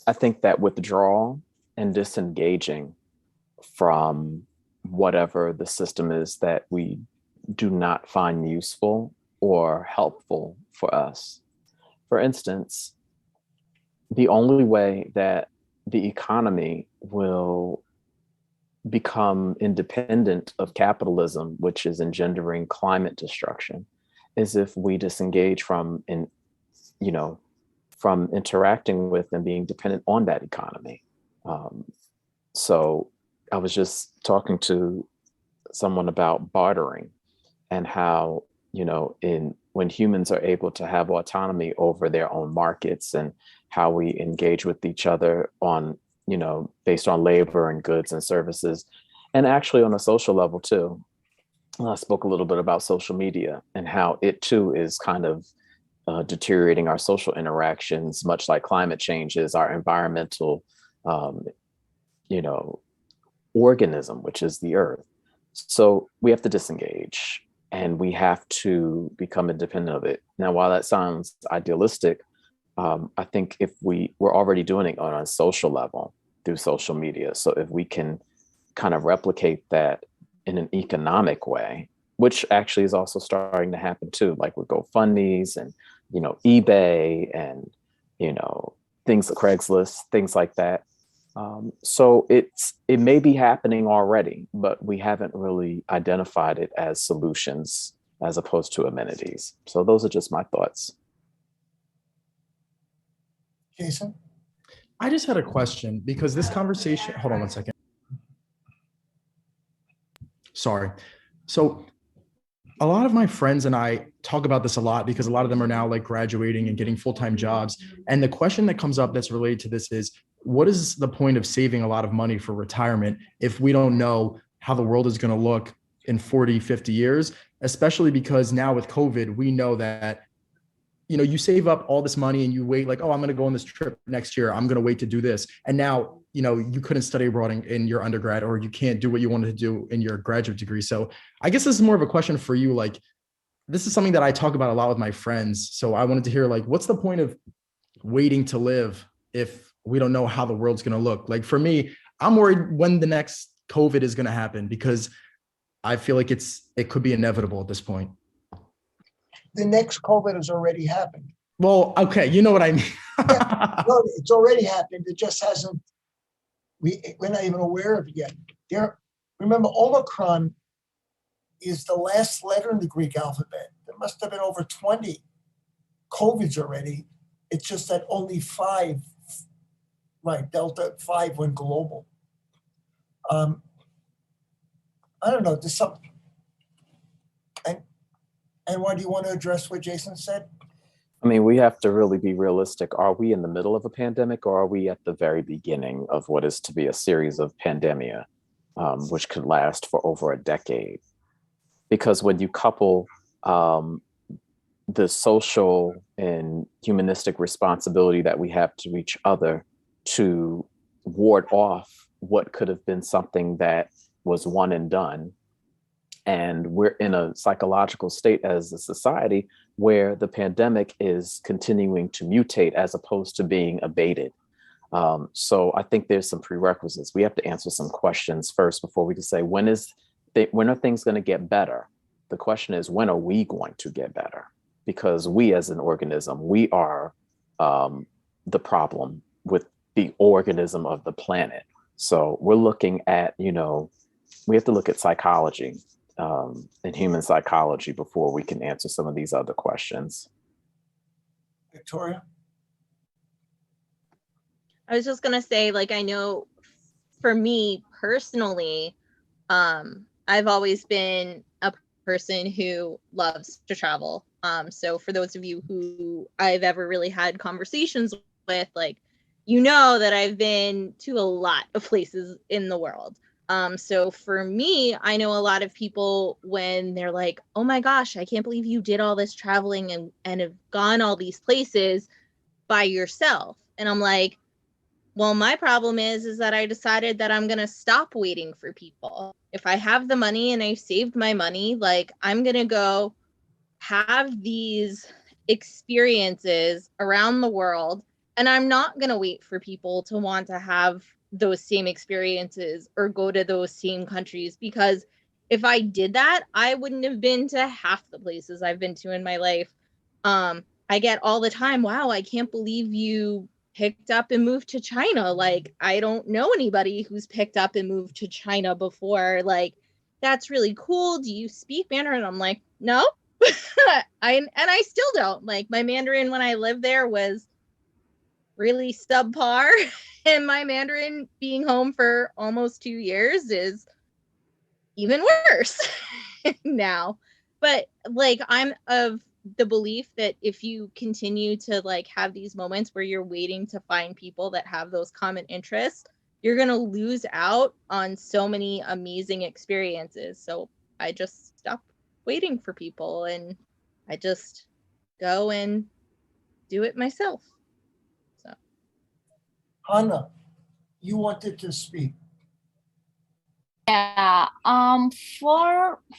I think that withdrawal and disengaging from whatever the system is that we do not find useful or helpful for us. For instance, the only way that the economy will become independent of capitalism, which is engendering climate destruction, is if we disengage from interacting with and being dependent on that economy. So I was just talking to someone about bartering and how, when humans are able to have autonomy over their own markets and how we engage with each other on, based on labor and goods and services, and actually on a social level too. I spoke a little bit about social media and how it too is kind of deteriorating our social interactions, much like climate change is our environmental, organism, which is the earth. So we have to disengage and we have to become independent of it. Now, while that sounds idealistic, I think if we're already doing it on a social level through social media. So if we can kind of replicate that in an economic way, which actually is also starting to happen too, like with GoFundMe's and, eBay and, things like Craigslist, things like that. So it may be happening already, but we haven't really identified it as solutions as opposed to amenities. So those are just my thoughts. Jason? I just had a question because this conversation, hold on one second. Sorry. So a lot of my friends and I talk about this a lot because a lot of them are now graduating and getting full-time jobs. And the question that comes up that's related to this is, what is the point of saving a lot of money for retirement if we don't know how the world is going to look in 40, 50 years, especially because now with COVID, we know that, you save up all this money and you wait like, oh, I'm going to go on this trip next year. I'm going to wait to do this. And now, you couldn't study abroad in your undergrad, or you can't do what you wanted to do in your graduate degree. So I guess this is more of a question for you. Like, this is something that I talk about a lot with my friends. So I wanted to hear, like, what's the point of waiting to live if we don't know how the world's going to look? Like, for me, I'm worried when the next COVID is going to happen, because I feel like it could be inevitable at this point. The next COVID has already happened. Well, okay, you know what I mean. No, it's already happened. It just hasn't. We're not even aware of it yet. Remember, Omicron is the last letter in the Greek alphabet. There must have been over 20 COVIDs already. It's just that only 5, right? Delta 5 went global. I don't know. There's something. And why do you want to address what Jason said? I mean, we have to really be realistic. Are we in the middle of a pandemic, or are we at the very beginning of what is to be a series of pandemia, which could last for over a decade? Because when you couple the social and humanistic responsibility that we have to each other to ward off what could have been something that was one and done, and we're in a psychological state as a society where the pandemic is continuing to mutate as opposed to being abated. So I think there's some prerequisites. We have to answer some questions first before we can say, when are things going to get better? The question is, when are we going to get better? Because we as an organism, we are the problem with the organism of the planet. So we're looking at, we have to look at psychology and human psychology before we can answer some of these other questions. Victoria? I was just gonna say, like, I know for me personally, I've always been a person who loves to travel. So for those of you who I've ever really had conversations with, like, that I've been to a lot of places in the world. So for me, I know a lot of people when they're like, oh my gosh, I can't believe you did all this traveling and have gone all these places by yourself. And I'm like, well, my problem is that I decided that I'm going to stop waiting for people. If I have the money and I saved my money, like, I'm going to go have these experiences around the world, and I'm not going to wait for people to want to have those same experiences or go to those same countries, because if I did that, I wouldn't have been to half the places I've been to in my life. I get all the time, wow, I can't believe you picked up and moved to China. Like, I don't know anybody who's picked up and moved to China before. Like, that's really cool. Do you speak Mandarin? I'm like, no. I still don't. Like, my Mandarin when I lived there was really subpar, and my Mandarin being home for almost 2 years is even worse now. But like, I'm of the belief that if you continue to like have these moments where you're waiting to find people that have those common interests, you're going to lose out on so many amazing experiences. So I just stop waiting for people and I just go and do it myself. So Hannah, you wanted to speak. Yeah,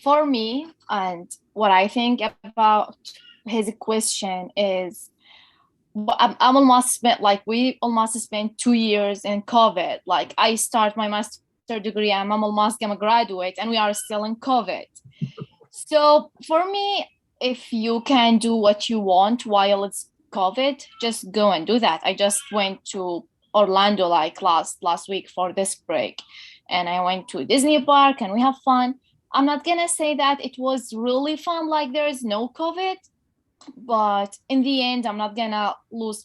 for me, and what I think about his question is, I'm almost spent, like, we almost spent 2 years in COVID. Like, I start my master degree and I'm almost gonna graduate and we are still in COVID. So for me, if you can do what you want while it's COVID, just go and do that. I just went to Orlando like last week for this break, and I went to Disney Park and we have fun. I'm not gonna say that it was really fun, like there is no COVID, but in the end, I'm not gonna lose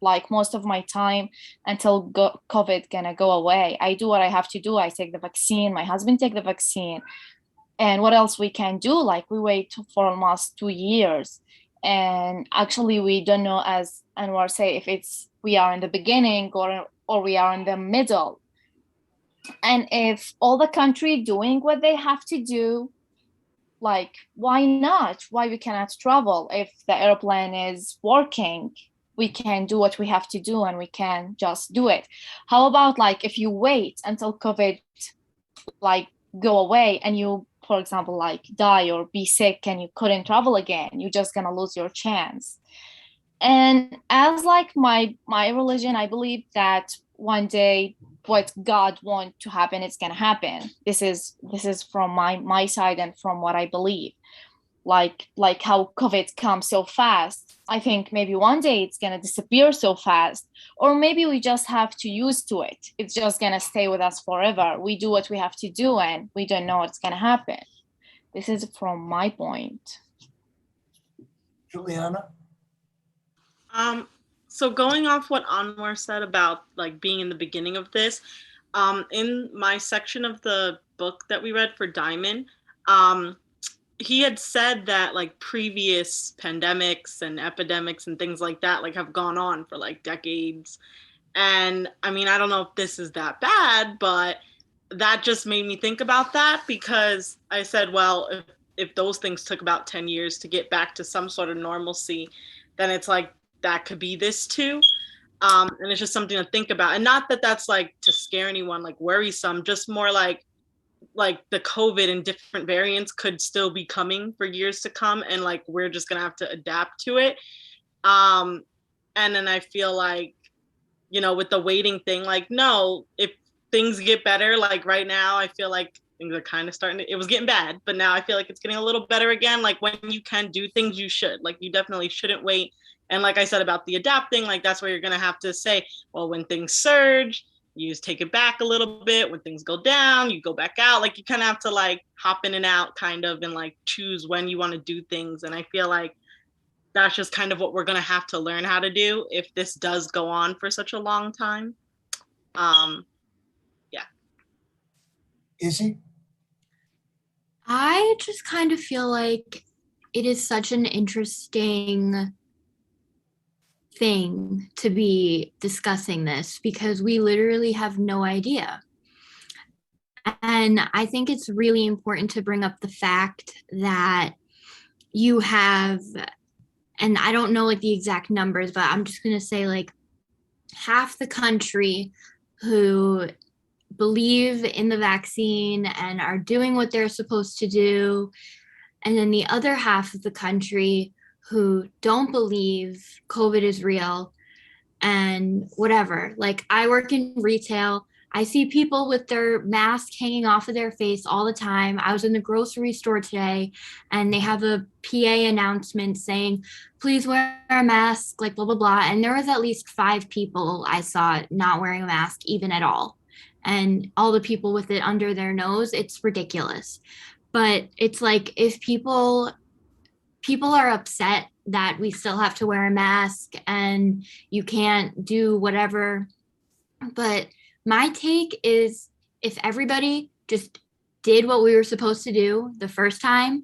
like most of my time until COVID gonna go away. I do what I have to do. I take the vaccine. My husband take the vaccine. And what else we can do? Like, we wait for almost 2 years. And actually, we don't know, as Anwar say, if we are in the beginning or we are in the middle. And if all the country doing what they have to do, like, why not? Why we cannot travel? If the airplane is working, we can do what we have to do and we can just do it. How about like if you wait until COVID like go away and you, for example, like die or be sick and you couldn't travel again, you're just gonna lose your chance. And as like my religion, I believe that one day what God wants to happen, it's gonna happen. This is from my side and from what I believe. Like how COVID comes so fast. I think maybe one day it's gonna disappear so fast, or maybe we just have to use to it. It's just gonna stay with us forever. We do what we have to do and we don't know what's gonna happen. This is from my point. Juliana? So going off what Anwar said about like being in the beginning of this, in my section of the book that we read for Diamond, he had said that like previous pandemics and epidemics and things like that like have gone on for like decades. And I mean, I don't know if this is that bad, but that just made me think about that, because I said, well, if those things took about 10 years to get back to some sort of normalcy, then it's like that could be this too. And it's just something to think about. And not that that's like to scare anyone, like worrisome, just more like the COVID and different variants could still be coming for years to come. And like, we're just going to have to adapt to it. And then I feel like, you know, with the waiting thing, like, no, if things get better, like right now, I feel like things are kind of starting to, it was getting bad, but now I feel like it's getting a little better again. Like when you can do things, you should, like, you definitely shouldn't wait. And like I said about the adapting, like that's where you're going to have to say, well, when things surge, you just take it back a little bit. When things go down, you go back out. Like you kind of have to like hop in and out kind of, and like choose when you want to do things. And I feel like that's just kind of what we're going to have to learn how to do if this does go on for such a long time. Yeah. Izzy? I just kind of feel like it is such an interesting thing to be discussing this, because we literally have no idea. And I think it's really important to bring up the fact that you have, and I don't know like the exact numbers, but I'm just going to say like half the country who believe in the vaccine and are doing what they're supposed to do. And then the other half of the country who don't believe COVID is real and whatever. Like I work in retail. I see people with their mask hanging off of their face all the time. I was in the grocery store today and they have a PA announcement saying, please wear a mask, like blah, blah, blah. And there was at least 5 people I saw not wearing a mask even at all. And all the people with it under their nose, it's ridiculous. But it's like, if people are upset that we still have to wear a mask and you can't do whatever. But my take is, if everybody just did what we were supposed to do the first time,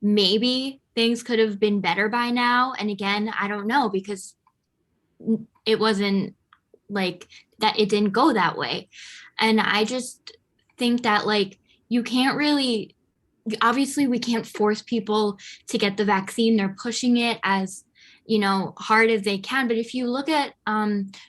maybe things could have been better by now. And again, I don't know, because it wasn't like that, it didn't go that way. And I just think that like, you can't really, obviously we can't force people to get the vaccine. They're pushing it as, you know, hard as they can. But if you look at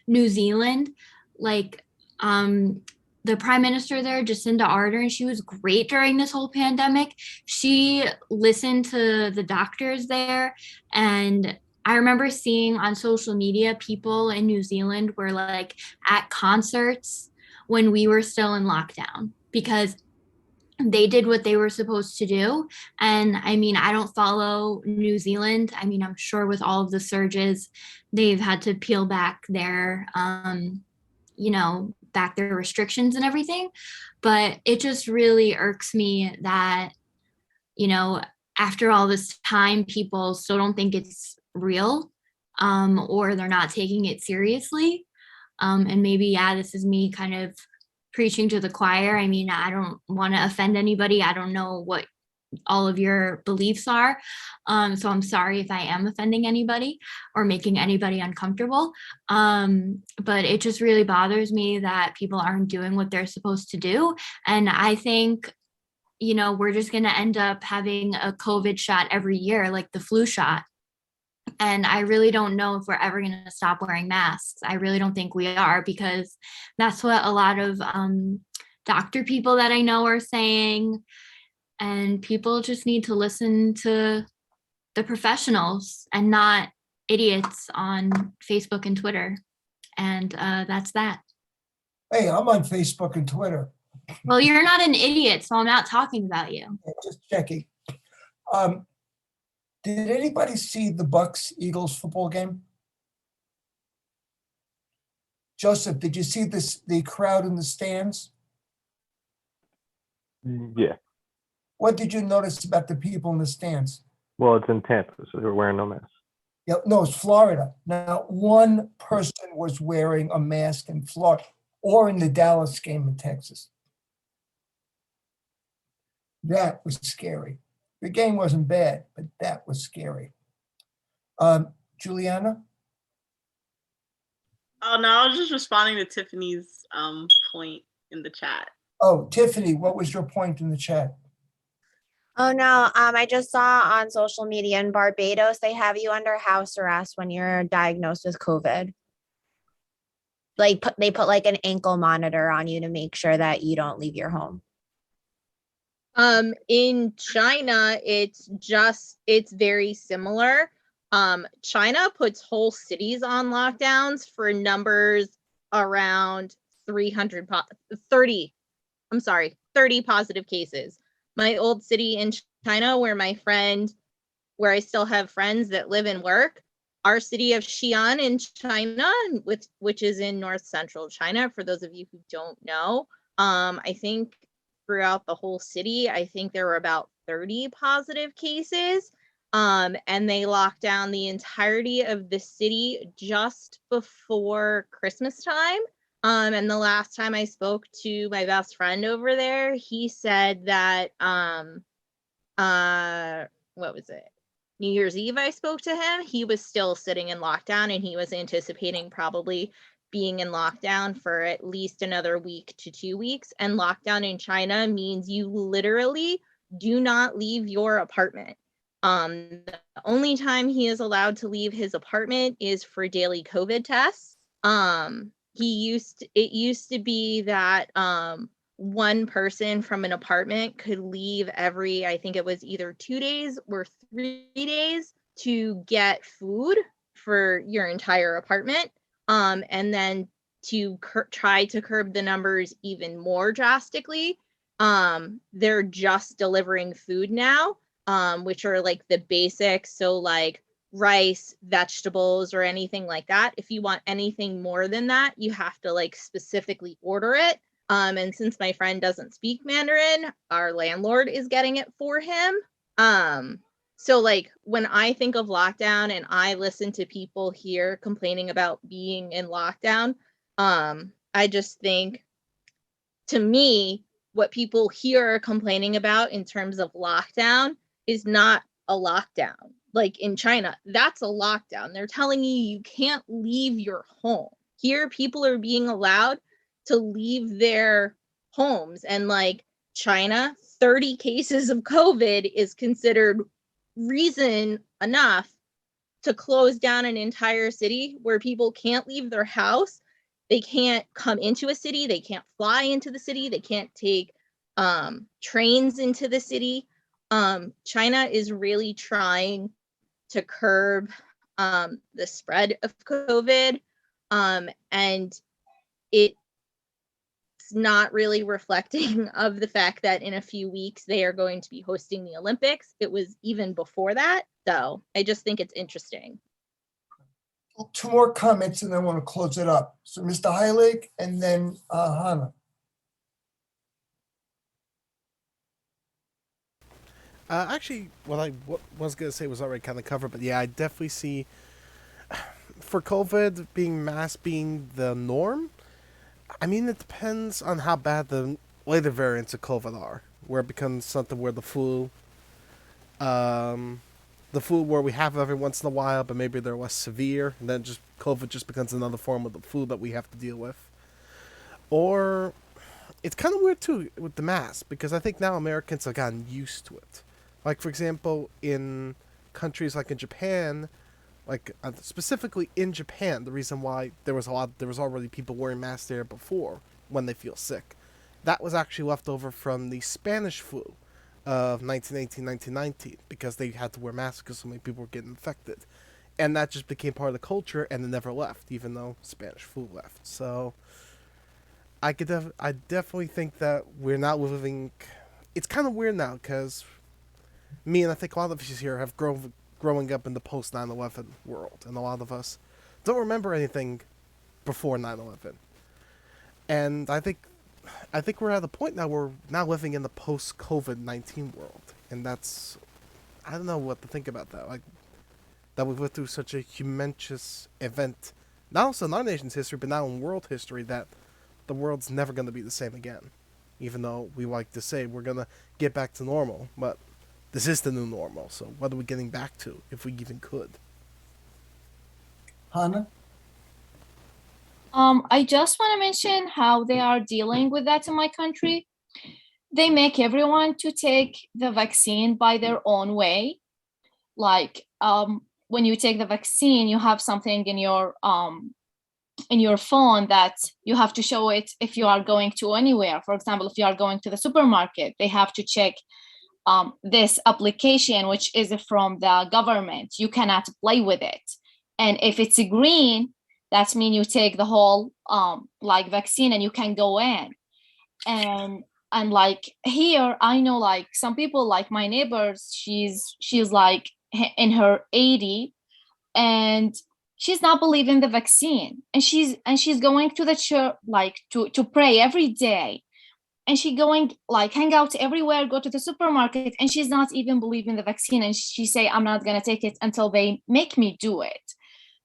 New Zealand, like the prime minister there, Jacinda Ardern, she was great during this whole pandemic. She listened to the doctors there. And I remember seeing on social media, people in New Zealand were like at concerts when we were still in lockdown, because they did what they were supposed to do. And I mean, I don't follow New Zealand. I mean, I'm sure with all of the surges, they've had to peel back their, you know, back their restrictions and everything. But it just really irks me that, you know, after all this time, people still don't think it's real, or they're not taking it seriously. And maybe, yeah, this is me kind of preaching to the choir. I mean, I don't want to offend anybody. I don't know what all of your beliefs are. So I'm sorry if I am offending anybody or making anybody uncomfortable. But it just really bothers me that people aren't doing what they're supposed to do. And I think we're just going to end up having a COVID shot every year, like the flu shot. And I really don't know if we're ever going to stop wearing masks. I really don't think we are, because that's what a lot of doctor people that I know are saying. And people just need to listen to the professionals and not idiots on Facebook and Twitter. And that's that. Hey, I'm on Facebook and Twitter. Well, you're not an idiot, so I'm not talking about you. Just checking. Did anybody see the Bucks-Eagles football game? Joseph, did you see the crowd in the stands? Yeah. What did you notice about the people in the stands? Well, it's in Tampa, so they're wearing no mask. Yeah, no, it's Florida. Now, one person was wearing a mask in Florida or in the Dallas game in Texas. That was scary. The game wasn't bad, but that was scary. Juliana? Oh no, I was just responding to Tiffany's point in the chat. Oh, Tiffany, what was your point in the chat? Oh no, I just saw on social media in Barbados, they have you under house arrest when you're diagnosed with COVID. Like they put like an ankle monitor on you to make sure that you don't leave your home. In China, it's very similar. China puts whole cities on lockdowns for numbers around 30 positive cases. My old city in China, where I still have friends that live and work, our city of Xi'an in China, which is in north central China, for those of you who don't know, I think throughout the whole city, I think there were about 30 positive cases. And they locked down the entirety of the city just before Christmas time. And the last time I spoke to my best friend over there, he said that what was it? New Year's Eve, I spoke to him. He was still sitting in lockdown, and he was anticipating probably being in lockdown for at least another week to 2 weeks. And lockdown in China means you literally do not leave your apartment. The only time he is allowed to leave his apartment is for daily COVID tests. It used to be that one person from an apartment could leave every, I think it was either 2 days or 3 days to get food for your entire apartment. And then to try to curb the numbers even more drastically, they're just delivering food now, which are like the basics. So like rice, vegetables, or anything like that. If you want anything more than that, you have to like specifically order it. And since my friend doesn't speak Mandarin, our landlord is getting it for him. So like when I think of lockdown and I listen to people here complaining about being in lockdown, I just think, to me, what people here are complaining about in terms of lockdown is not a lockdown. Like in China, that's a lockdown. They're telling you can't leave your home. Here, people are being allowed to leave their homes. And like China, 30 cases of COVID is considered reason enough to close down an entire city where people can't leave their house. They can't come into a city. They can't fly into the city. They can't take trains into the city. China is really trying to curb the spread of COVID, and it's not really reflecting of the fact that in a few weeks they are going to be hosting the Olympics. It was even before that. So I just think it's interesting. Two more comments and then I want to close it up. So Mr. Heilig and then Hannah. Actually, what I was going to say was already kind of covered, but yeah, I definitely see, for COVID, mask being the norm. I mean, it depends on how bad the later variants of COVID are, where it becomes something where the flu where we have every once in a while, but maybe they're less severe, and then COVID just becomes another form of the flu that we have to deal with. Or it's kind of weird too with the mask because I think now Americans have gotten used to it. Like for example, in countries like in Japan, like specifically in Japan, the reason why there was already people wearing masks there before when they feel sick, that was actually left over from the Spanish flu of 1918, 1919, because they had to wear masks because so many people were getting infected. And that just became part of the culture, and it never left, even though Spanish flu left. So I definitely think that we're not living. It's kind of weird now because me and I think a lot of us here have growing up in the post 9/11 world, and a lot of us don't remember anything before 9/11. And I think we're at a point now where we're now living in the post COVID-19 world, and that's, I don't know what to think about that. Like that we've lived through such a humongous event, not also in our nation's history, but now in world history, that the world's never going to be the same again. Even though we like to say we're going to get back to normal, but this is the new normal. So what are we getting back to, if we even could? Hannah? I just want to mention how they are dealing with that in my country. They make everyone to take the vaccine by their own way. Like, when you take the vaccine, you have something in your phone that you have to show it if you are going to anywhere. For example, if you are going to the supermarket, they have to check this application, which is from the government. You cannot play with it. And if it's green, that means you take the whole like vaccine and you can go in. And like here, I know like some people, like my neighbors, she's like in her 80 and she's not believing the vaccine, and she's going to the church like to pray every day, and she going like hang out everywhere, go to the supermarket, and she's not even believing the vaccine, and she say, I'm not gonna take it until they make me do it.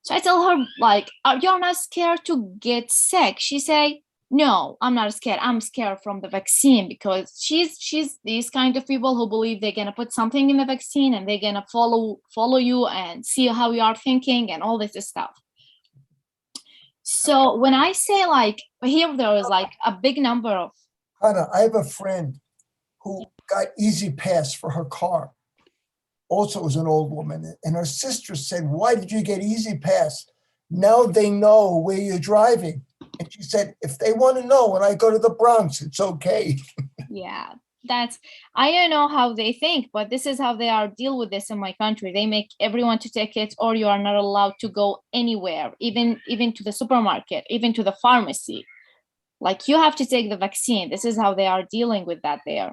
So I tell her like, you're not scared to get sick? She say, no, I'm not scared. I'm scared from the vaccine, because she's these kind of people who believe they're gonna put something in the vaccine and they're gonna follow you and see how you are thinking and all this stuff. So when I say like here, there is like a big number of. Hannah, I have a friend who got Easy Pass for her car. Also was an old woman, and her sister said, why did you get Easy Pass? Now they know where you're driving. And she said, if they want to know when I go to the Bronx, it's okay. Yeah, I don't know how they think, but this is how they are deal with this in my country. They make everyone to take it, or you are not allowed to go anywhere, even to the supermarket, even to the pharmacy. Like, you have to take the vaccine. This is how they are dealing with that there.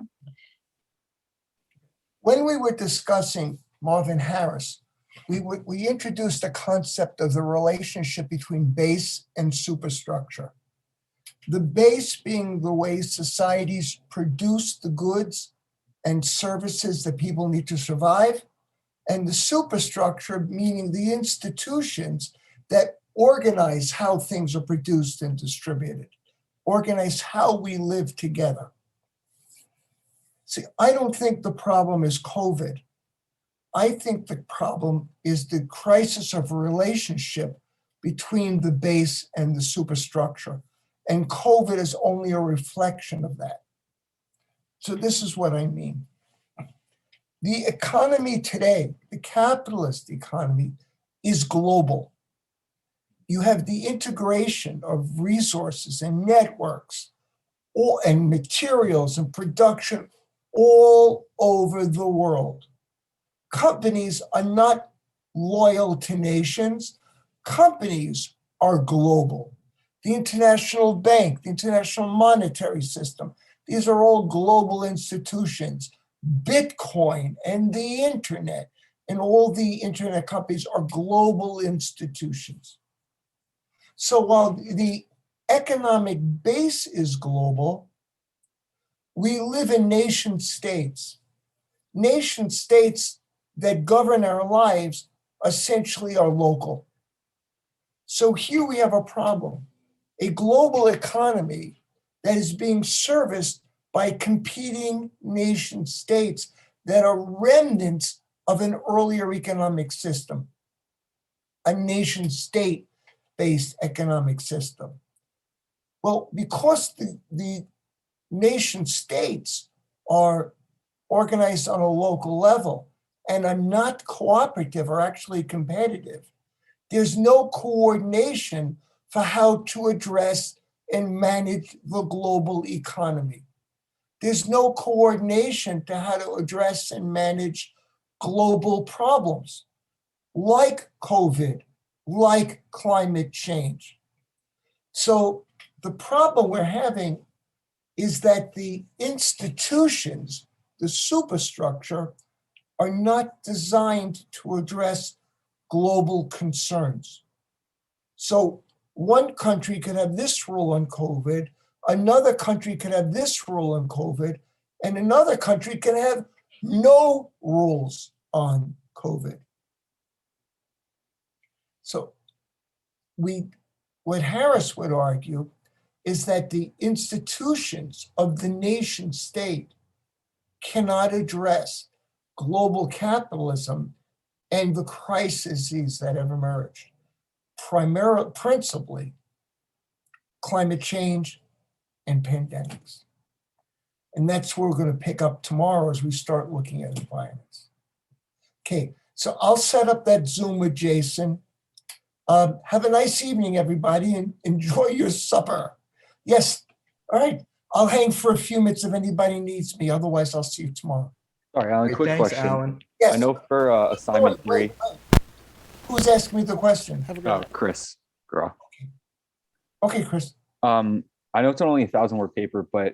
When we were discussing Marvin Harris, we introduced the concept of the relationship between base and superstructure. The base being the way societies produce the goods and services that people need to survive, and the superstructure meaning the institutions that organize how things are produced and distributed, organize how we live together. See, I don't think the problem is COVID. I think the problem is the crisis of relationship between the base and the superstructure. And COVID is only a reflection of that. So this is what I mean. The economy today, the capitalist economy, is global. You have the integration of resources and networks and materials and production all over the world. Companies are not loyal to nations. Companies are global. The International Bank, the International Monetary System, these are all global institutions. Bitcoin and the internet and all the internet companies are global institutions. So while the economic base is global, we live in nation states. Nation states that govern our lives essentially are local. So here we have a problem, a global economy that is being serviced by competing nation states that are remnants of an earlier economic system, a nation state-based economic system. Well, because the nation states are organized on a local level and are not cooperative or actually competitive. There's no coordination for how to address and manage the global economy. There's no coordination to how to address and manage global problems like COVID, like climate change. So the problem we're having is that the institutions, the superstructure, are not designed to address global concerns. So one country could have this rule on COVID, another country could have this rule on COVID, and another country can have no rules on COVID. So what Harris would argue is that the institutions of the nation state cannot address global capitalism and the crises that have emerged, principally climate change and pandemics. And that's where we're going to pick up tomorrow as we start looking at environments. Okay, so I'll set up that Zoom with Jason. Have a nice evening, everybody, and enjoy your supper. Yes, all right. I'll hang for a few minutes if anybody needs me. Otherwise, I'll see you tomorrow. Sorry, Alan, Great, quick thanks, question. Alan. Yes. I know for assignment Wait. 3, Who's asking me the question? Chris Graw. Okay, Chris. I know it's only 1,000-word paper, but